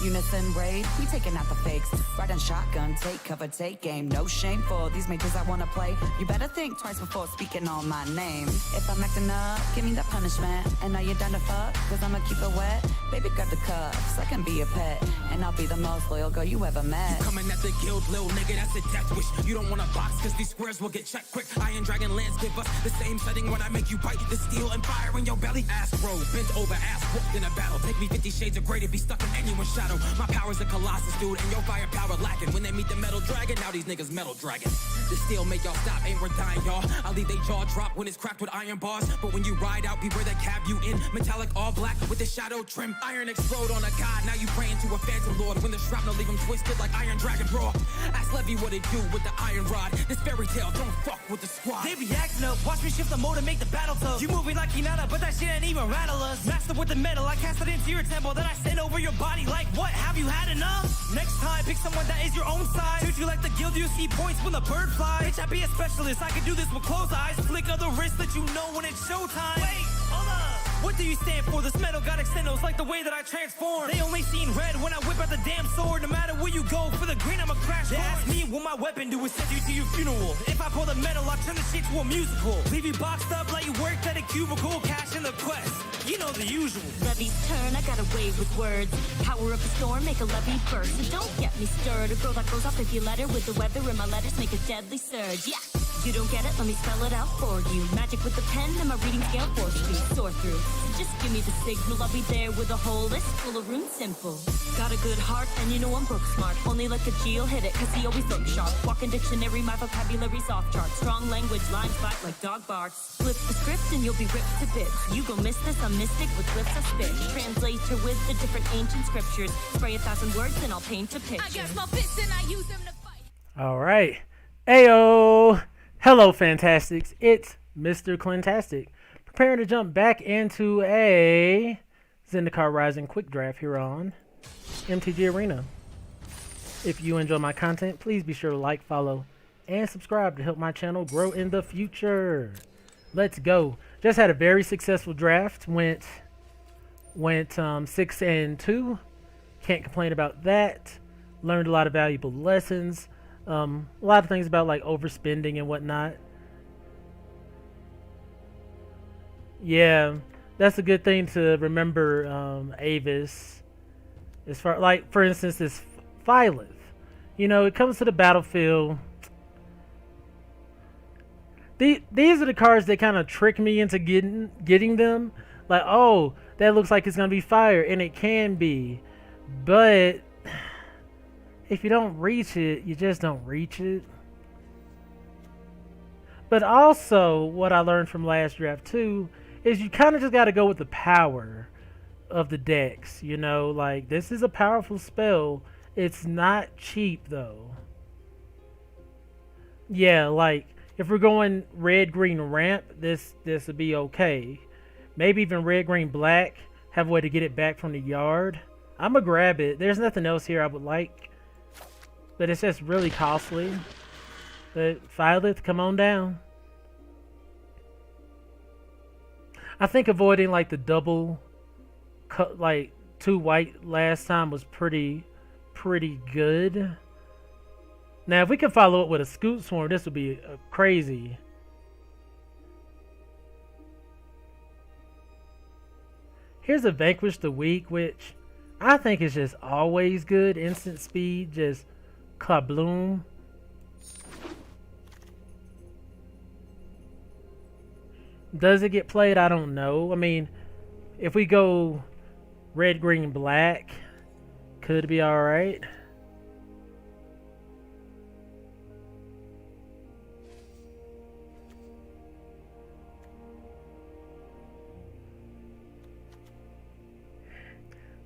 Unison raid, we taking out the fakes. Riding shotgun, take cover, take game. No shame for these majors I wanna play. You better think twice before speaking on my name. If I'm acting up, give me the punishment. And now you're done to fuck, cause I'ma keep it wet. Baby, grab the cuffs, I can be a pet. And I'll be the most loyal girl you ever met.
You coming at the guild, little nigga, that's a death wish. You don't want a box, cause these squares will get checked quick. Iron Dragon Lance give us the same setting when I make you bite the steel and fire in your belly. Ass bro, bent over, ass whooped in a battle. Take me 50 shades of grey to be stuck in anyone's shadow. My power's a colossus, dude, and your firepower lacking. When they meet the metal dragon, now these niggas metal dragon. The steel make y'all stop, ain't we're dying, y'all. I'll leave they jaw drop when it's cracked with iron bars. But when you ride out, beware they cab you in. Metallic all black with the shadow trim. Iron explode on a god, now you praying to a phantom lord. When the shrapnel leave him twisted like Iron Dragon Raw. Ask Levy what it do with the iron rod. This fairy tale, don't fuck with the squad.
They be acting up, watch me shift the mode and make the battle tough. You moving like Hinata, but that shit ain't even rattle us. Master with the metal, I cast it into your temple. Then I send over your body like what? Have you had enough? Next time, pick someone that is your own size. Treat you like the guild, you see points when the bird flies. Bitch, I be a specialist, I can do this with closed eyes. Flick of the wrist, let you know when it's showtime. Wait, hold up. What do you stand for? This metal got extendos like the way that I transform. They only seen red when I whip out the damn sword. No matter where you go, for the green I'ma crash. They ask me what my weapon do is send you to your funeral. If I pull the metal, I'll turn the shit to a musical. Leave you boxed up like you worked at a cubicle. Cash in the quest, you know the usual.
Levy's turn, I got a way with words. Power of a storm, make a levy burst. So don't get me stirred. A girl that goes off if you let her. With the weather in my letters, make a deadly surge. Yeah, you don't get it, let me spell it out for you. Magic with the pen and my reading scale force you soar through. So just give me the signal, I'll be there with a whole list full of runes simple. Got a good heart and you know I'm book smart. Only like a G'll hit it cause he always looks sharp. Walking dictionary, my vocabulary's off chart. Strong language, lines bite like dog barks. Flip the script and you'll be ripped to bits. You gon' miss this, I'm mystic with flips I spit. Translator with the different ancient scriptures. Spray 1,000 words and I'll paint a picture. I got small fists and I use them to fight.
Alright. Ayo! Hello, Fantastics. It's Mr.Clintastik. Preparing to jump back into a Zendikar Rising quick draft here on MTG Arena. If you enjoy my content, please be sure to like, follow, and subscribe to help my channel grow in the future. Let's go. Just had a very successful draft. Went 6-2. Can't complain about that. Learned a lot of valuable lessons. A lot of things about like overspending and whatnot. Yeah, that's a good thing to remember, Avis. As far like, for instance, this Phylith. You know, it comes to the battlefield. These are the cards that kind of trick me into getting them. Like, oh, that looks like it's gonna be fire, and it can be, but if you don't reach it, you just don't reach it. But also, what I learned from last draft too is you kind of just got to go with the power of the decks. You know, like, this is a powerful spell. It's not cheap though. Yeah, like if we're going red, green, ramp, this would be okay. Maybe even red, green, black. Have a way to get it back from the yard. I'm gonna grab it. There's nothing else here I would like, but it's just really costly. But Phylith, come on down. I think avoiding like the double cut, like 2 white last time was pretty good. Now if we could follow up with a Scoot Swarm, this would be crazy. Here's a Vanquish the Weak, which I think is just always good. Instant speed, just kabloom. Does it get played? I don't know. I mean, if we go red, green, black, could be alright.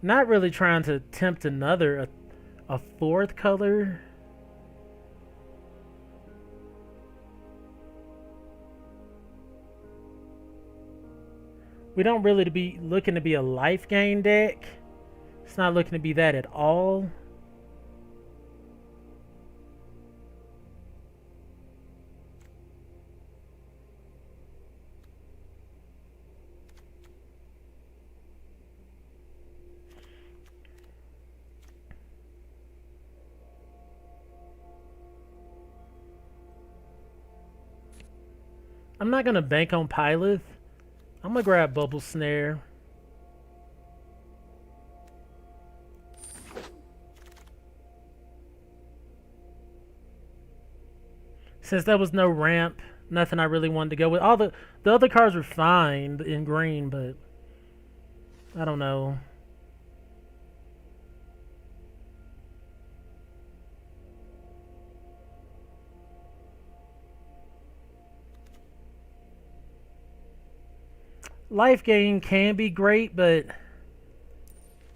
Not really trying to tempt another, a fourth color. We don't really be looking to be a life gain deck. It's not looking to be that at all. I'm not going to bank on Pilot. I'm going to grab Bubble Snare. Since there was no ramp, nothing I really wanted to go with. All the other cards were fine in green, but I don't know. Life gain can be great, but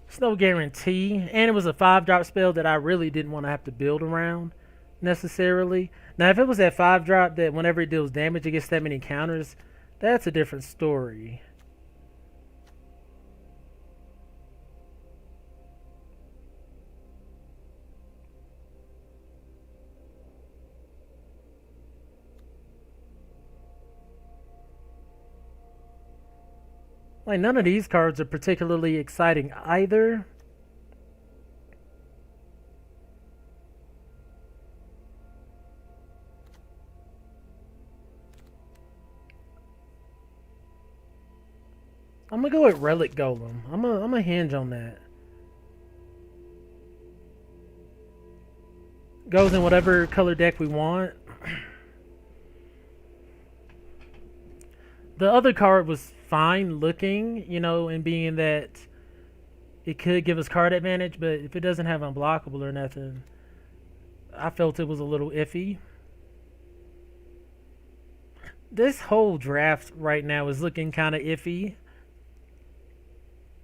it's no guarantee. And it was a 5-drop spell that I really didn't want to have to build around necessarily. Now, if it was that 5-drop that whenever it deals damage, it gets that many counters, that's a different story. Like, none of these cards are particularly exciting either. I'm gonna go with Relic Golem. I'm gonna hinge on that. Goes in whatever color deck we want. The other card was fine looking, you know, and being that it could give us card advantage, but if it doesn't have unblockable or nothing, I felt it was a little iffy. This whole draft right now is looking kind of iffy.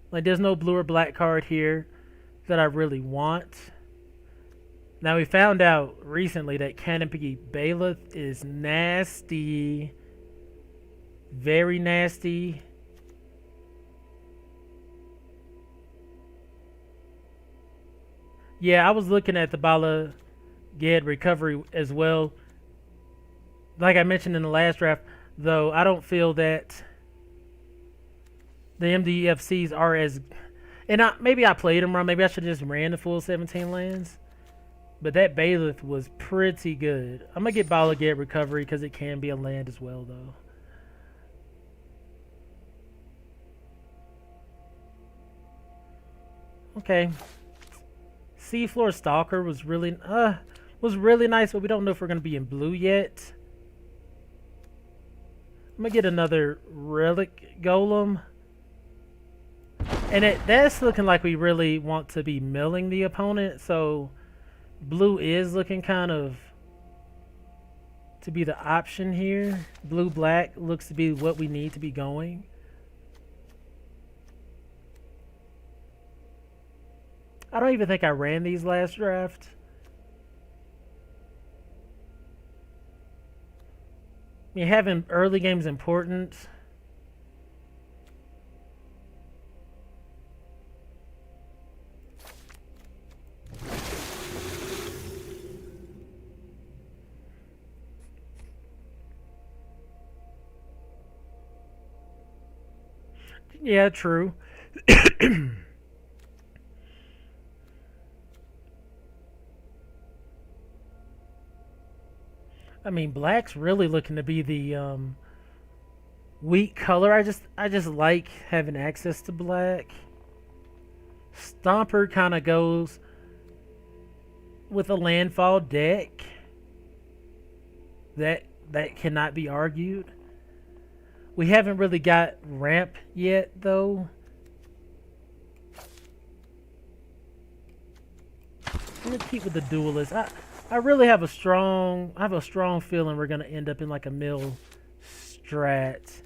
Like, there's no blue or black card here that I really want. Now, we found out recently that Canopy Bailiff is nasty. Very nasty. Yeah, I was looking at the Bala Ged recovery as well. Like I mentioned in the last draft, though I don't feel that the MDFCs are as... And maybe I played them wrong. Maybe I should have just ran the full 17 lands. But that Bailiff was pretty good. I'm going to get Bala Gate Recovery because it can be a land as well, though. Okay. Seafloor Stalker was really nice, but we don't know if we're going to be in blue yet. I'm going to get another Relic Golem. And that's looking like we really want to be milling the opponent, so blue is looking kind of to be the option here. Blue-black looks to be what we need to be going. I don't even think I ran these last draft. I mean, having early games important. Yeah, true. I mean, black's really looking to be the weak color. I just like having access to black. Stomper kind of goes with a landfall deck. That cannot be argued. We haven't really got ramp yet, though. I'm gonna keep with the duelist. I really have a strong feeling we're gonna end up in like a mill strat.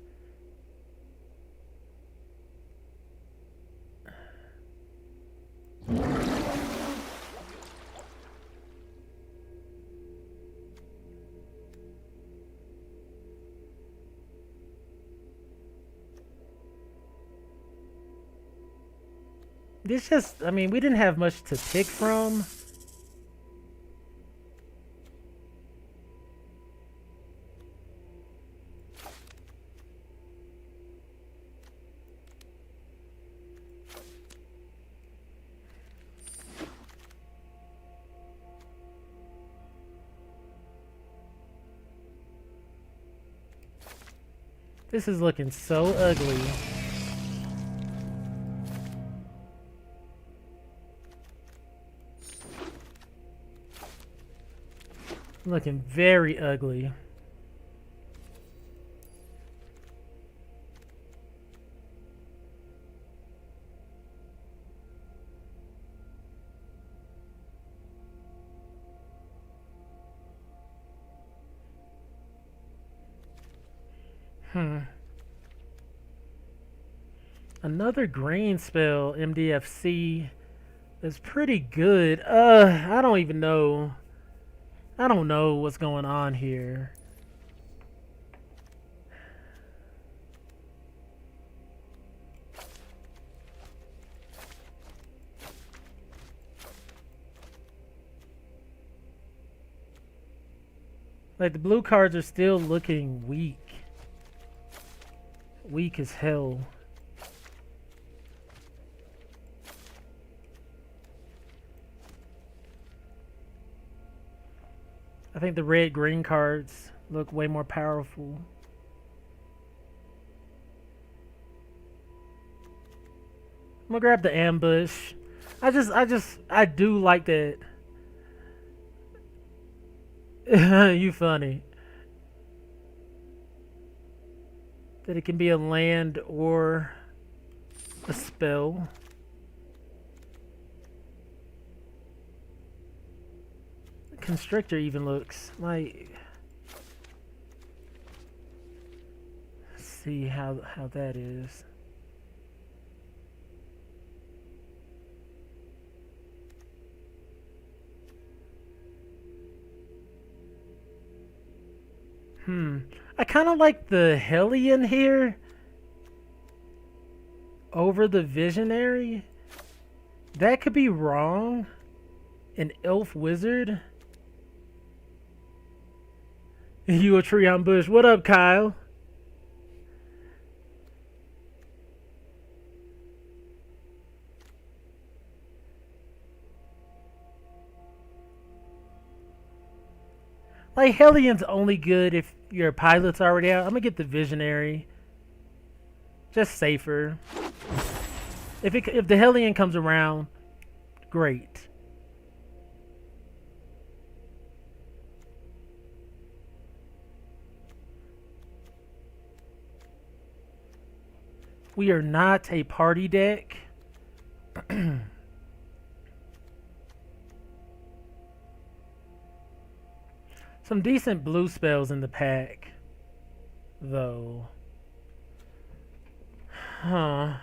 This just, I mean, we didn't have much to pick from. This is looking so ugly. Looking very ugly. Another green spell, MDFC, is pretty good. I don't even know. I don't know what's going on here. Like, the blue cards are still looking weak. Weak as hell. I think the red-green cards look way more powerful. I'm gonna grab the ambush. I do like that. You funny. That it can be a land or a spell. Constrictor even looks like, let's see how that is. I kind of like the Hellion here over the Visionary. That could be wrong. An Elf Wizard. You a tree on bush. What up, Kyle? Like, Hellion's only good if your pilot's already out. I'm gonna get the Visionary. Just safer. If the Hellion comes around, great. We are not a party deck. Some decent blue spells in the pack, though. Huh.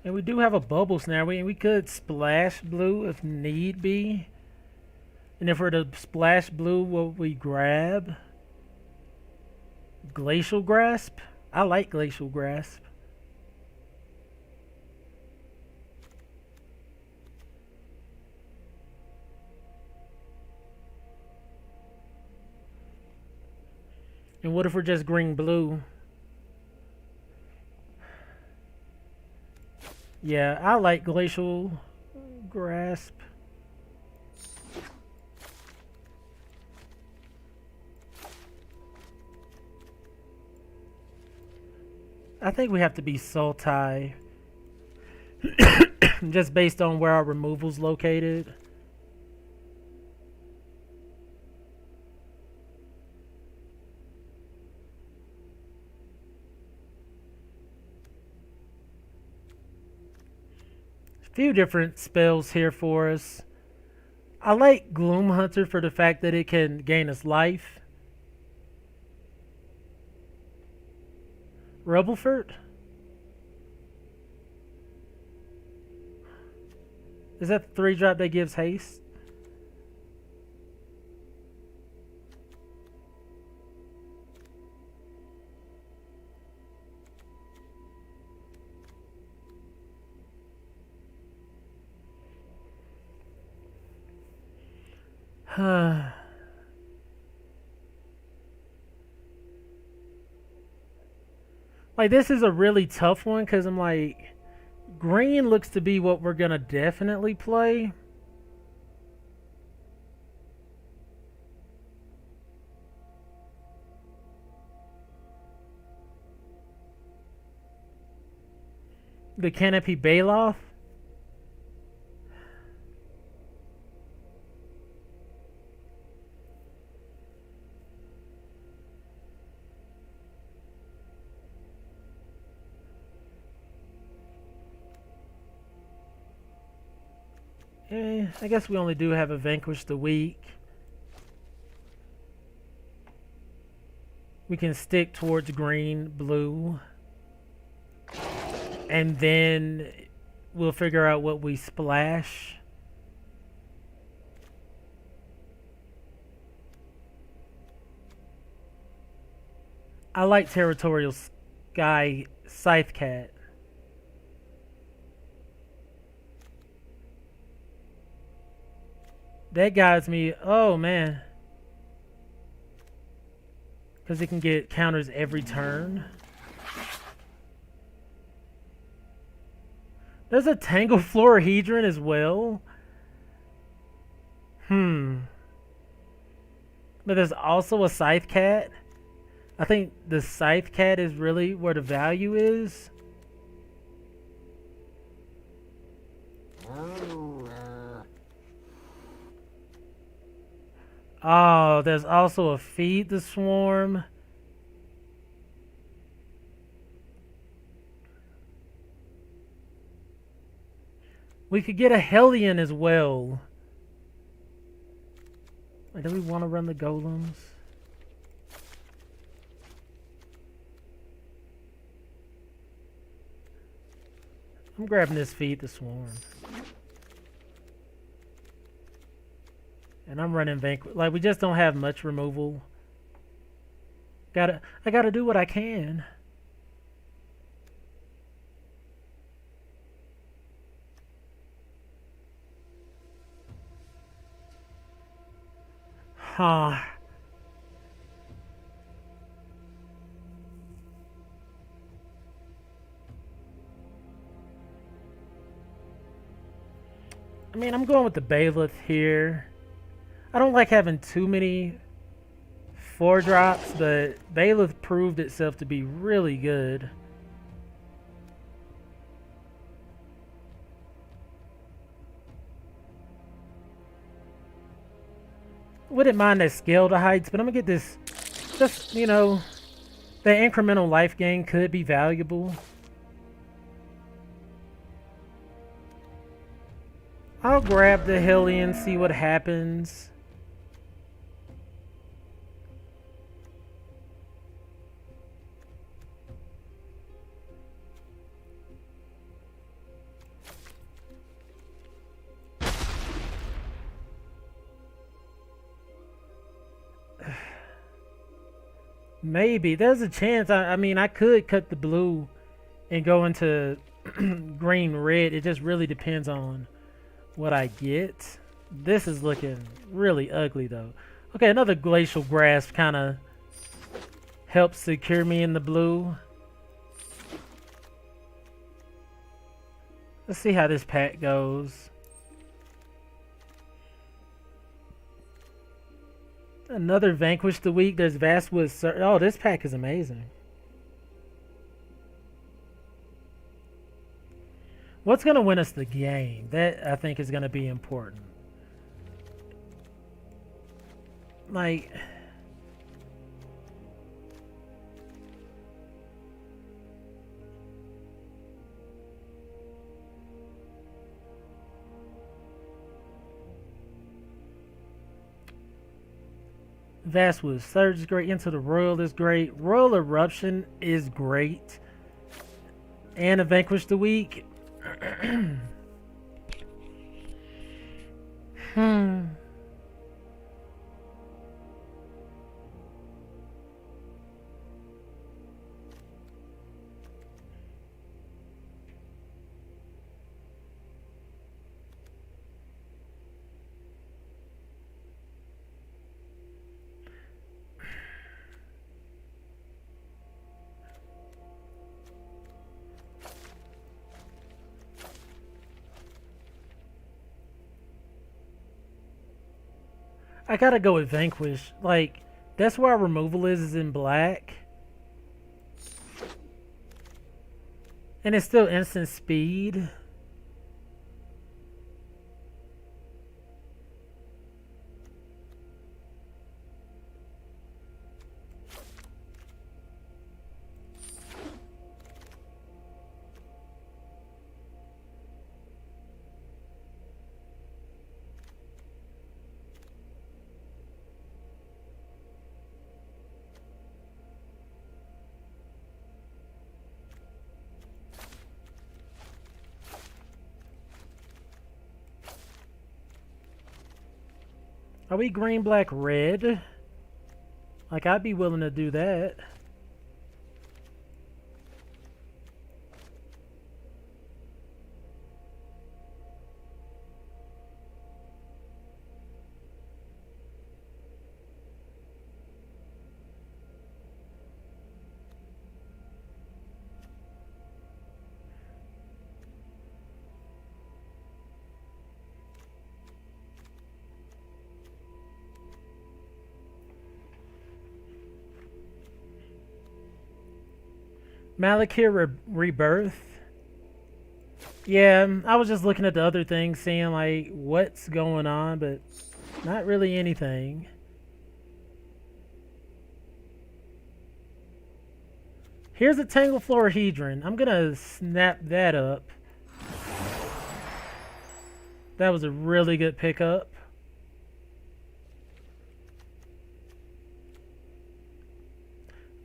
And we do have a bubble snare. We could splash blue if need be. And if we're to splash blue, what we grab? Glacial Grasp? I like Glacial Grasp. And what if we're just green-blue? Yeah, I like Glacial Grasp. I think we have to be Sultai. Just based on where our removal's located. Few different spells here for us. I like Gloom Hunter for the fact that it can gain us life. Rubblefort? Is that the 3-drop that gives haste? Like, this is a really tough one because I'm like, green looks to be what we're gonna definitely play. The Canopy Baloth. I guess we only do have a Vanquish the Weak. We can stick towards green, blue. And then we'll figure out what we splash. I like Territorial Sky Scythe Cat. That guides me. Oh, man. Because it can get counters every turn. There's a Tangle Florahedron as well. But there's also a Scythe Cat. I think the Scythe Cat is really where the value is. Oh, there's also a Feed the Swarm. We could get a Hellion as well. Wait, do we want to run the Golems? I'm grabbing this Feed the Swarm. And I'm running Vanquish. Like, we just don't have much removal. I gotta do what I can. Huh. I mean, I'm going with the Bailiff here. I don't like having too many 4-drops, but Bailiff proved itself to be really good. Wouldn't mind that scale to heights, but I'm gonna get this. Just, you know, the incremental life gain could be valuable. I'll grab the Hellion, see what happens. Maybe. There's a chance. I mean, I could cut the blue and go into green red. It just really depends on what I get. This is looking really ugly though. Okay, another Glacial Grasp kind of helps secure me in the blue. Let's see how this pack goes. Another Vanquish the Weak. There's Vastwood. Oh, this pack is amazing. What's going to win us the game? That, I think, is going to be important. Like... Vastwood Surge is great. Into the Royal is great. Royal Eruption is great. And a Vanquish the Weak. I gotta go with Vanquish. Like, that's where our removal is in black. And it's still instant speed. Are we green, black, red? Like, I'd be willing to do that. Malakir Rebirth. Yeah, I was just looking at the other things, seeing like what's going on, but not really anything. Here's a Tangleflorahedron. I'm gonna snap that up. That was a really good pickup.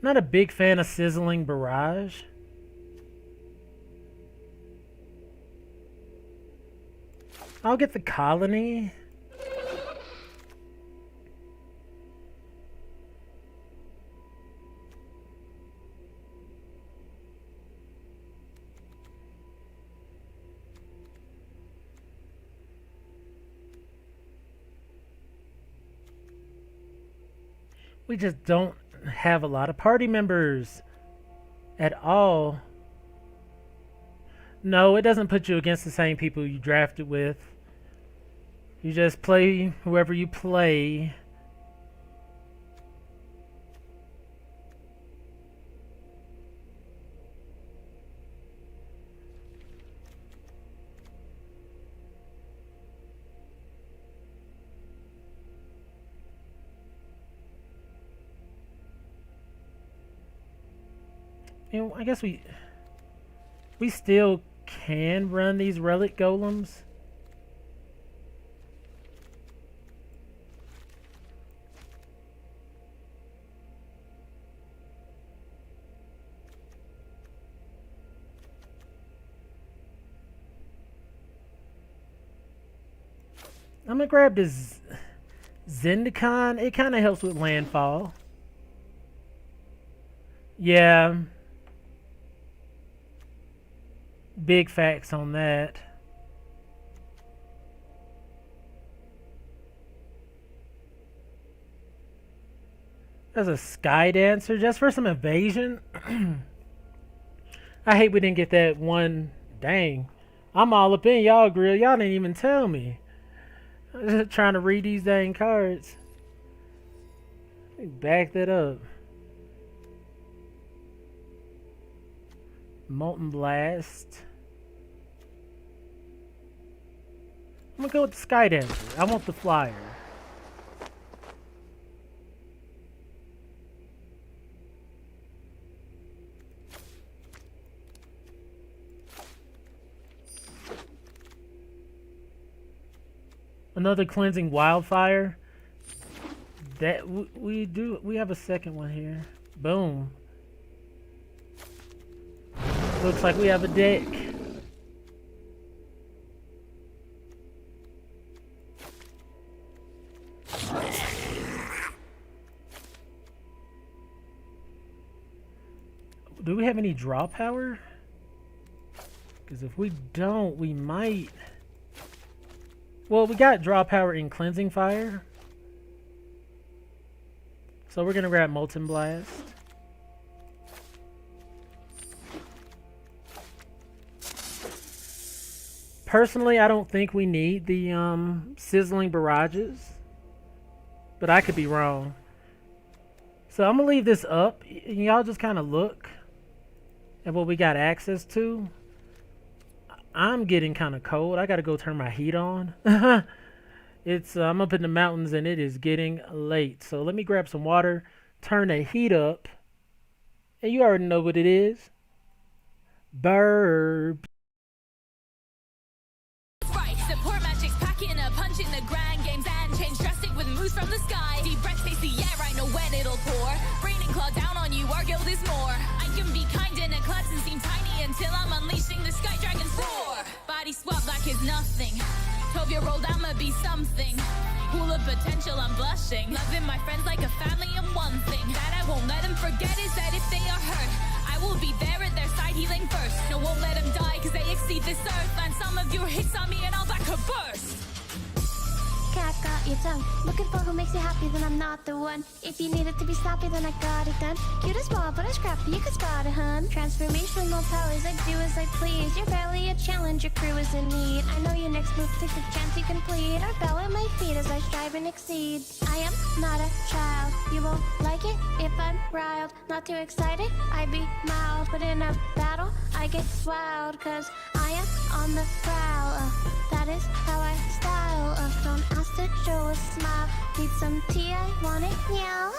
Not a big fan of Sizzling Barrage. I'll get the Colony. We just don't have a lot of party members at all. No, it doesn't put you against the same people you drafted with. You just play whoever you play. You know, I guess we still can run these relic golems. I'm gonna grab this Zendikar. It kind of helps with landfall. Yeah. Big facts on that. There's a sky dancer just for some evasion. I hate we didn't get that one. Dang. I'm all up in y'all grill. Y'all didn't even tell me. I'm just trying to read these dang cards. Back that up. Molten Blast. I'm gonna go with the Sky Dancer. I want the flyer. Another cleansing wildfire. That we do. We have a second one here. Boom. Looks like we have a deck. Do we have any draw power? Because if we don't, we might. Well, we got draw power in Cleansing Fire. So we're going to grab Molten Blast. Personally, I don't think we need the Sizzling Barrages. But I could be wrong. So I'm going to leave this up. Y'all just kind of look at what we got access to. I'm getting kind of cold. I got to go turn my heat on. I'm up in the mountains and it is getting late. So let me grab some water, turn the heat up. And you already know what it is. Burp.
Right, support magic's packing a punch in the grand games and change drastic with moves from the sky. Deep breath, face the air, I know when it'll pour. Rain and claw down on you, our guild is more. I can be kind in a class and seem tiny until I'm unleashing the sky dragon's roar. Body swap like it's nothing. 12-year-old, I'ma be something. Full of potential, I'm blushing. Loving my friends like a family, and one thing that I won't let them forget is that if they are hurt, I will be there at their side healing first. No, won't let them die cause they exceed this earth. And some of your hits on me and I'll back a burst.
Cat got your tongue. Looking for who makes you happy, then I'm not the one. If you need it to be snappy, then I got it done. Cute as ball, but I'm scrappy, you can spot a hun. Transformational powers, I do as I please. You're barely a challenge, your crew is in need. I know your next move, take the chance you complete. Or bow at my feet as I strive and exceed. I am not a child, you won't like it if I'm riled. Not too excited, I be mild. But in a battle, I get wild. Cause I am on the prowl. That is how I style. Don't ask to show a smile. Need some tea, I want it, yeah.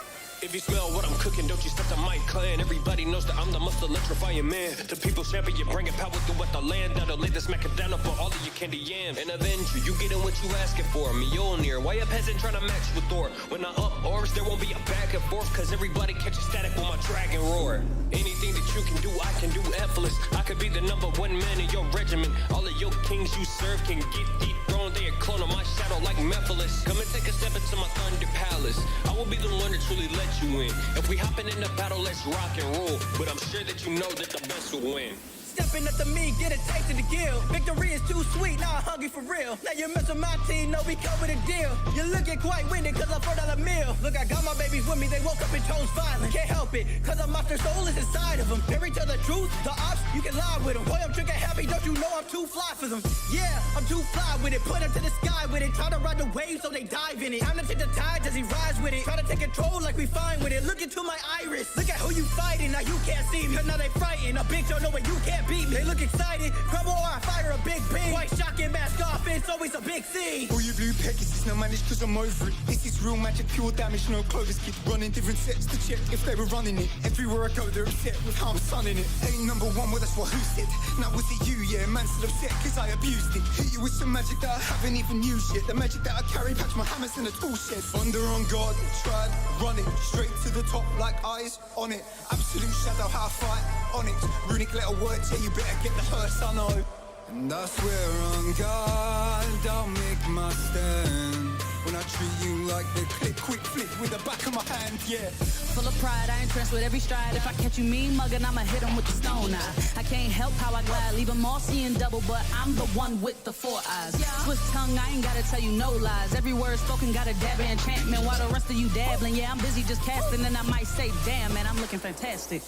If you smell what I'm cooking, don't you step to my clan. Everybody knows that I'm the most electrifying man. The people's champion, bringing power throughout the land. That'll lay the smack down up for all of your candy yams. An Avenger, you getting what you asking for. Mjolnir, why a peasant trying to match with Thor? When I up orbs, there won't be a back and forth. Cause everybody catches static when my dragon roar. Anything that you can do, I can do effortless. I could be the #1 man in your regiment. All of your kings you serve can get dethroned. They are clone of my shadow like Mephiles. Come and take a step into my thunder palace. I will be the one to truly let you in. If we hopping in the battle, let's rock and roll. But I'm sure that you know that the best will win.
stepping up to me, get a taste of the gill. Victory is too sweet, now I'm hungry for real. Now you mess with my team, no, we come with a deal. You're looking quite windy, cause I'm $4 meal. Look, I got my babies with me, they woke up and chose violence. Can't help it, cause a monster soul is inside of them. Every tell the truth, the ops, you can lie with them. Boy, I'm trigger happy, don't you know I'm too fly for them? Yeah, I'm too fly with it, put them to the sky with it. Try to ride the wave so they dive in it. Time to take the tide as he rides with it. Try to take control like we fine with it. Look into my iris, look at who you fighting. Now you can't see me, cause now they frightened. A big Joe know what you can't beat me. They look excited, crumble or I fire a big beam. White shocking mask off, it's always a big scene.
All you blue Pegasus, no managed cause I'm over it. This is real magic, pure damage, no Clovis kid. Running different sets to check if they were running it. Everywhere I go they're upset with how I'm sunning it. Ain't number one, well that's what who said. Now was it you, yeah, man still upset cause I abused it. Hit you with some magic that I haven't even used yet. The magic that I carry, patch my hammers in a tool shed. Thunder on God, tried, run it. Straight to the top like eyes on it. Absolute shadow, how I fight on it. Runic little words, yeah, you better get the hearse, I know. And I swear on God, I'll make my stand. When I treat you like the click, quick flip with the back of my hand, yeah.
Full of pride, I ain't trust with every stride. If I catch you mean mugging, I'ma hit him with the stone eye. I can't help how I glide, leave them all seeing double, but I'm the one with the 4 eyes. Swift tongue, I ain't gotta tell you no lies. Every word spoken got a dab of enchantment, while the rest of you dabbling. Yeah, I'm busy just casting, and I might say, damn, man, I'm looking fantastic.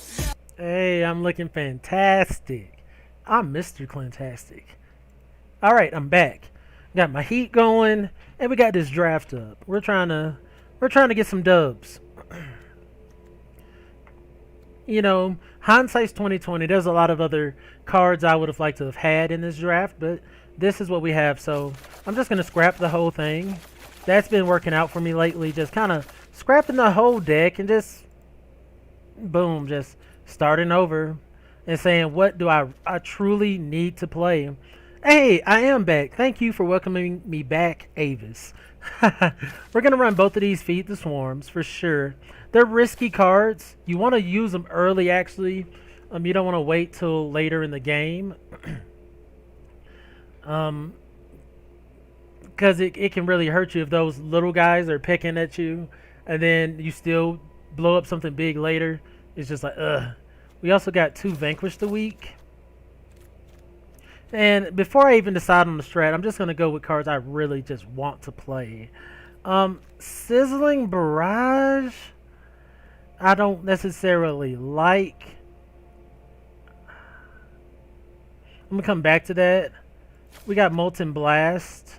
Hey, I'm looking fantastic. I'm Mr.Clintastik. Alright, I'm back. Got my heat going, and we got this draft up. We're trying to get some dubs. You know, hindsight's 2020. There's a lot of other cards I would have liked to have had in this draft, but this is what we have. So I'm just gonna scrap the whole thing. That's been working out for me lately. Just kind of scrapping the whole deck and just boom, just starting over and saying, what do I truly need to play? Hey, I am back. Thank you for welcoming me back, Avis. We're going to run both of these Feed the Swarms for sure. They're risky cards. You want to use them early, actually. You don't want to wait till later in the game. Because it can really hurt you if those little guys are picking at you and then you still blow up something big later. It's just like, ugh. We also got 2 Vanquish the Week. And before I even decide on the strat, I'm just going to go with cards I really just want to play. Sizzling Barrage, I don't necessarily like. I'm going to come back to that. We got Molten Blast.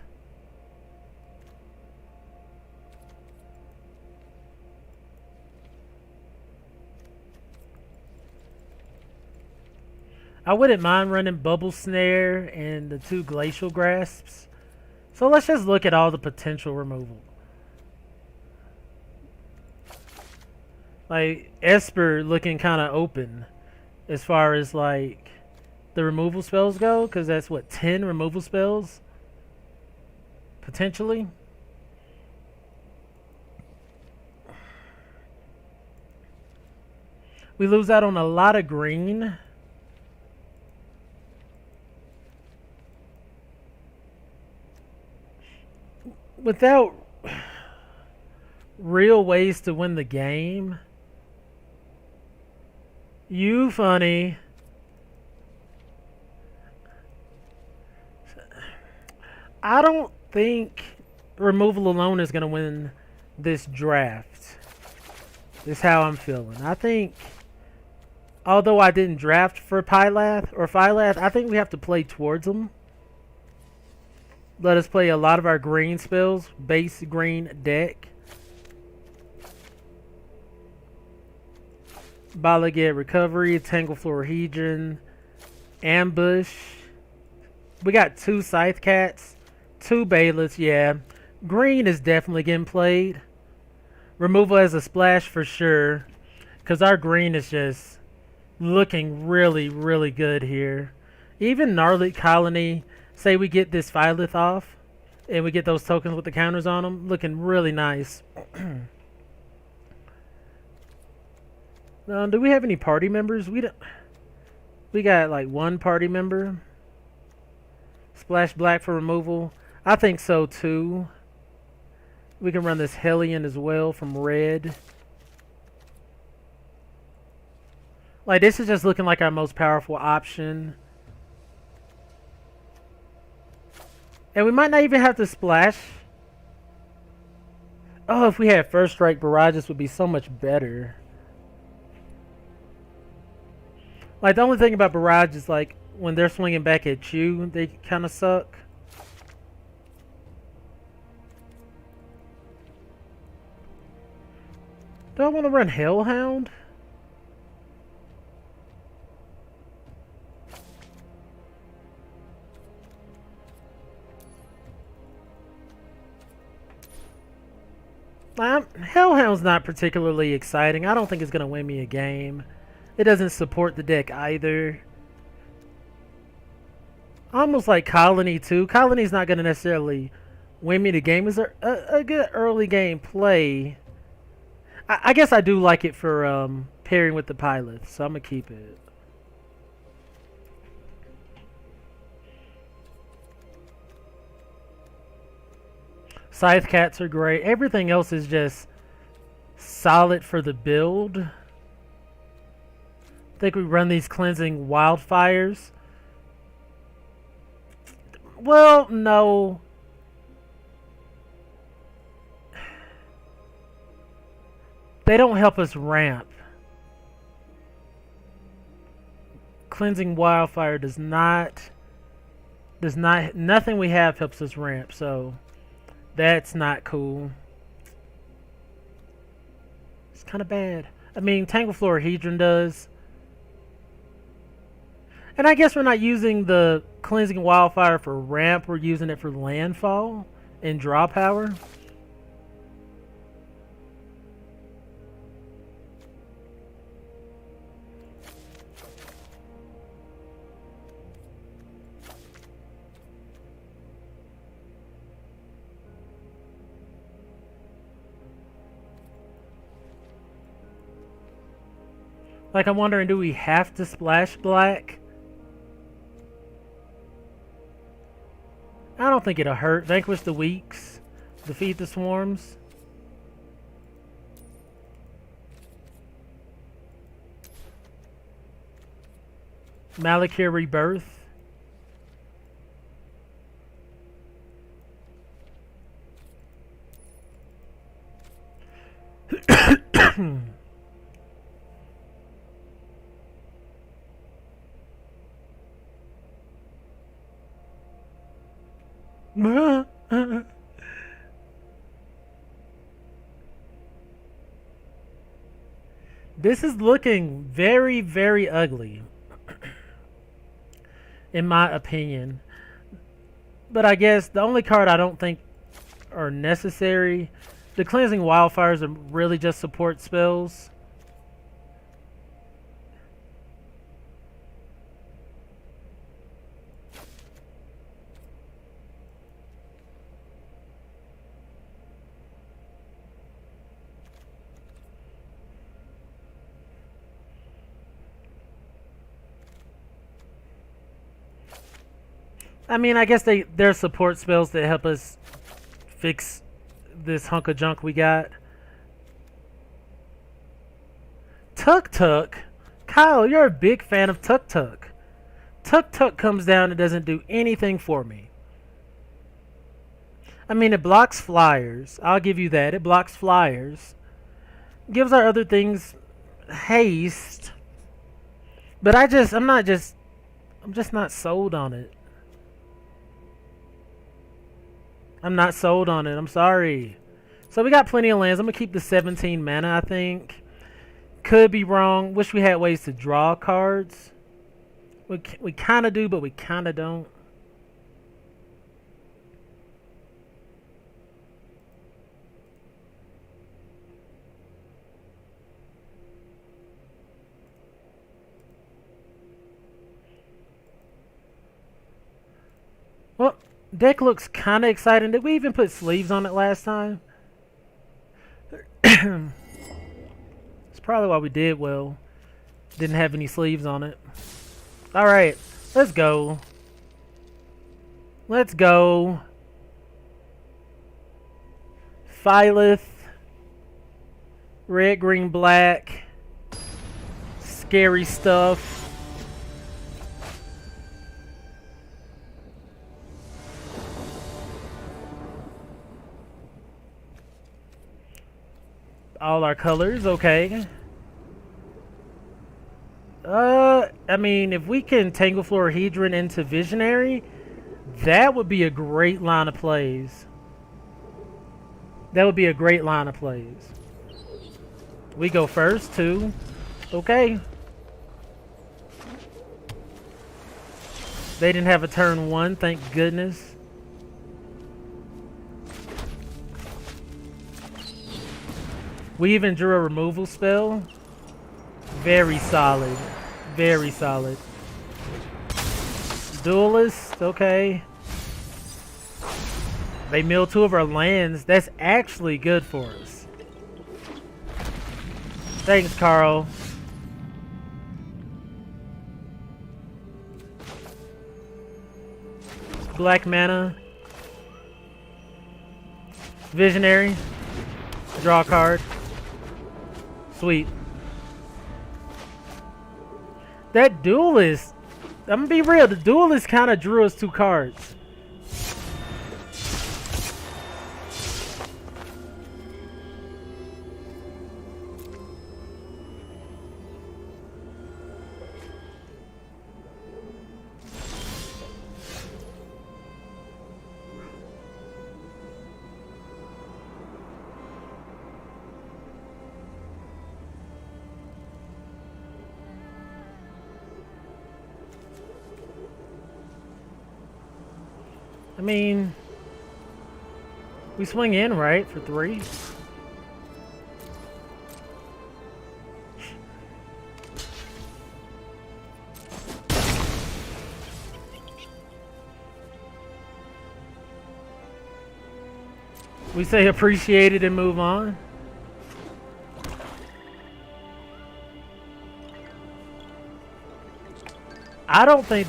I wouldn't mind running Bubble Snare and the 2 Glacial Grasps. So let's just look at all the potential removal. Like, Esper looking kind of open as far as, like, the removal spells go. Because that's, what, 10 removal spells? Potentially. We lose out on a lot of green. Without real ways to win the game. You funny. I don't think removal alone is going to win this draft. This is how I'm feeling. I think, although I didn't draft for Phylath, I think we have to play towards them. Let us play a lot of our green spells. Base green deck. Balaget Recovery. Tangle Florahedron. Ambush. We got 2 Scythe Cats. 2 Bayless, yeah. Green is definitely getting played. Removal as a splash for sure. Because our green is just looking really, really good here. Even Gnarly Colony. Say we get this Phylath off, and we get those tokens with the counters on them, looking really nice. Now, do we have any party members? We don't. We got like 1 party member. Splash black for removal. I think so too. We can run this Hellion as well from red. Like, this is just looking like our most powerful option. And we might not even have to splash. Oh, if we had first strike, barrages would be so much better. Like, the only thing about barrage is, like, when they're swinging back at you, they kind of suck. Do I want to run Hellhound? Hellhound's not particularly exciting. I don't think it's going to win me a game. It doesn't support the deck either. Almost like Colony too. Colony's not going to necessarily win me the game. It's a good early game play. I guess I do like it for pairing with the Pilot, so I'm going to keep it. Scythe Cats are great. Everything else is just solid for the build. I think we run these Cleansing Wildfires. Well, no. They don't help us ramp. Cleansing Wildfire does not, nothing we have helps us ramp, so that's not cool. It's kind of bad. I mean, Tangle Hedron does. And I guess we're not using the Cleansing Wildfire for ramp. We're using it for landfall and draw power. Like, I'm wondering, do we have to splash black? I don't think it'll hurt. Vanquish the Weaks. Defeat the Swarms. Malakir Rebirth. This is looking very, very ugly, in my opinion. But I guess the only card I don't think are necessary, the Cleansing Wildfires are really just support spells. I mean, I guess they're support spells that help us fix this hunk of junk we got. Tuk Tuk? Kyle, you're a big fan of Tuk Tuk. Tuk Tuk comes down and doesn't do anything for me. I mean, it blocks flyers. I'll give you that. It blocks flyers. Gives our other things haste. But I'm just not sold on it. I'm not sold on it. I'm sorry. So we got plenty of lands. I'm going to keep the 17 mana, I think. Could be wrong. Wish we had ways to draw cards. We kind of do, but we kind of don't. Well, deck looks kind of exciting. Did we even put sleeves on it last time? It's probably why we did well. Didn't have any sleeves on it. Alright, let's go. Let's go. Phylith. Red, green, black. scary stuff. All our colors, okay. I mean, if we can Tangle Florahedron into Visionary, that would be a great line of plays. That would be a great line of plays. We go first, too. Okay. They didn't have a turn 1, thank goodness. We even drew a removal spell. Very solid. Very solid. Duelist, okay. They mill 2 of our lands. That's actually good for us. Thanks, Carl. Black mana. Visionary. Draw a card. Sweet. That Duelist, I'm gonna be real, the Duelist kind of drew us 2 cards. I mean, we swing in, right, for 3? We say appreciate it and move on. I don't think...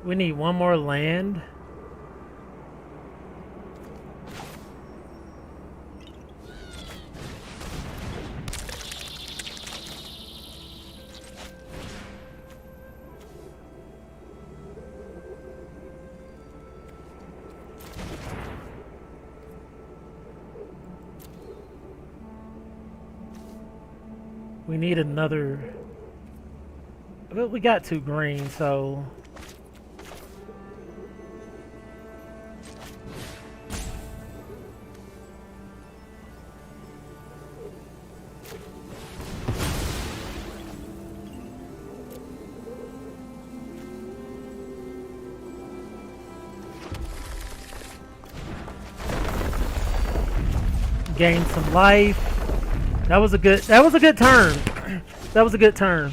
We need one more land. We need another... Well, we got 2 green, so... Gain some life. That was a good turn. That was a good turn.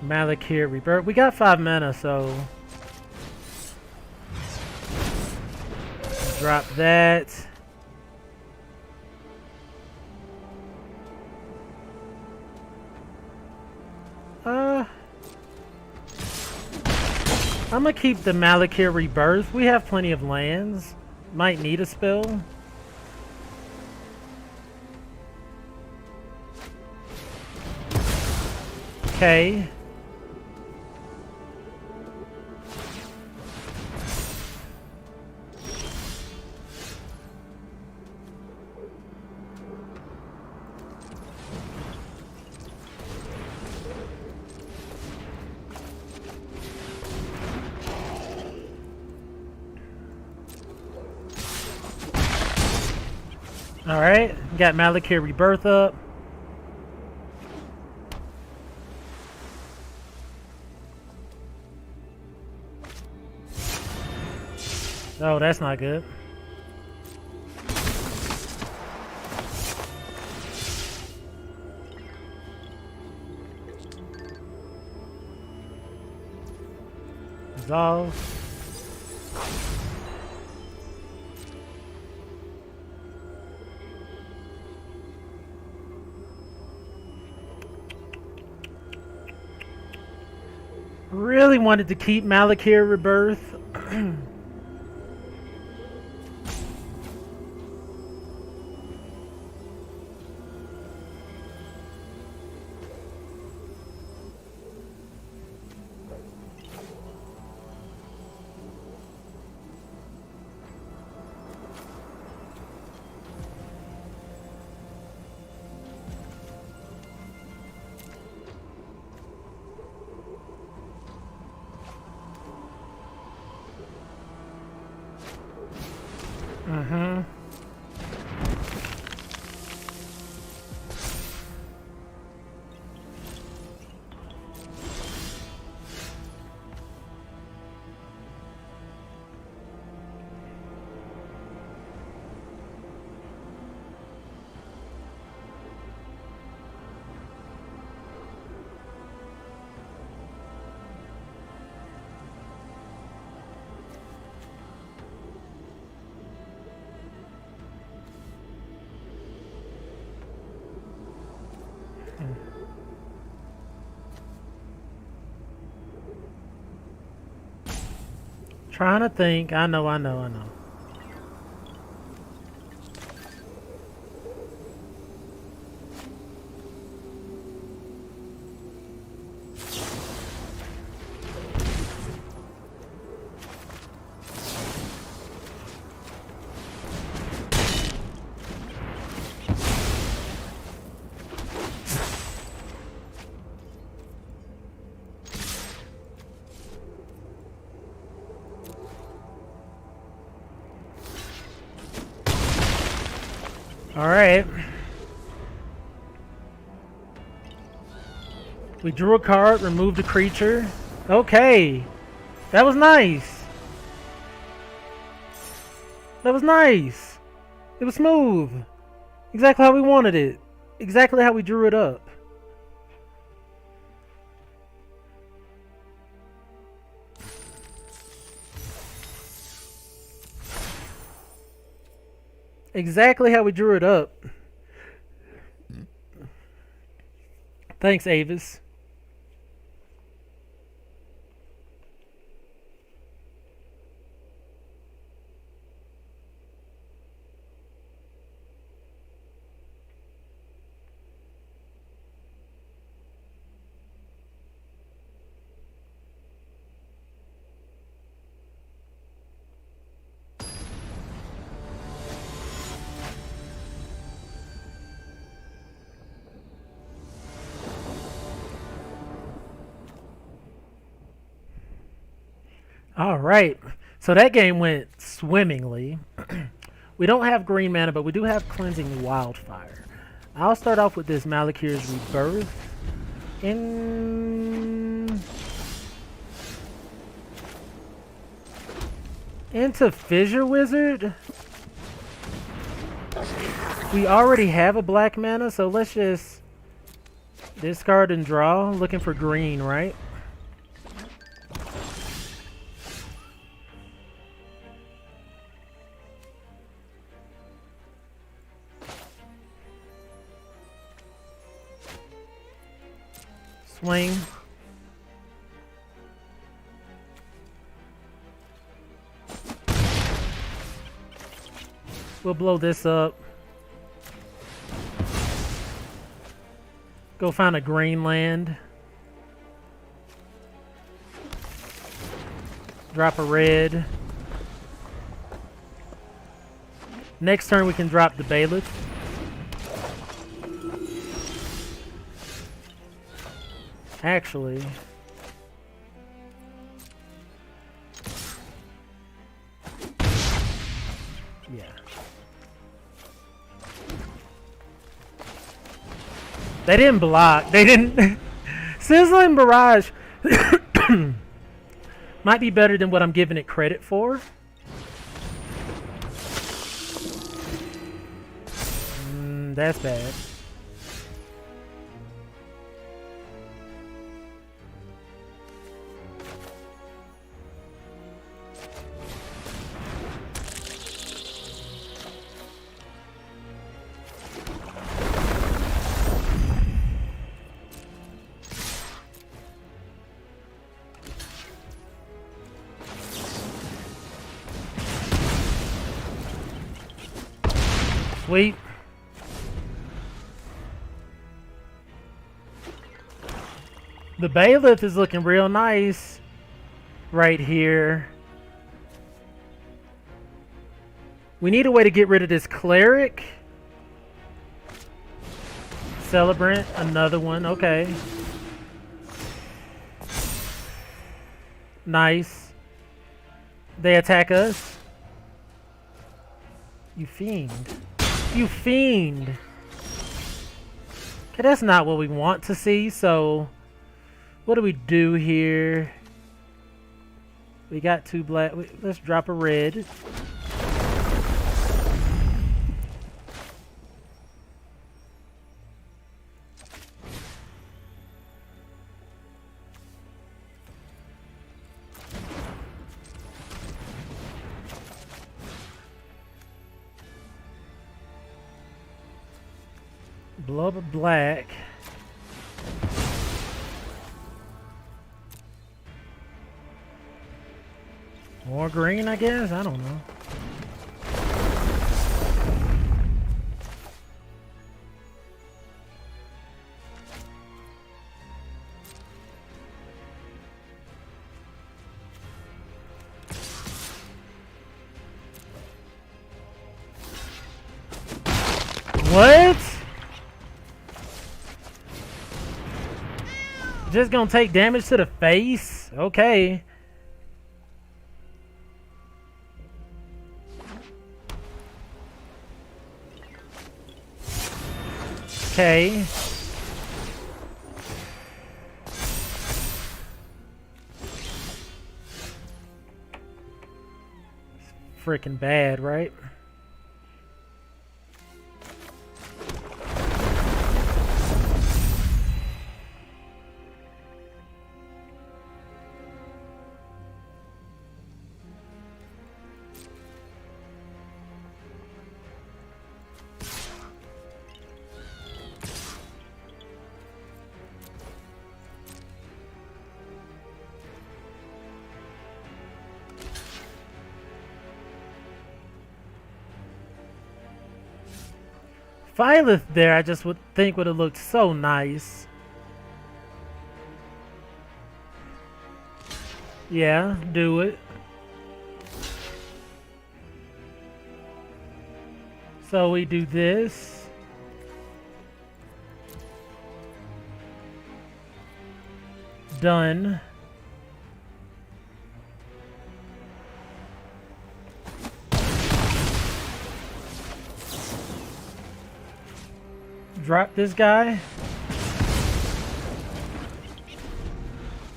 Malakir Rebirth. We got 5 mana, so drop that. I'm gonna keep the Malakir Rebirth. We have plenty of lands. Might need a spell. Okay. Alright, got Malakir Rebirth up. Oh, that's not good. Resolve. Really wanted to keep Malakir Rebirth. Mm-hmm. Trying to think. I know. Alright. We drew a card, removed a creature. Okay. That was nice. That was nice. It was smooth. Exactly how we wanted it. Exactly how we drew it up. Exactly how we drew it up. Thanks, Avis. Alright, so that game went swimmingly. We don't have green mana, but we do have Cleansing Wildfire. I'll start off with this Malakir's Rebirth. Into Fissure Wizard. We already have a black mana, so let's just discard and draw. Looking for green, right? Swing. We'll blow this up. Go find a green land. Drop a red. Next turn we can drop the Bailiff. Actually, yeah. They didn't block. They didn't. Sizzling Barrage might be better than what I'm giving it credit for. That's bad. Sweet. The Bailiff is looking real nice right here. We need a way to get rid of this Cleric. Celebrant, another one, okay. Nice. They attack us. You fiend. You fiend. Okay, that's not what we want to see, so what do we do here? We got 2 black. Let's drop a red. Blow up a black. More green, I guess? I don't know. What? Just gonna take damage to the face? Okay. Okay. Freaking bad, right? Violet there, I just would think would have looked so nice. Yeah, do it. So we do this. Done. Drop this guy.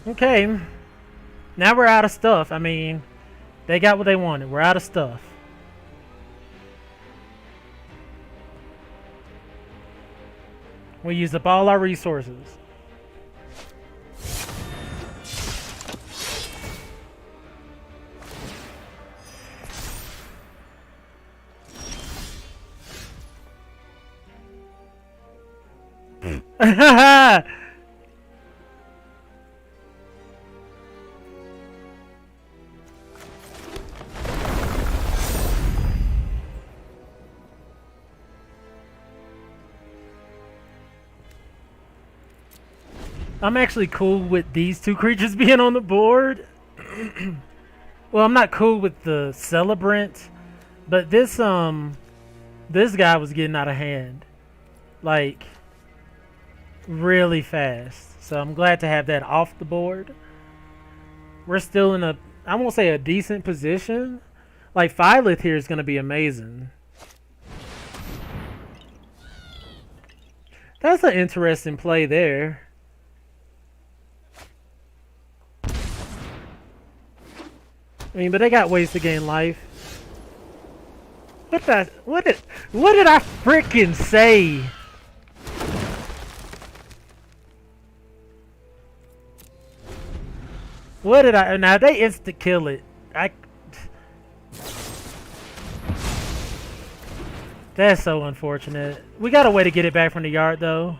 Okay. Now we're out of stuff. I mean, they got what they wanted. We're out of stuff. We used up all our resources. I'm actually cool with these 2 creatures being on the board. Well, I'm not cool with the Celebrant, but this guy was getting out of hand. Like, really fast. So I'm glad to have that off the board. We're still in a, I won't say a decent position. Like, Violet here is going to be amazing. That's an interesting play there. I mean, but they got ways to gain life. What did I freaking say? What did I? Now they instant kill it. That's so unfortunate. We got a way to get it back from the yard though.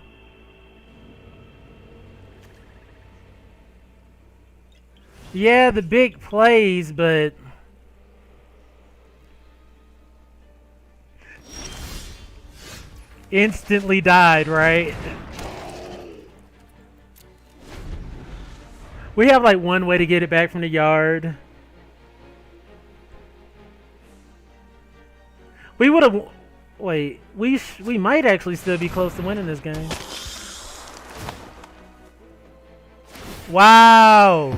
Yeah, the big plays, but instantly died, right? We have like one way to get it back from the yard. We would have. Wait, we might actually still be close to winning this game. Wow.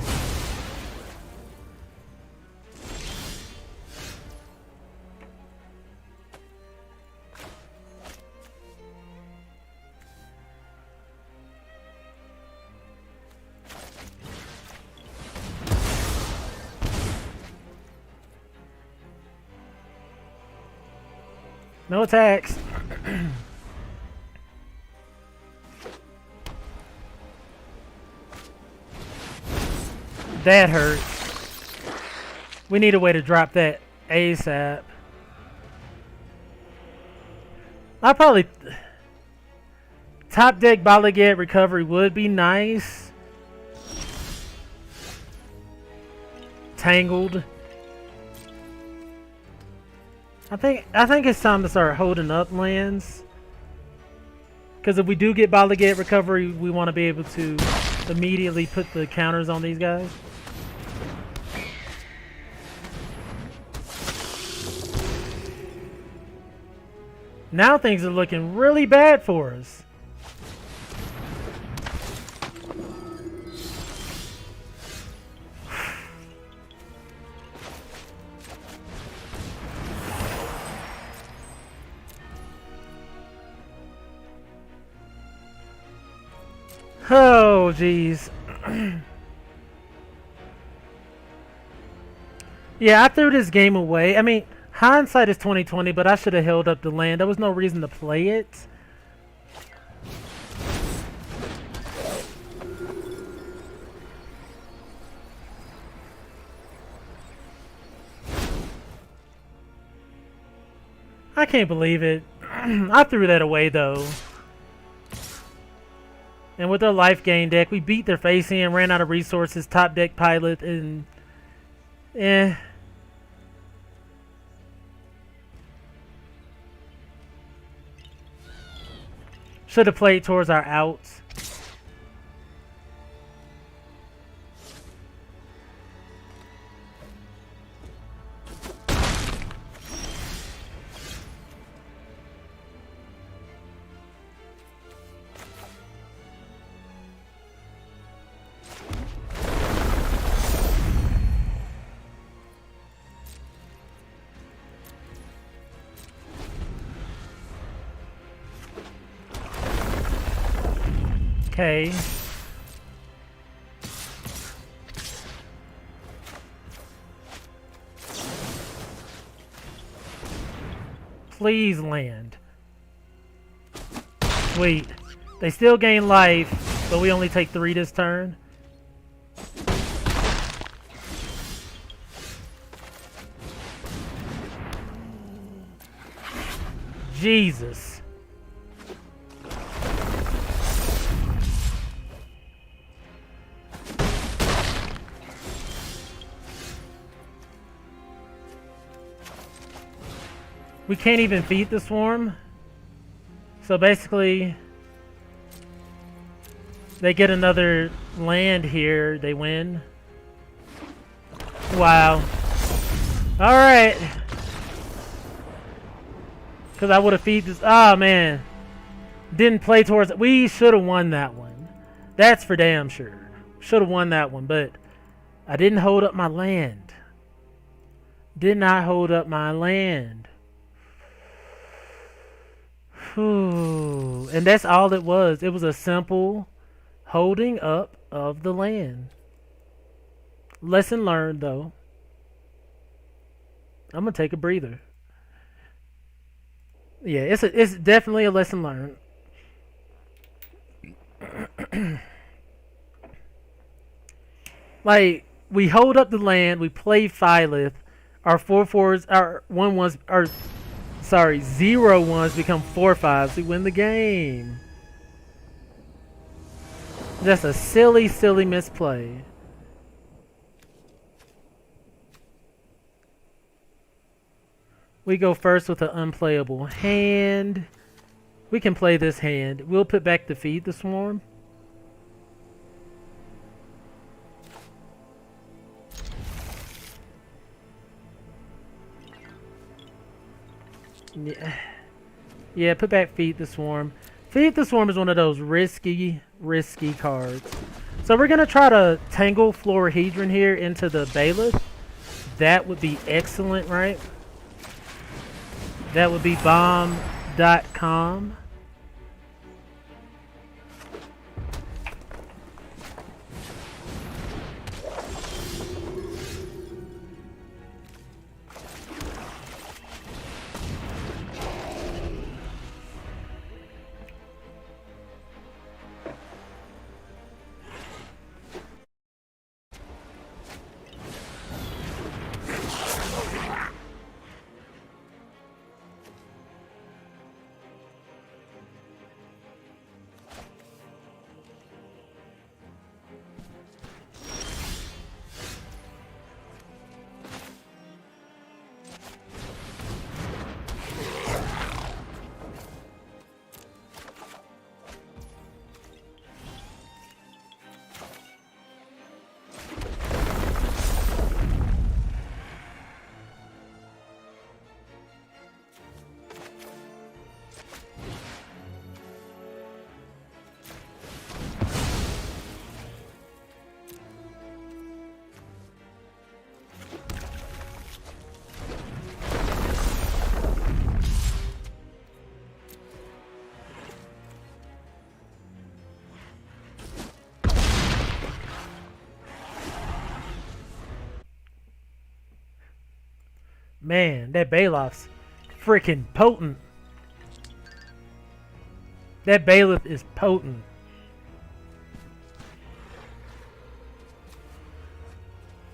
No attacks. That hurt. We need a way to drop that ASAP. I'll probably... Top deck Balagate recovery would be nice. Tangled. I think it's time to start holding up lands. Because if we do get Balagate recovery, we want to be able to immediately put the counters on these guys. Now things are looking really bad for us. Oh, jeez. Yeah, I threw this game away. I mean, hindsight is 20/20, but I should have held up the land. There was no reason to play it. I can't believe it. I threw that away, though. And with their life gain deck, we beat their face in, ran out of resources, top deck pilot, and... Should have played towards our outs. Okay. Please land. Sweet. They still gain life, but we only take 3 this turn. Jesus. We can't even feed the swarm. So basically, they get another land here. They win. Wow. Alright. Because I would have feed this. Oh, man. Didn't play towards it. We should have won that one. That's for damn sure. Should have won that one. But I didn't hold up my land. Did not hold up my land. Whew. And that's all it was. It was a simple holding up of the land. Lesson learned, though. I'm gonna take a breather. Yeah, it's definitely a lesson learned. Like, we hold up the land, we play Phylith, our 4-4s, our 1-1s, our, sorry, 0-1s become 4-5s, we win the game. Just a silly, silly misplay. We go first with an unplayable hand. We can play this hand. We'll put back to Feed the Swarm. Yeah, put back Feed the Swarm. Feed the Swarm is one of those risky cards. So we're going to try to tangle Florahedron here into the Bailiff. That would be excellent, right? That would be bomb.com. Man, that Bailiff's freaking potent. That Bailiff is potent.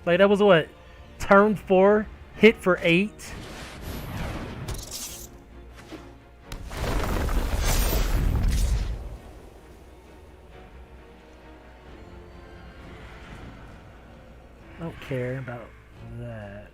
Like, that was what? Turn 4, hit for 8. Don't care about that.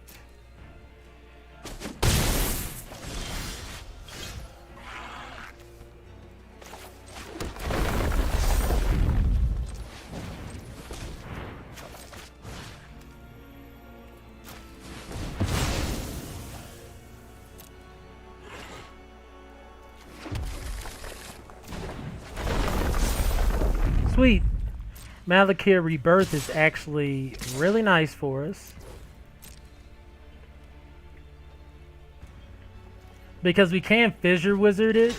Sweet. Malakir Rebirth is actually really nice for us. Because we can Fissure Wizard it.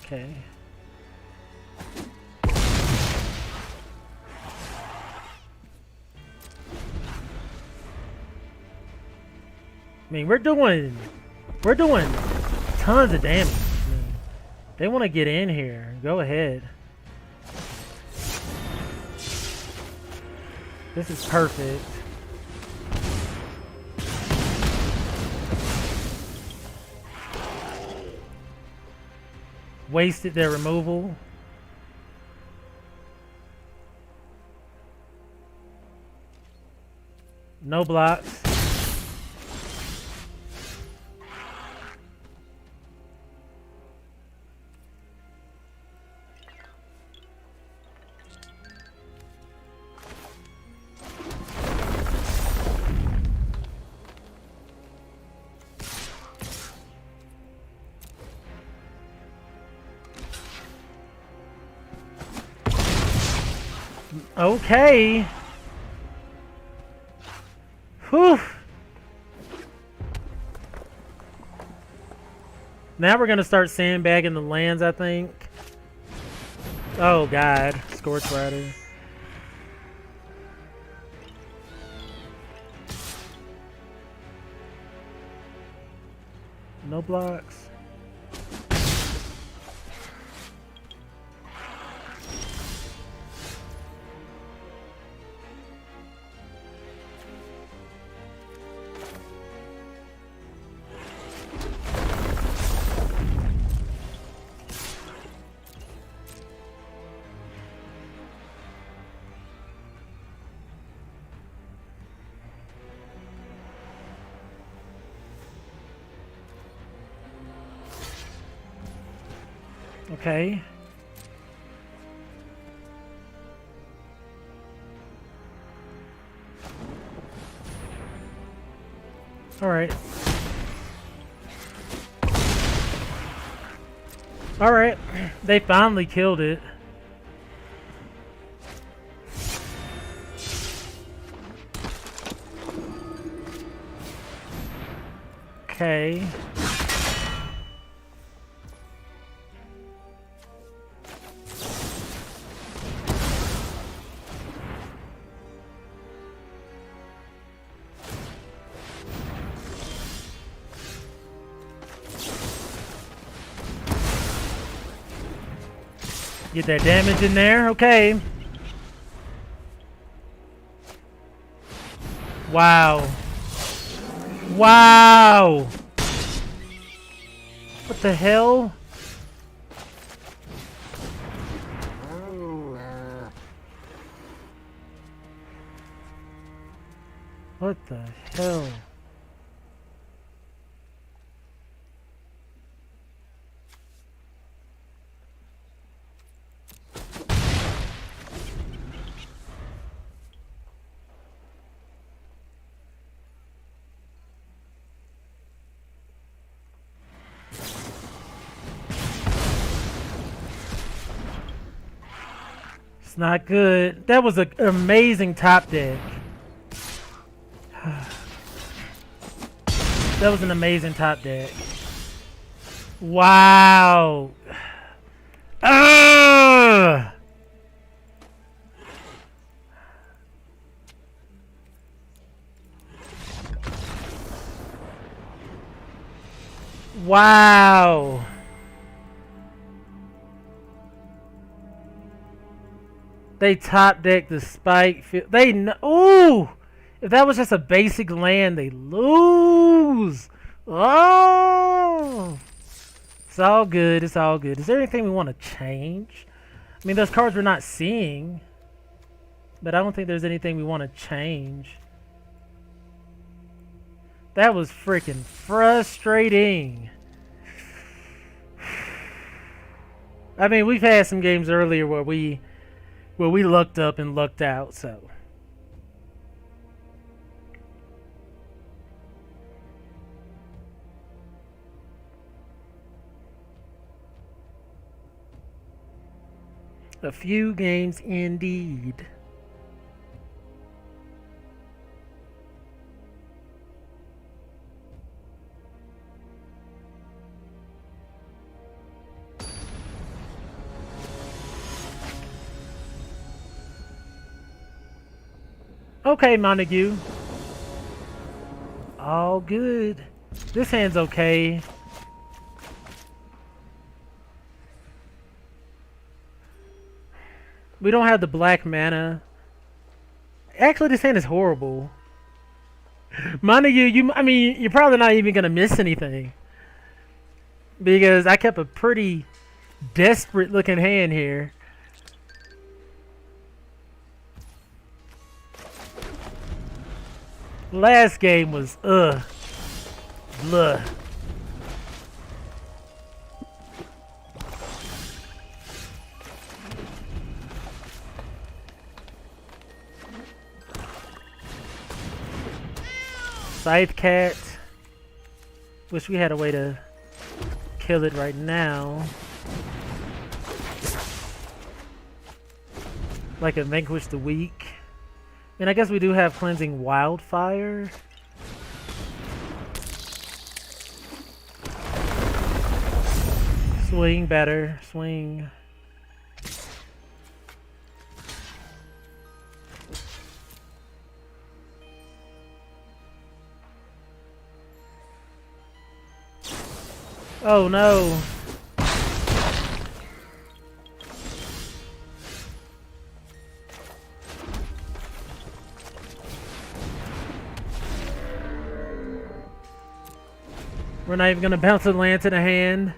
Okay. I mean, we're doing tons of damage. I mean, they want to get in here. Go ahead. This is perfect. Wasted their removal. No blocks. Okay. Whew. Now we're gonna start sandbagging the lands, I think. Oh god, Scorch Rider. No blocks. Okay. All right. All right. They finally killed it. Okay. Get that damage in there. Okay. Wow. Wow. What the hell? What the hell? It's not good. That was an amazing top deck. That was an amazing top deck. Wow. Ugh! Wow. They top deck the spike. They ooh. If that was just a basic land, they lose. Oh. It's all good. It's all good. Is there anything we want to change? I mean, those cards we're not seeing, but I don't think there's anything we want to change. That was freaking frustrating. I mean, we've had some games earlier where we lucked up and lucked out, so. A few games indeed. Okay, Montague. All good. This hand's okay. We don't have the black mana. Actually, this hand is horrible. Montague, I mean, you're probably not even going to miss anything. Because I kept a pretty desperate looking hand here. Last game was, blah. Scythe Cat. Wish we had a way to kill it right now. Like a Vanquish the Weak. And I guess we do have Cleansing Wildfire. Swing better. Swing. Oh no. We're not even gonna bounce the lance in a hand.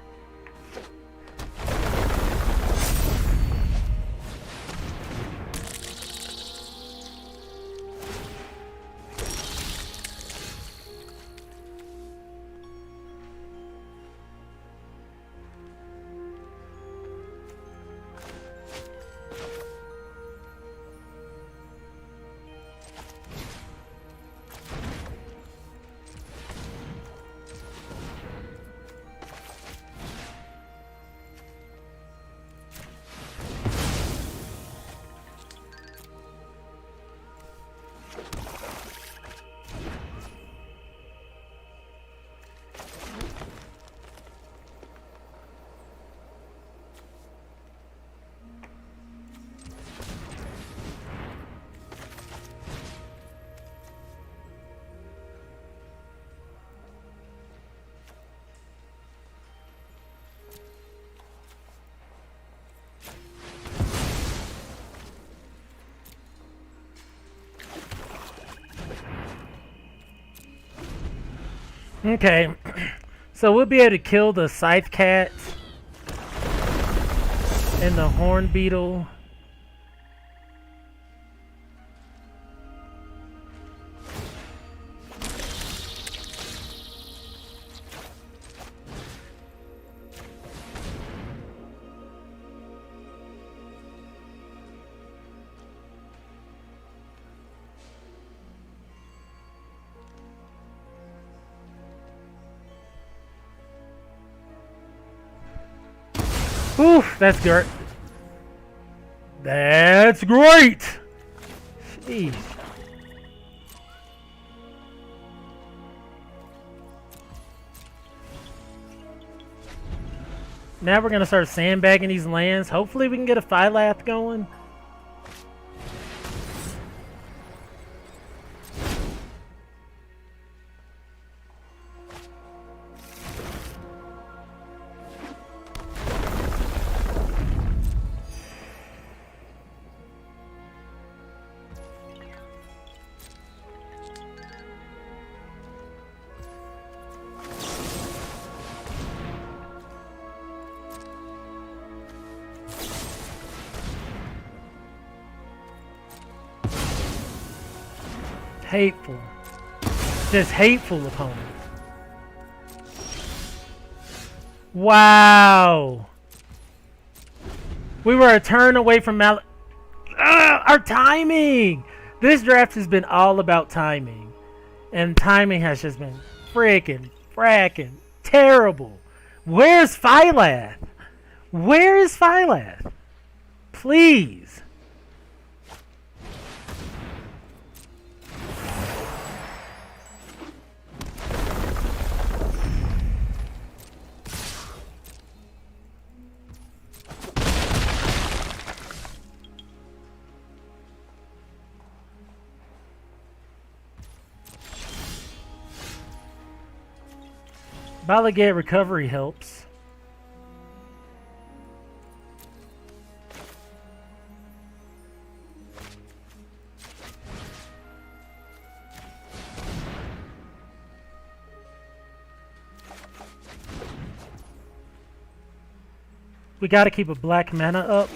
Okay, so we'll be able to kill the scythe cat and the horn beetle. Oof, that's great. That's great. Jeez. Now we're gonna start sandbagging these lands. Hopefully we can get a Phylath going. Hateful. Just hateful opponent. Wow. We were a turn away from our timing. This draft has been all about timing. And timing has just been fracking terrible. Where's Phylath? Where is Phylath? Please. Baligate recovery helps. We gotta keep a black mana up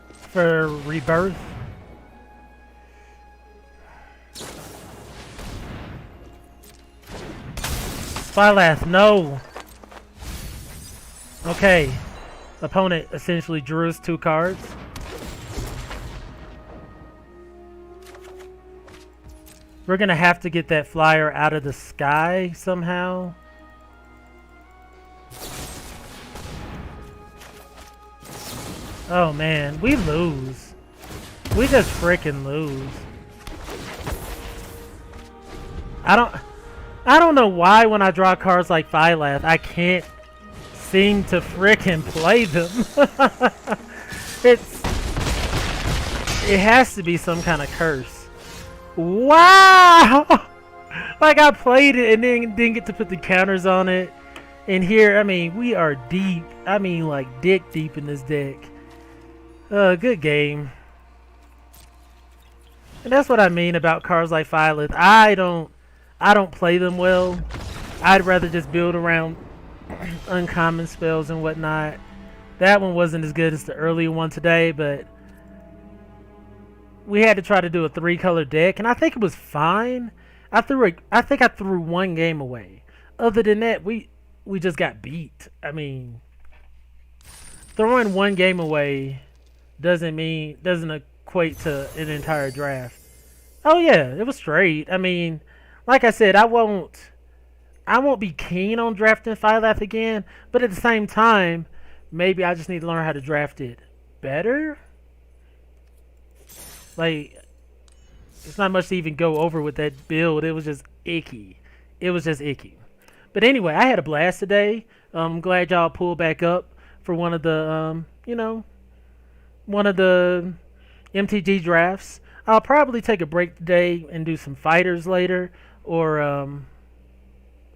for rebirth. Phylath, no! Okay. Opponent essentially drew us 2 cards. We're gonna have to get that flyer out of the sky somehow. Oh man, we lose. We just freaking lose. I don't know why when I draw cards like Phylath, I can't seem to frickin' play them. It has to be some kind of curse. Wow! Like I played it and then didn't get to put the counters on it. And here, I mean, we are deep. I mean, like dick deep in this deck. Good game. And that's what I mean about cards like Phyllis. I don't play them well. I'd rather just build around uncommon spells and whatnot. That one wasn't as good as the earlier one today, but we had to try to do a 3-color deck, and I think it was fine. I think I threw one game away. Other than that, we just got beat. I mean, throwing one game away doesn't equate to an entire draft. Oh yeah, it was straight. I mean, like I said, I won't be keen on drafting Phylath again, but at the same time, maybe I just need to learn how to draft it better. Like, it's not much to even go over with that build. It was just icky. It was just icky. But anyway, I had a blast today. I'm glad y'all pulled back up for one of the, one of the MTG drafts. I'll probably take a break today and do some fighters later. Or,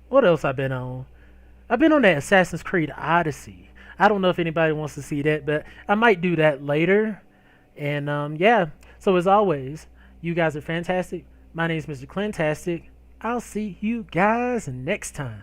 what else I've been on? I've been on that Assassin's Creed Odyssey. I don't know if anybody wants to see that, but I might do that later. And, yeah. So as always, you guys are fantastic. My name is Mr. Clintastik. I'll see you guys next time.